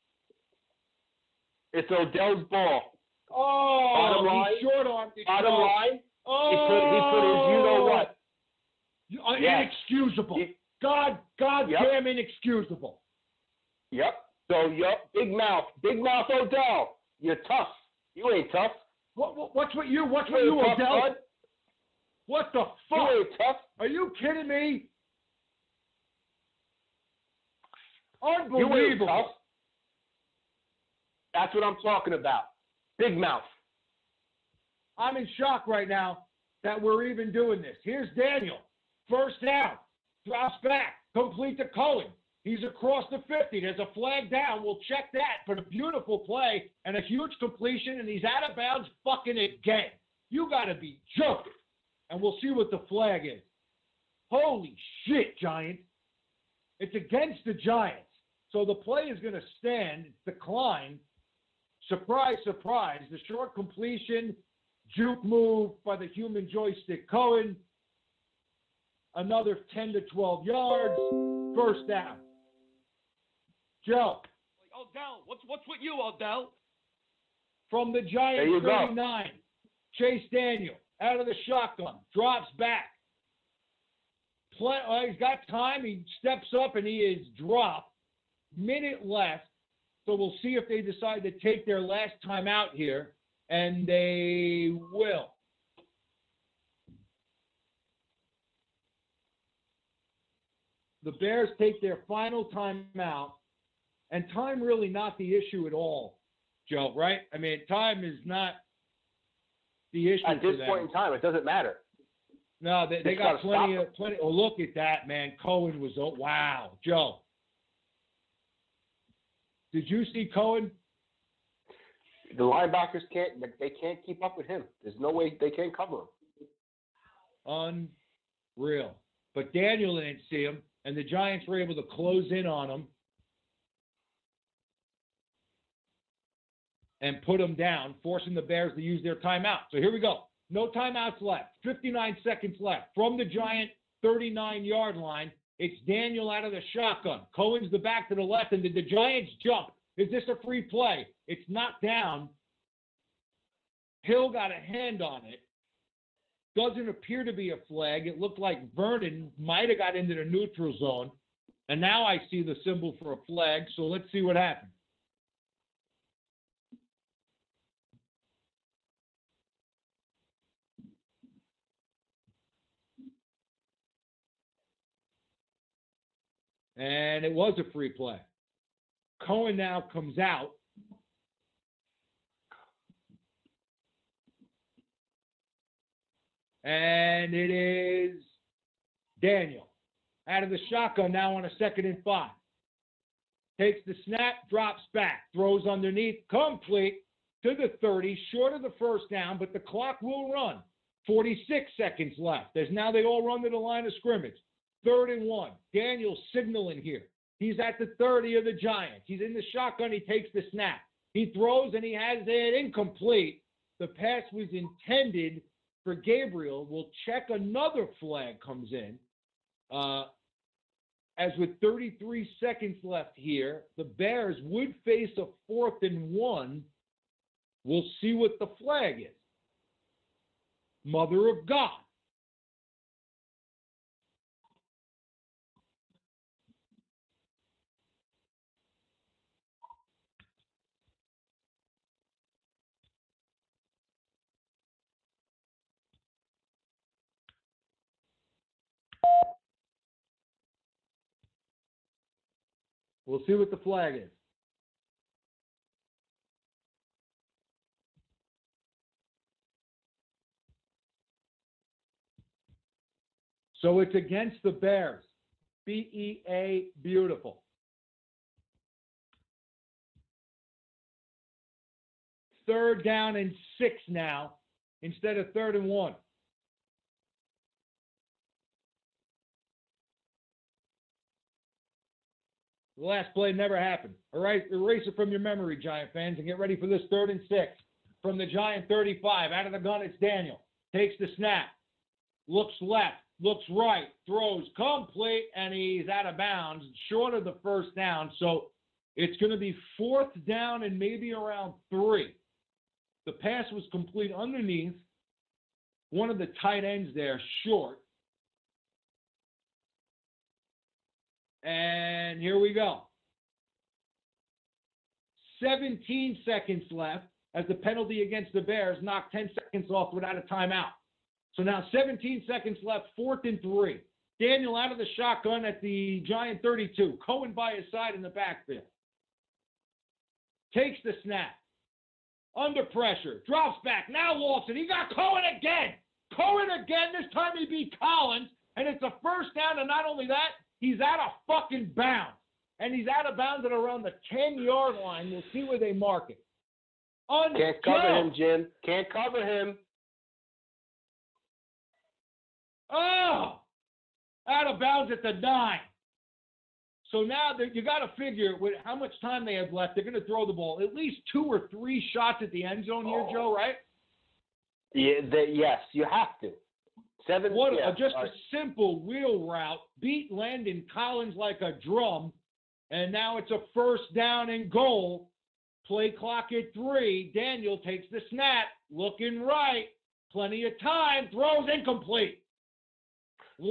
It's Odell's ball. Oh, bottom line, he short-armed it. Bottom line, he put his you-know-what. Yes. Inexcusable. God damn inexcusable. Yep. So, big mouth Odell. You're tough. You ain't tough. What's with you, Odell? Bud. What the fuck? You ain't tough. Are you kidding me? Unbelievable. You ain't tough. That's what I'm talking about. Big mouth. I'm in shock right now that we're even doing this. Here's Daniel. First down. Drops back. Complete to Cohen. He's across the 50. There's a flag down. We'll check that. But a beautiful play and a huge completion, and he's out of bounds fucking again. You got to be joking. And we'll see what the flag is. Holy shit, Giants. It's against the Giants. So the play is going to stand. It's declined. Surprise, surprise. The short completion, juke move by the human joystick Cohen. Another 10 to 12 yards. First down. Joe. Odell, what's with you, Odell? From the Giants 39, Chase Daniel out of the shotgun, drops back. He's got time. He steps up and he is dropped. Minute left. So we'll see if they decide to take their last time out here, and they will. The Bears take their final time out, and time really not the issue at all, Joe, right? I mean, time is not the issue at this point in time. It doesn't matter. No, they got plenty. Oh, look at that, man. Cohen was, wow. Joe, did you see Cohen? The linebackers they can't keep up with him. There's no way they can't cover him. Unreal. But Daniel didn't see him, and the Giants were able to close in on him and put him down, forcing the Bears to use their timeout. So here we go. No timeouts left. 59 seconds left. From the Giant 39-yard line, it's Daniel out of the shotgun. Cohen's the back to the left, and did the Giants jump? Is this a free play? It's knocked down. Hill got a hand on it. Doesn't appear to be a flag. It looked like Vernon might have got into the neutral zone. And now I see the symbol for a flag, so let's see what happens. And it was a free play. Cohen now comes out. And it is Daniel out of the shotgun now on a 2nd and 5. Takes the snap, drops back, throws underneath, complete to the 30, short of the first down, but the clock will run. 46 seconds left. As now they all run to the line of scrimmage. 3rd and 1. Daniel signaling here. He's at the 30 of the Giants. He's in the shotgun. He takes the snap. He throws, and he has it incomplete. The pass was intended for Gabriel. We'll check another flag comes in. As with 33 seconds left here, the Bears would face a 4th and 1. We'll see what the flag is. Mother of God. We'll see what the flag is. So it's against the Bears. BEA, beautiful. 3rd down and 6 now instead of 3rd and 1. The last play never happened. All right, erase it from your memory, Giant fans, and get ready for this 3rd and 6. From the Giant 35, out of the gun, it's Daniel. Takes the snap, looks left, looks right, throws complete, and he's out of bounds, short of the first down. So it's going to be 4th down and maybe around 3. The pass was complete underneath one of the tight ends there, short. And here we go. 17 seconds left as the penalty against the Bears knocked 10 seconds off without a timeout. So now 17 seconds left, 4th and 3. Daniel out of the shotgun at the Giant 32. Cohen by his side in the backfield. Takes the snap. Under pressure. Drops back. Now Lawson. He got Cohen again. Cohen again. This time he beat Collins. And it's a 1st down. And not only that, he's out of fucking bounds. and he's out of bounds at around the 10-yard line. We'll see where they mark it. Can't cover him, Jim. Can't cover him. Oh! Out of bounds at the 9. So now you got to figure with how much time they have left, they're going to throw the ball. At least 2 or 3 shots at the end zone here, Joe, right? Yeah, yes, you have to. 7. Just a simple wheel route. Beat Landon Collins like a drum. And now it's a first down and goal. Play clock at 3. Daniel takes the snap. Looking right. Plenty of time. Throws incomplete.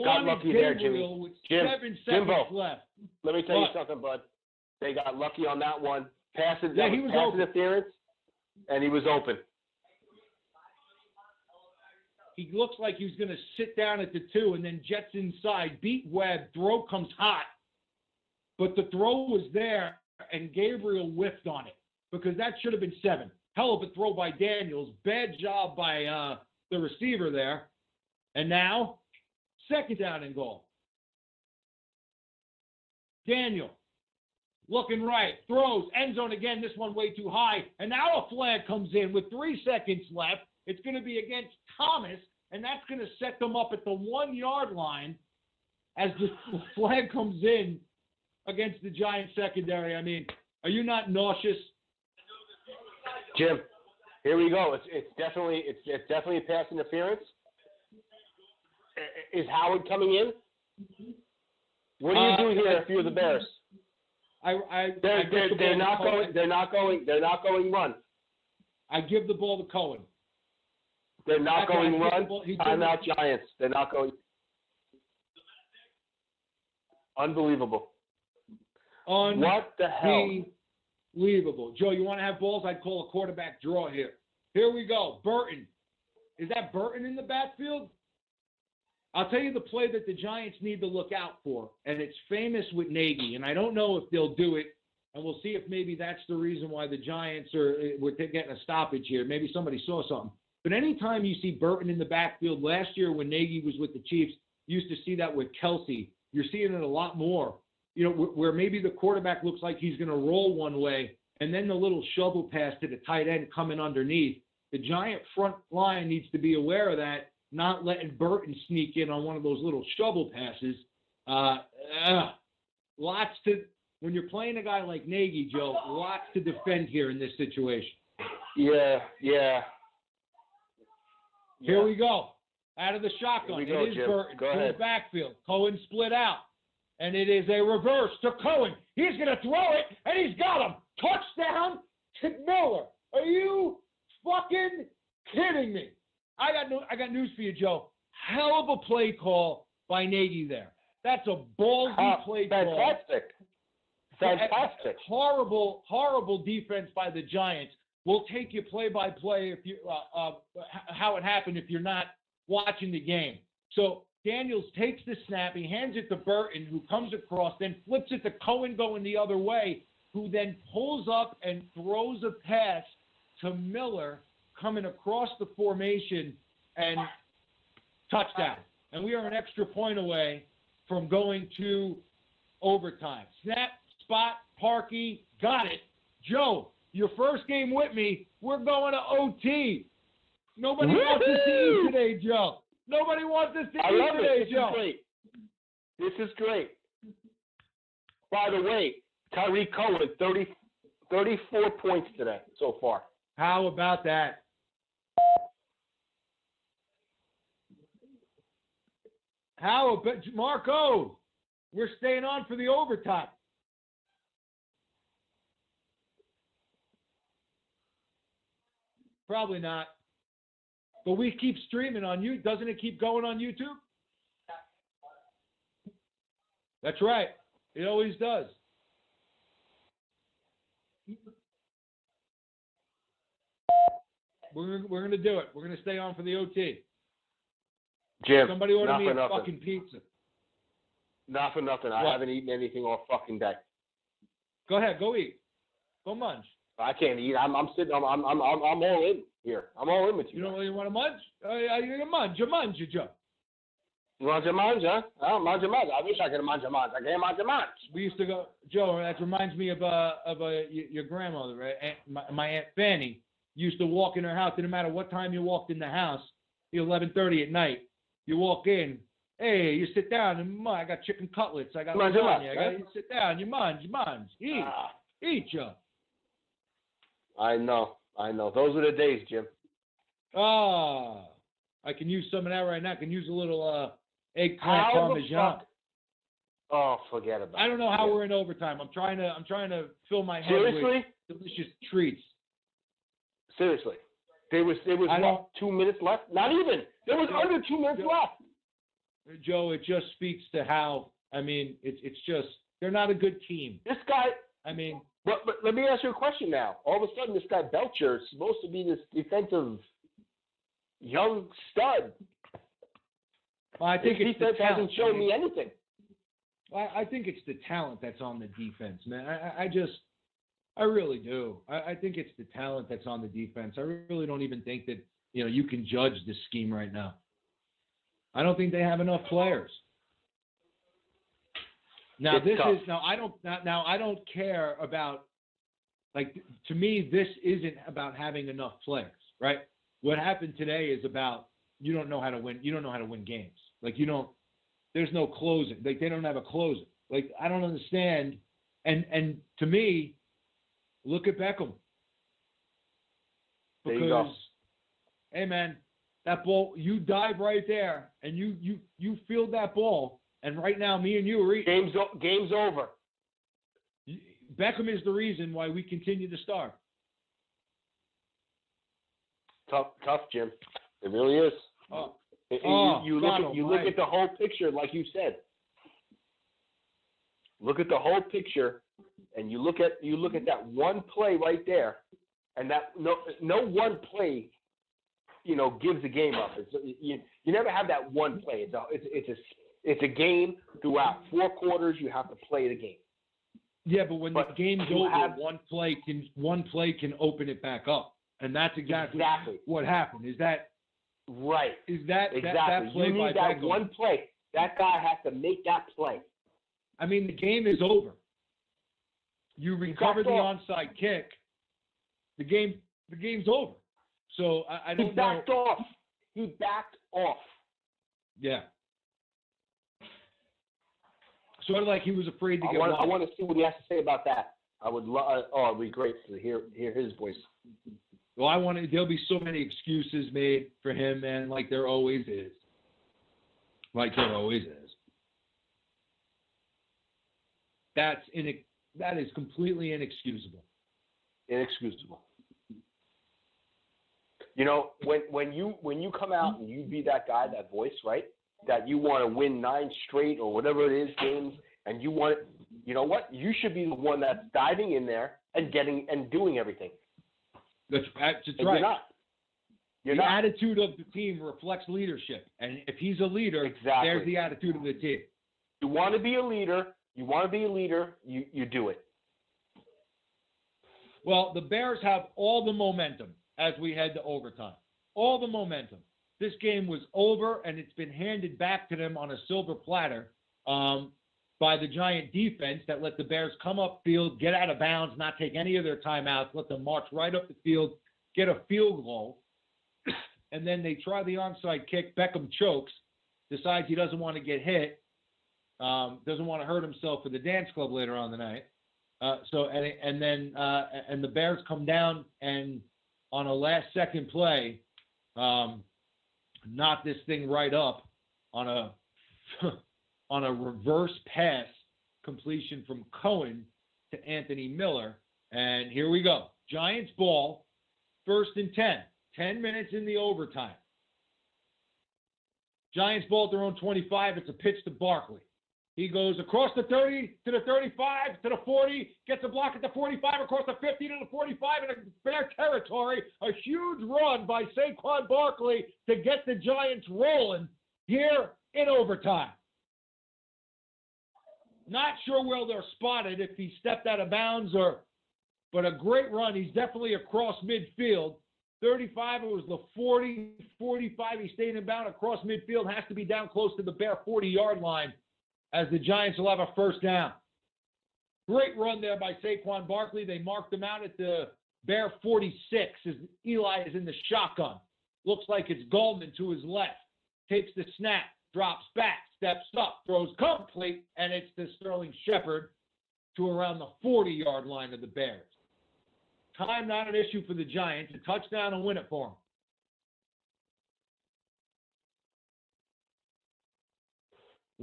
Got lucky there, Jimmy. With 7 seconds left. Let me tell you something, bud. They got lucky on that one. Pass he was open. interference, and he was open. He looks like he was going to sit down at the 2 and then jets inside. Beat Webb. Throw comes hot. But the throw was there, and Gabriel whiffed on it because that should have been 7. Hell of a throw by Daniels. Bad job by the receiver there. And now, second down and goal. Daniel, looking right, throws, end zone again, this one way too high, and now a flag comes in with 3 seconds left. It's going to be against Thomas, and that's going to set them up at the 1-yard line as the flag comes in against the Giants secondary. I mean, are you not nauseous? Jim, here we go. It's definitely a pass interference. Is Howard coming in? What do you do here if you're the Bears? They're not going run. I give the ball to Cohen. They're not going run. Timeout Giants. They're not going. Unbelievable. What the hell? Unbelievable. Joe, you want to have balls? I'd call a quarterback draw here. Here we go. Burton. Is that Burton in the backfield? I'll tell you the play that the Giants need to look out for, and it's famous with Nagy, and I don't know if they'll do it, and we'll see if maybe that's the reason why the Giants we're getting a stoppage here. Maybe somebody saw something. But anytime you see Burton in the backfield, last year when Nagy was with the Chiefs, you used to see that with Kelsey. You're seeing it a lot more, where maybe the quarterback looks like he's going to roll one way, and then the little shovel pass to the tight end coming underneath. The Giant front line needs to be aware of that, not letting Burton sneak in on one of those little shovel passes. When you're playing a guy like Nagy, Joe, lots to defend here in this situation. Yeah. Here we go. Out of the shotgun. It is Jim. Burton Go to ahead. the backfield. Cohen split out. And it is a reverse to Cohen. He's going to throw it, and he's got him. Touchdown to Miller. Are you fucking kidding me? I got news for you, Joe. Hell of a play call by Nagy there. That's a ballsy play call. Fantastic. Horrible defense by the Giants. We'll take you play-by-play if you how it happened if you're not watching the game. So Daniels takes the snap. He hands it to Burton, who comes across, then flips it to Cohen going the other way, who then pulls up and throws a pass to Miller coming across the formation and touchdown. And we are an extra point away from going to overtime. Snap, spot, Parkey, got it. Joe, your first game with me, we're going to OT. Nobody wants us to eat today, Joe. Nobody wants us to eat today, Joe. This is great. By the way, Tyreek Cohen, 34 points today so far. How about that? How about Marco? We're staying on for the overtime. Probably not. But we keep streaming on you. Doesn't it keep going on YouTube? That's right. It always does. We're going to do it. We're going to stay on for the OT. Jim, somebody order me a nothing. fucking pizza. Not for nothing. I haven't eaten anything all fucking day. Go ahead. Go eat. Go munch. I can't eat. I'm sitting. I'm all in here. I'm all in with you. You don't really want to munch? You munch, Joe. Manja. Oh, manja. I wish I could manja. I can't manja. We used to go, Joe. That reminds me of your grandmother, right? My Aunt Fanny used to walk in her house. Didn't matter what time you walked in the house, 11:30 at night. You walk in. Hey, you sit down and I got chicken cutlets. I got lasagna. I got you sit down. You mange. Eat, Joe. I know. Those are the days, Jim. I can use some of that right now. I can use a little eggplant parmesan. Oh, forget about it. I don't know how we're in overtime. I'm trying to fill my head with delicious treats. Seriously. There was what, 2 minutes left? Not even. There was under 2 minutes left. Joe, it just speaks to how, it's just, they're not a good team. This guy, But let me ask you a question now. All of a sudden, this guy Belcher is supposed to be this defensive young stud. Well, I think his defense hasn't shown me anything. I think it's the talent that's on the defense, man. I really do. I think it's the talent that's on the defense. I really don't even think that you can judge this scheme right now. I don't think they have enough players. Now I don't care about, to me this isn't about having enough players, right? What happened today is about you don't know how to win. You don't know how to win games. There's no closing. They don't have a closer. I don't understand. And to me, look at Beckham. There you go. Hey man, that ball, you dive right there and you field that ball. And right now, me and you are game's over. Beckham is the reason why we continue to start. Tough, Jim. It really is. You look at the whole picture, like you said. Look at the whole picture, and you look at that one play right there, and that no one play, gives the game up. You never have that one play. It's a game throughout 4 quarters. You have to play the game. Yeah, but when the game's over, one play can open it back up, and that's exactly. What happened. Is that right? Is that exactly? That play you need that Beckham. One play. That guy has to make that play. The game is over. You recover the onside kick. The game's over. So I don't know. He backed off. Yeah. Sort of like he was afraid to get wide. I want to see what he has to say about that. I would love. It'd be great to hear his voice. Well, there'll be so many excuses made for him, man, like there always is. That is completely inexcusable. Inexcusable. When you come out and you be that guy, that voice, right? That you want to win 9 straight or whatever it is games, and you want it. You know what? You should be the one that's diving in there and doing everything. That's right. You're not. The attitude of the team reflects leadership, and if he's a leader, there's the attitude of the team. You want to be a leader. You do it. Well, the Bears have all the momentum as we head to overtime. All the momentum. This game was over, and it's been handed back to them on a silver platter by the Giant defense that let the Bears come upfield, get out of bounds, not take any of their timeouts, let them march right up the field, get a field goal, and then they try the onside kick. Beckham chokes, decides he doesn't want to get hit, doesn't want to hurt himself for the dance club later on the night. And the Bears come down and on a last-second play, knock this thing right up on a reverse pass completion from Cohen to Anthony Miller. And here we go. Giants ball, 1st and 10. 10 minutes in the overtime. Giants ball at their own 25. It's a pitch to Barkley. He goes across the 30 to the 35 to the 40, gets a block at the 45, across the 50 to the 45 in Bear territory. A huge run by Saquon Barkley to get the Giants rolling here in overtime. Not sure where they're spotted, if he stepped out of bounds but a great run. He's definitely across midfield. 35, it was the 40, 45. He stayed in bound across midfield. Has to be down close to the Bear 40-yard line as the Giants will have a first down. Great run there by Saquon Barkley. They marked him out at the Bear 46 as Eli is in the shotgun. Looks like it's Goldman to his left. Takes the snap, drops back, steps up, throws complete, and it's to Sterling Shepard to around the 40-yard line of the Bears. Time not an issue for the Giants. A touchdown and win it for them.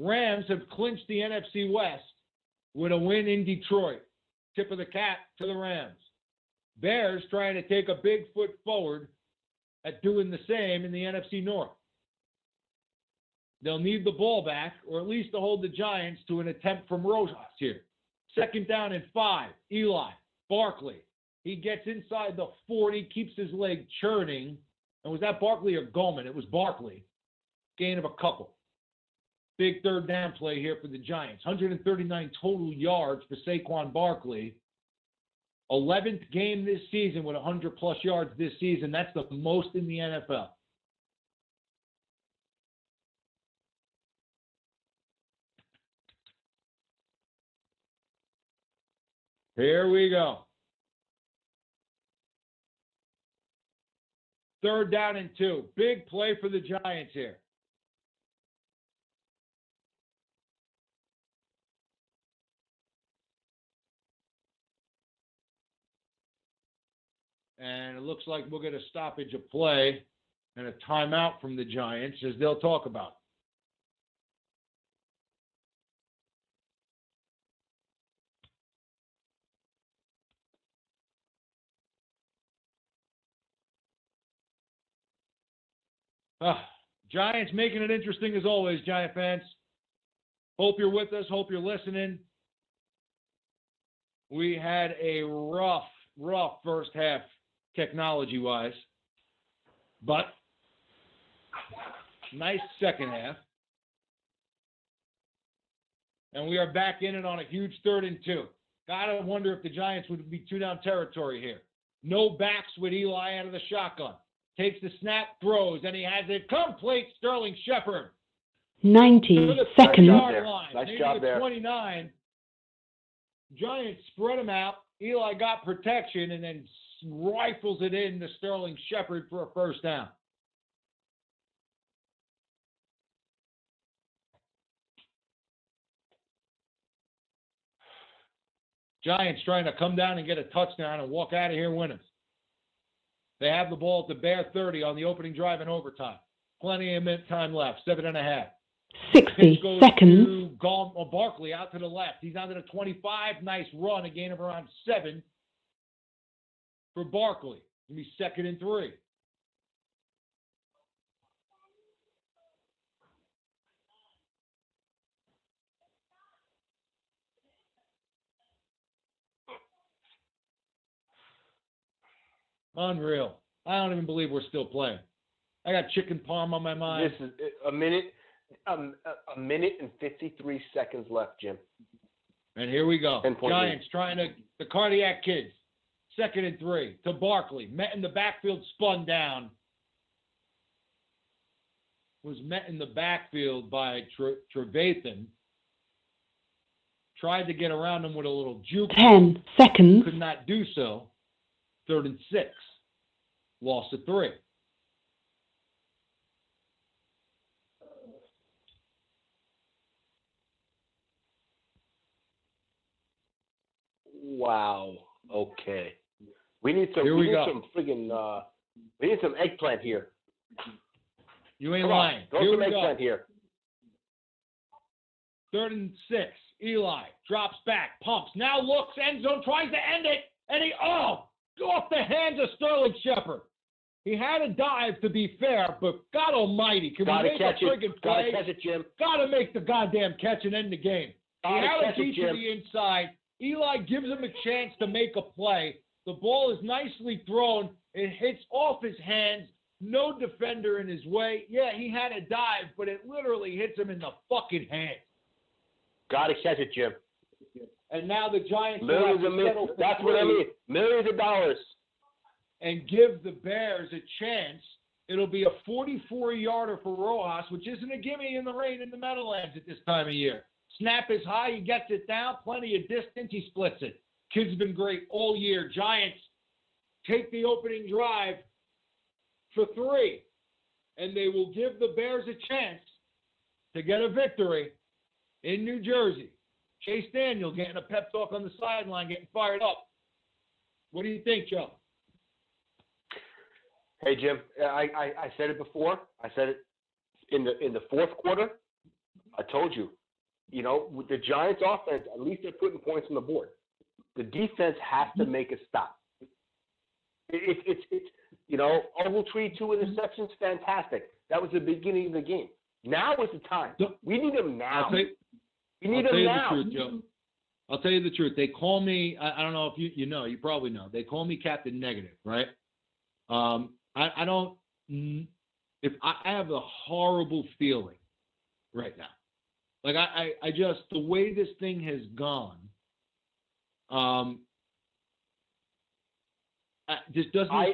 Rams have clinched the NFC West with a win in Detroit. Tip of the cap to the Rams. Bears trying to take a big foot forward at doing the same in the NFC North. They'll need the ball back, or at least to hold the Giants to an attempt from Rojas here. 2nd down and 5. Eli, Barkley. He gets inside the 40, keeps his leg churning. And was that Barkley or Goldman? It was Barkley. Gain of a couple. Big 3rd down play here for the Giants. 139 total yards for Saquon Barkley. 11th game this season with 100-plus yards this season. That's the most in the NFL. Here we go. 3rd down and 2. Big play for the Giants here. And it looks like we'll get a stoppage of play and a timeout from the Giants, as they'll talk about. Giants making it interesting as always, Giant fans. Hope you're with us. Hope you're listening. We had a rough first half technology-wise, but nice second half. And we are back in it on a huge 3rd and 2. Gotta wonder if the Giants would be 2-down territory here. No backs with Eli out of the shotgun. Takes the snap, throws, and he has it complete. Sterling Shepard. 90 seconds. Nice job there. 29. Giants spread him out. Eli got protection and then rifles it in to Sterling Shepard for a first down. Giants trying to come down and get a touchdown and walk out of here winning. They have the ball at the Bear 30 on the opening drive in overtime. Plenty of time left, 7.5. 60 seconds. Barkley out to the left. He's out to the 25. Nice run, a gain of around 7 for Barkley. It'll be 2nd and 3. Unreal. I don't even believe we're still playing. I got chicken parm on my mind. This is a minute and 53 seconds left, Jim. And here we go. Giants trying to, the cardiac kids. 2nd and 3 to Barkley. Met in the backfield, spun down. Was met in the backfield by Trevathan. Tried to get around him with a little juke. 10 seconds. Could not do so. 3rd and 6. Lost to 3. Wow. Okay. We need some. We need some eggplant here. You ain't lying. Throw some eggplant here. 3rd and 6. Eli drops back, pumps, now looks, end zone, tries to end it, and he off the hands of Sterling Shepard. He had a dive, to be fair, but God Almighty, can we make a friggin' play? Gotta catch it, Jim. Gotta make the goddamn catch and end the game. He had a deep to the inside. Eli gives him a chance to make a play. The ball is nicely thrown. It hits off his hands. No defender in his way. Yeah, he had a dive, but it literally hits him in the fucking hand. Gotta catch it, Jim. And now the Giants millions of millions. That's what I mean. Millions of dollars. and give the Bears a chance. It'll be a 44-yarder for Rojas, which isn't a gimme in the rain in the Meadowlands at this time of year. Snap is high. He gets it down. Plenty of distance. He splits it. Kid's been great all year. Giants take the opening drive for 3, and they will give the Bears a chance to get a victory in New Jersey. Chase Daniel getting a pep talk on the sideline, getting fired up. What do you think, Joe? Hey, Jim, I said it before. I said it in the fourth quarter. I told you, with the Giants offense, at least they're putting points on the board. The defense has to make a stop. It's Ogletree, 2 interceptions, fantastic. That was the beginning of the game. Now is the time. We need them now. We need them now. The truth, Joe. I'll tell you the truth. They call me, I don't know if you know, you probably know. They call me Captain Negative, right? I don't, if I have a horrible feeling right now. Like I just, the way this thing has gone, just doesn't, I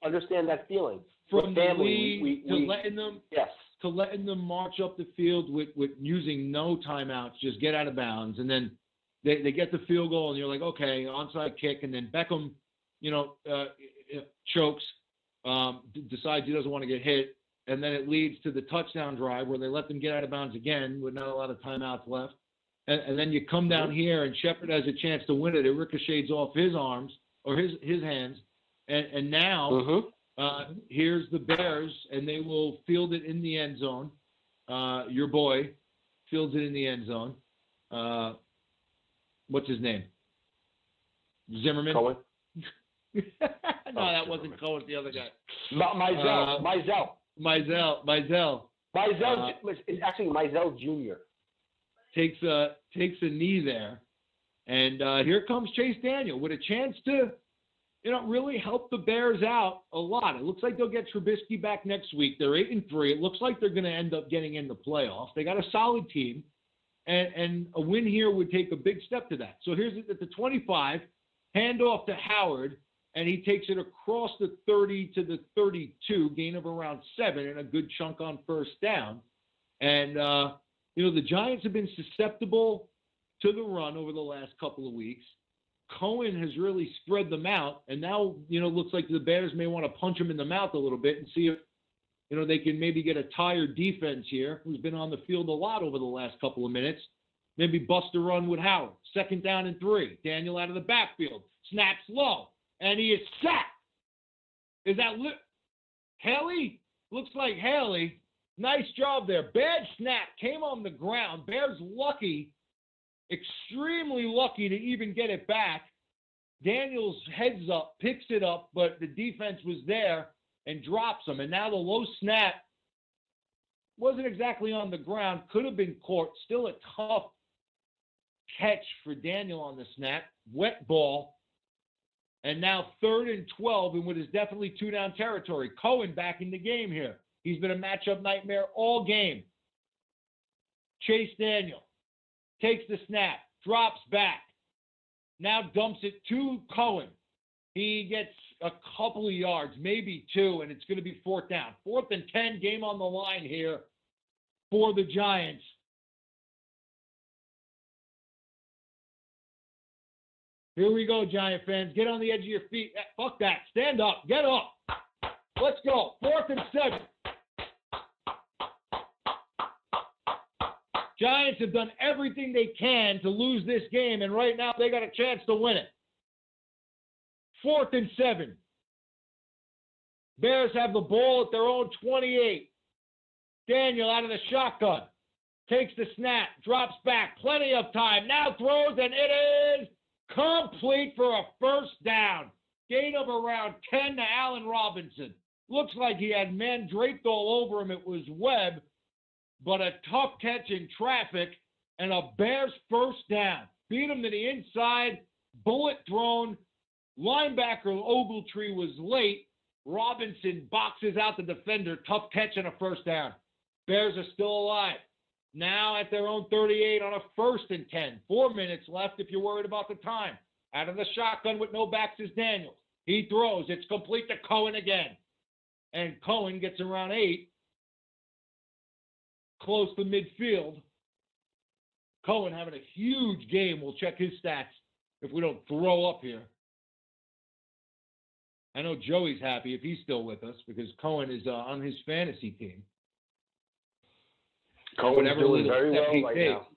understand that feeling. From the family, lead letting them, yes, to letting them march up the field with using no timeouts, just get out of bounds, and then they get the field goal, and you're like, okay, onside kick, and then Beckham, chokes, decides he doesn't want to get hit, and then it leads to the touchdown drive where they let them get out of bounds again with not a lot of timeouts left, and then you come down here and Shepard has a chance to win it. It ricochets off his arms or his hands, and now. Here's the Bears, and they will field it in the end zone. Your boy fields it in the end zone. What's his name? Zimmerman? Cohen? No, that wasn't Cohen. The other guy. Mizell. It's actually Mizell Jr. Takes a knee there, and here comes Chase Daniel with a chance to really help the Bears out a lot. It looks like they'll get Trubisky back next week. They're 8-3. It looks like they're going to end up getting in the playoffs. They got a solid team, and a win here would take a big step to that. So here's at the 25, handoff to Howard, and he takes it across the 30 to the 32, gain of around 7, and a good chunk on first down. And, the Giants have been susceptible to the run over the last couple of weeks. Cohen has really spread them out, and now, looks like the Bears may want to punch him in the mouth a little bit and see if, they can maybe get a tired defense here, who's been on the field a lot over the last couple of minutes. Maybe bust a run with Howard. 2nd down and 3. Daniel out of the backfield. Snaps low, and he is sacked. Is that Haley? Looks like Haley. Nice job there. Bad snap. Came on the ground. Bears lucky. Extremely lucky to even get it back. Daniels heads up, picks it up, but the defense was there and drops him. And now the low snap wasn't exactly on the ground, could have been caught. Still a tough catch for Daniel on the snap. Wet ball. And now 3rd and 12 in what is definitely 2-down territory. Cohen back in the game here. He's been a matchup nightmare all game. Chase Daniel takes the snap, drops back, now dumps it to Cohen. He gets a couple of yards, maybe 2, and it's going to be 4th down. 4th and 10, game on the line here for the Giants. Here we go, Giant fans. Get on the edge of your feet. Fuck that. Stand up. Get up. Let's go. 4th and 7. Giants have done everything they can to lose this game, and right now they got a chance to win it. 4th and 7. Bears have the ball at their own 28. Daniel out of the shotgun. Takes the snap, drops back, plenty of time, now throws, and it is complete for a 1st down. Gain of around 10 to Allen Robinson. Looks like he had men draped all over him. It was Webb. But a tough catch in traffic and a Bears 1st down. Beat him to the inside, bullet thrown. Linebacker Ogletree was late. Robinson boxes out the defender. Tough catch and a 1st down. Bears are still alive. Now at their own 38 on a 1st and 10. 4 minutes left if you're worried about the time. Out of the shotgun with no backs is Daniels. He throws. It's complete to Cohen again. And Cohen gets around 8. Close to midfield. Cohen having a huge game. We'll check his stats if we don't throw up here. I know Joey's happy if he's still with us because Cohen is on his fantasy team. Cohen's doing very well right now.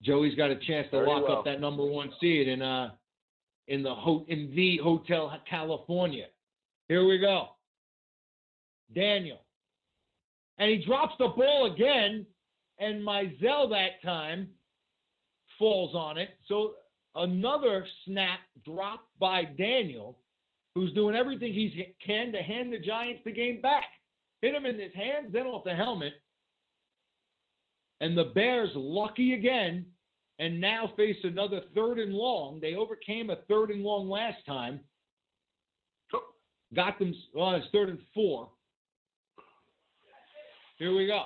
Joey's got a chance to lock up that number 1 seed in the Hotel California. Here we go. Daniel. And he drops the ball again, and Mizell that time falls on it. So another snap dropped by Daniel, who's doing everything he can to hand the Giants the game back. Hit him in his hands, then off the helmet. And the Bears lucky again, and now face another 3rd and long. They overcame a 3rd and long last time. Got them, it's 3rd and 4. Here we go.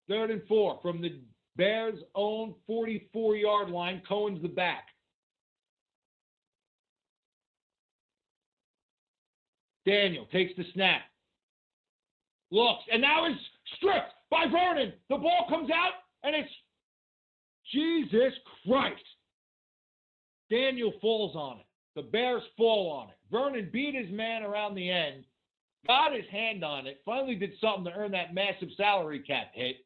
3rd and 4 from the Bears' own 44-yard line. Cohen's the back. Daniel takes the snap. Looks, and now is stripped by Vernon. The ball comes out, and it's Jesus Christ. Daniel falls on it. The Bears fall on it. Vernon beat his man around the end, got his hand on it, finally did something to earn that massive salary cap hit.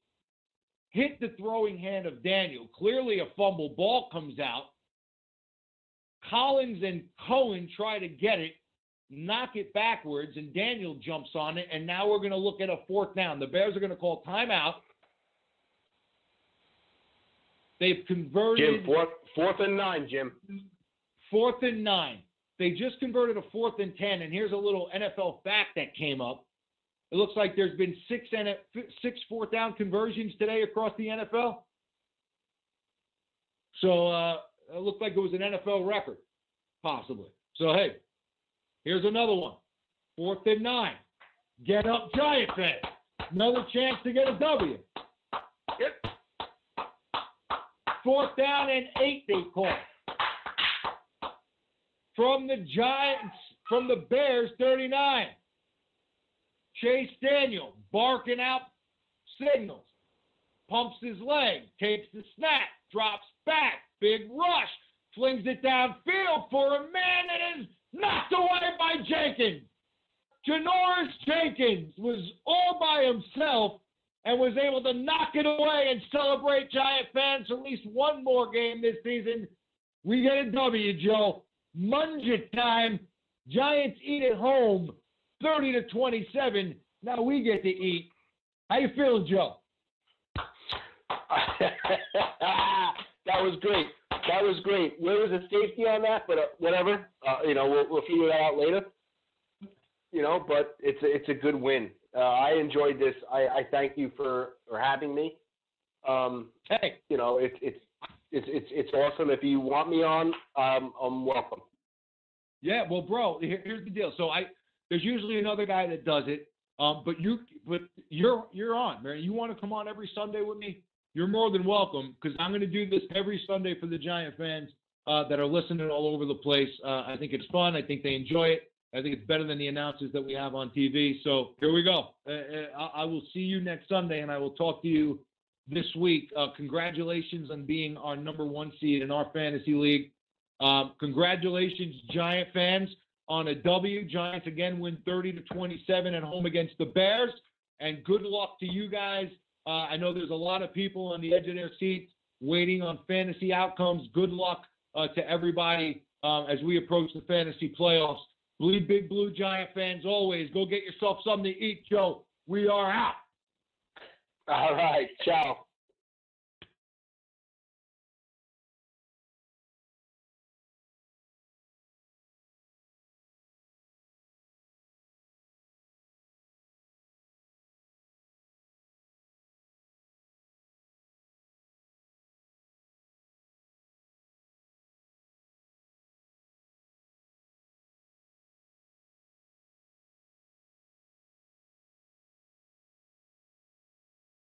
Hit the throwing hand of Daniel. Clearly a fumble. Ball comes out. Collins and Cohen try to get it, knock it backwards, and Daniel jumps on it, and now we're going to look at a 4th down. The Bears are going to call timeout. They've converted... Jim, 4th and 9, Jim. 4th and 9. They just converted a 4th and 10, and here's a little NFL fact that came up. It looks like there's been 6 4th down conversions today across the NFL. So it looked like it was an NFL record, possibly. So, hey, here's another one. 4th and 9. Get up, Giant fans. Another chance to get a W. Yep. 4th down and 8, they call. From the Giants, from the Bears, 39. Chase Daniel barking out signals. Pumps his leg, takes the snap, drops back, big rush, flings it downfield for a man that is knocked away by Jenkins. Janoris Jenkins was all by himself and was able to knock it away and celebrate Giant fans for at least one more game this season. We get a W, Joe. Munja time. Giants eat at home, 30-27. Now we get to eat. How you feeling, Joe? That was great. That was great. Where was the safety on that? But whatever. We'll figure that out later. But it's a good win. I enjoyed this. I thank you for having me. Hey, it's awesome. If you want me on, I'm welcome. Yeah, well, bro, here's the deal. So there's usually another guy that does it. But you're on, man. You want to come on every Sunday with me? You're more than welcome, because I'm going to do this every Sunday for the Giant fans that are listening all over the place. I think it's fun. I think they enjoy it. I think it's better than the announcers that we have on TV. So here we go. I will see you next Sunday, and I will talk to you this week. Congratulations on being our number 1 seed in our fantasy league. Congratulations, Giant fans, on a W. Giants again win 30-27 at home against the Bears. And good luck to you guys. I know there's a lot of people on the edge of their seats waiting on fantasy outcomes. Good luck to everybody as we approach the fantasy playoffs. Bleed Big Blue, Giant fans, always go get yourself something to eat, Joe. We are out. All right. Ciao.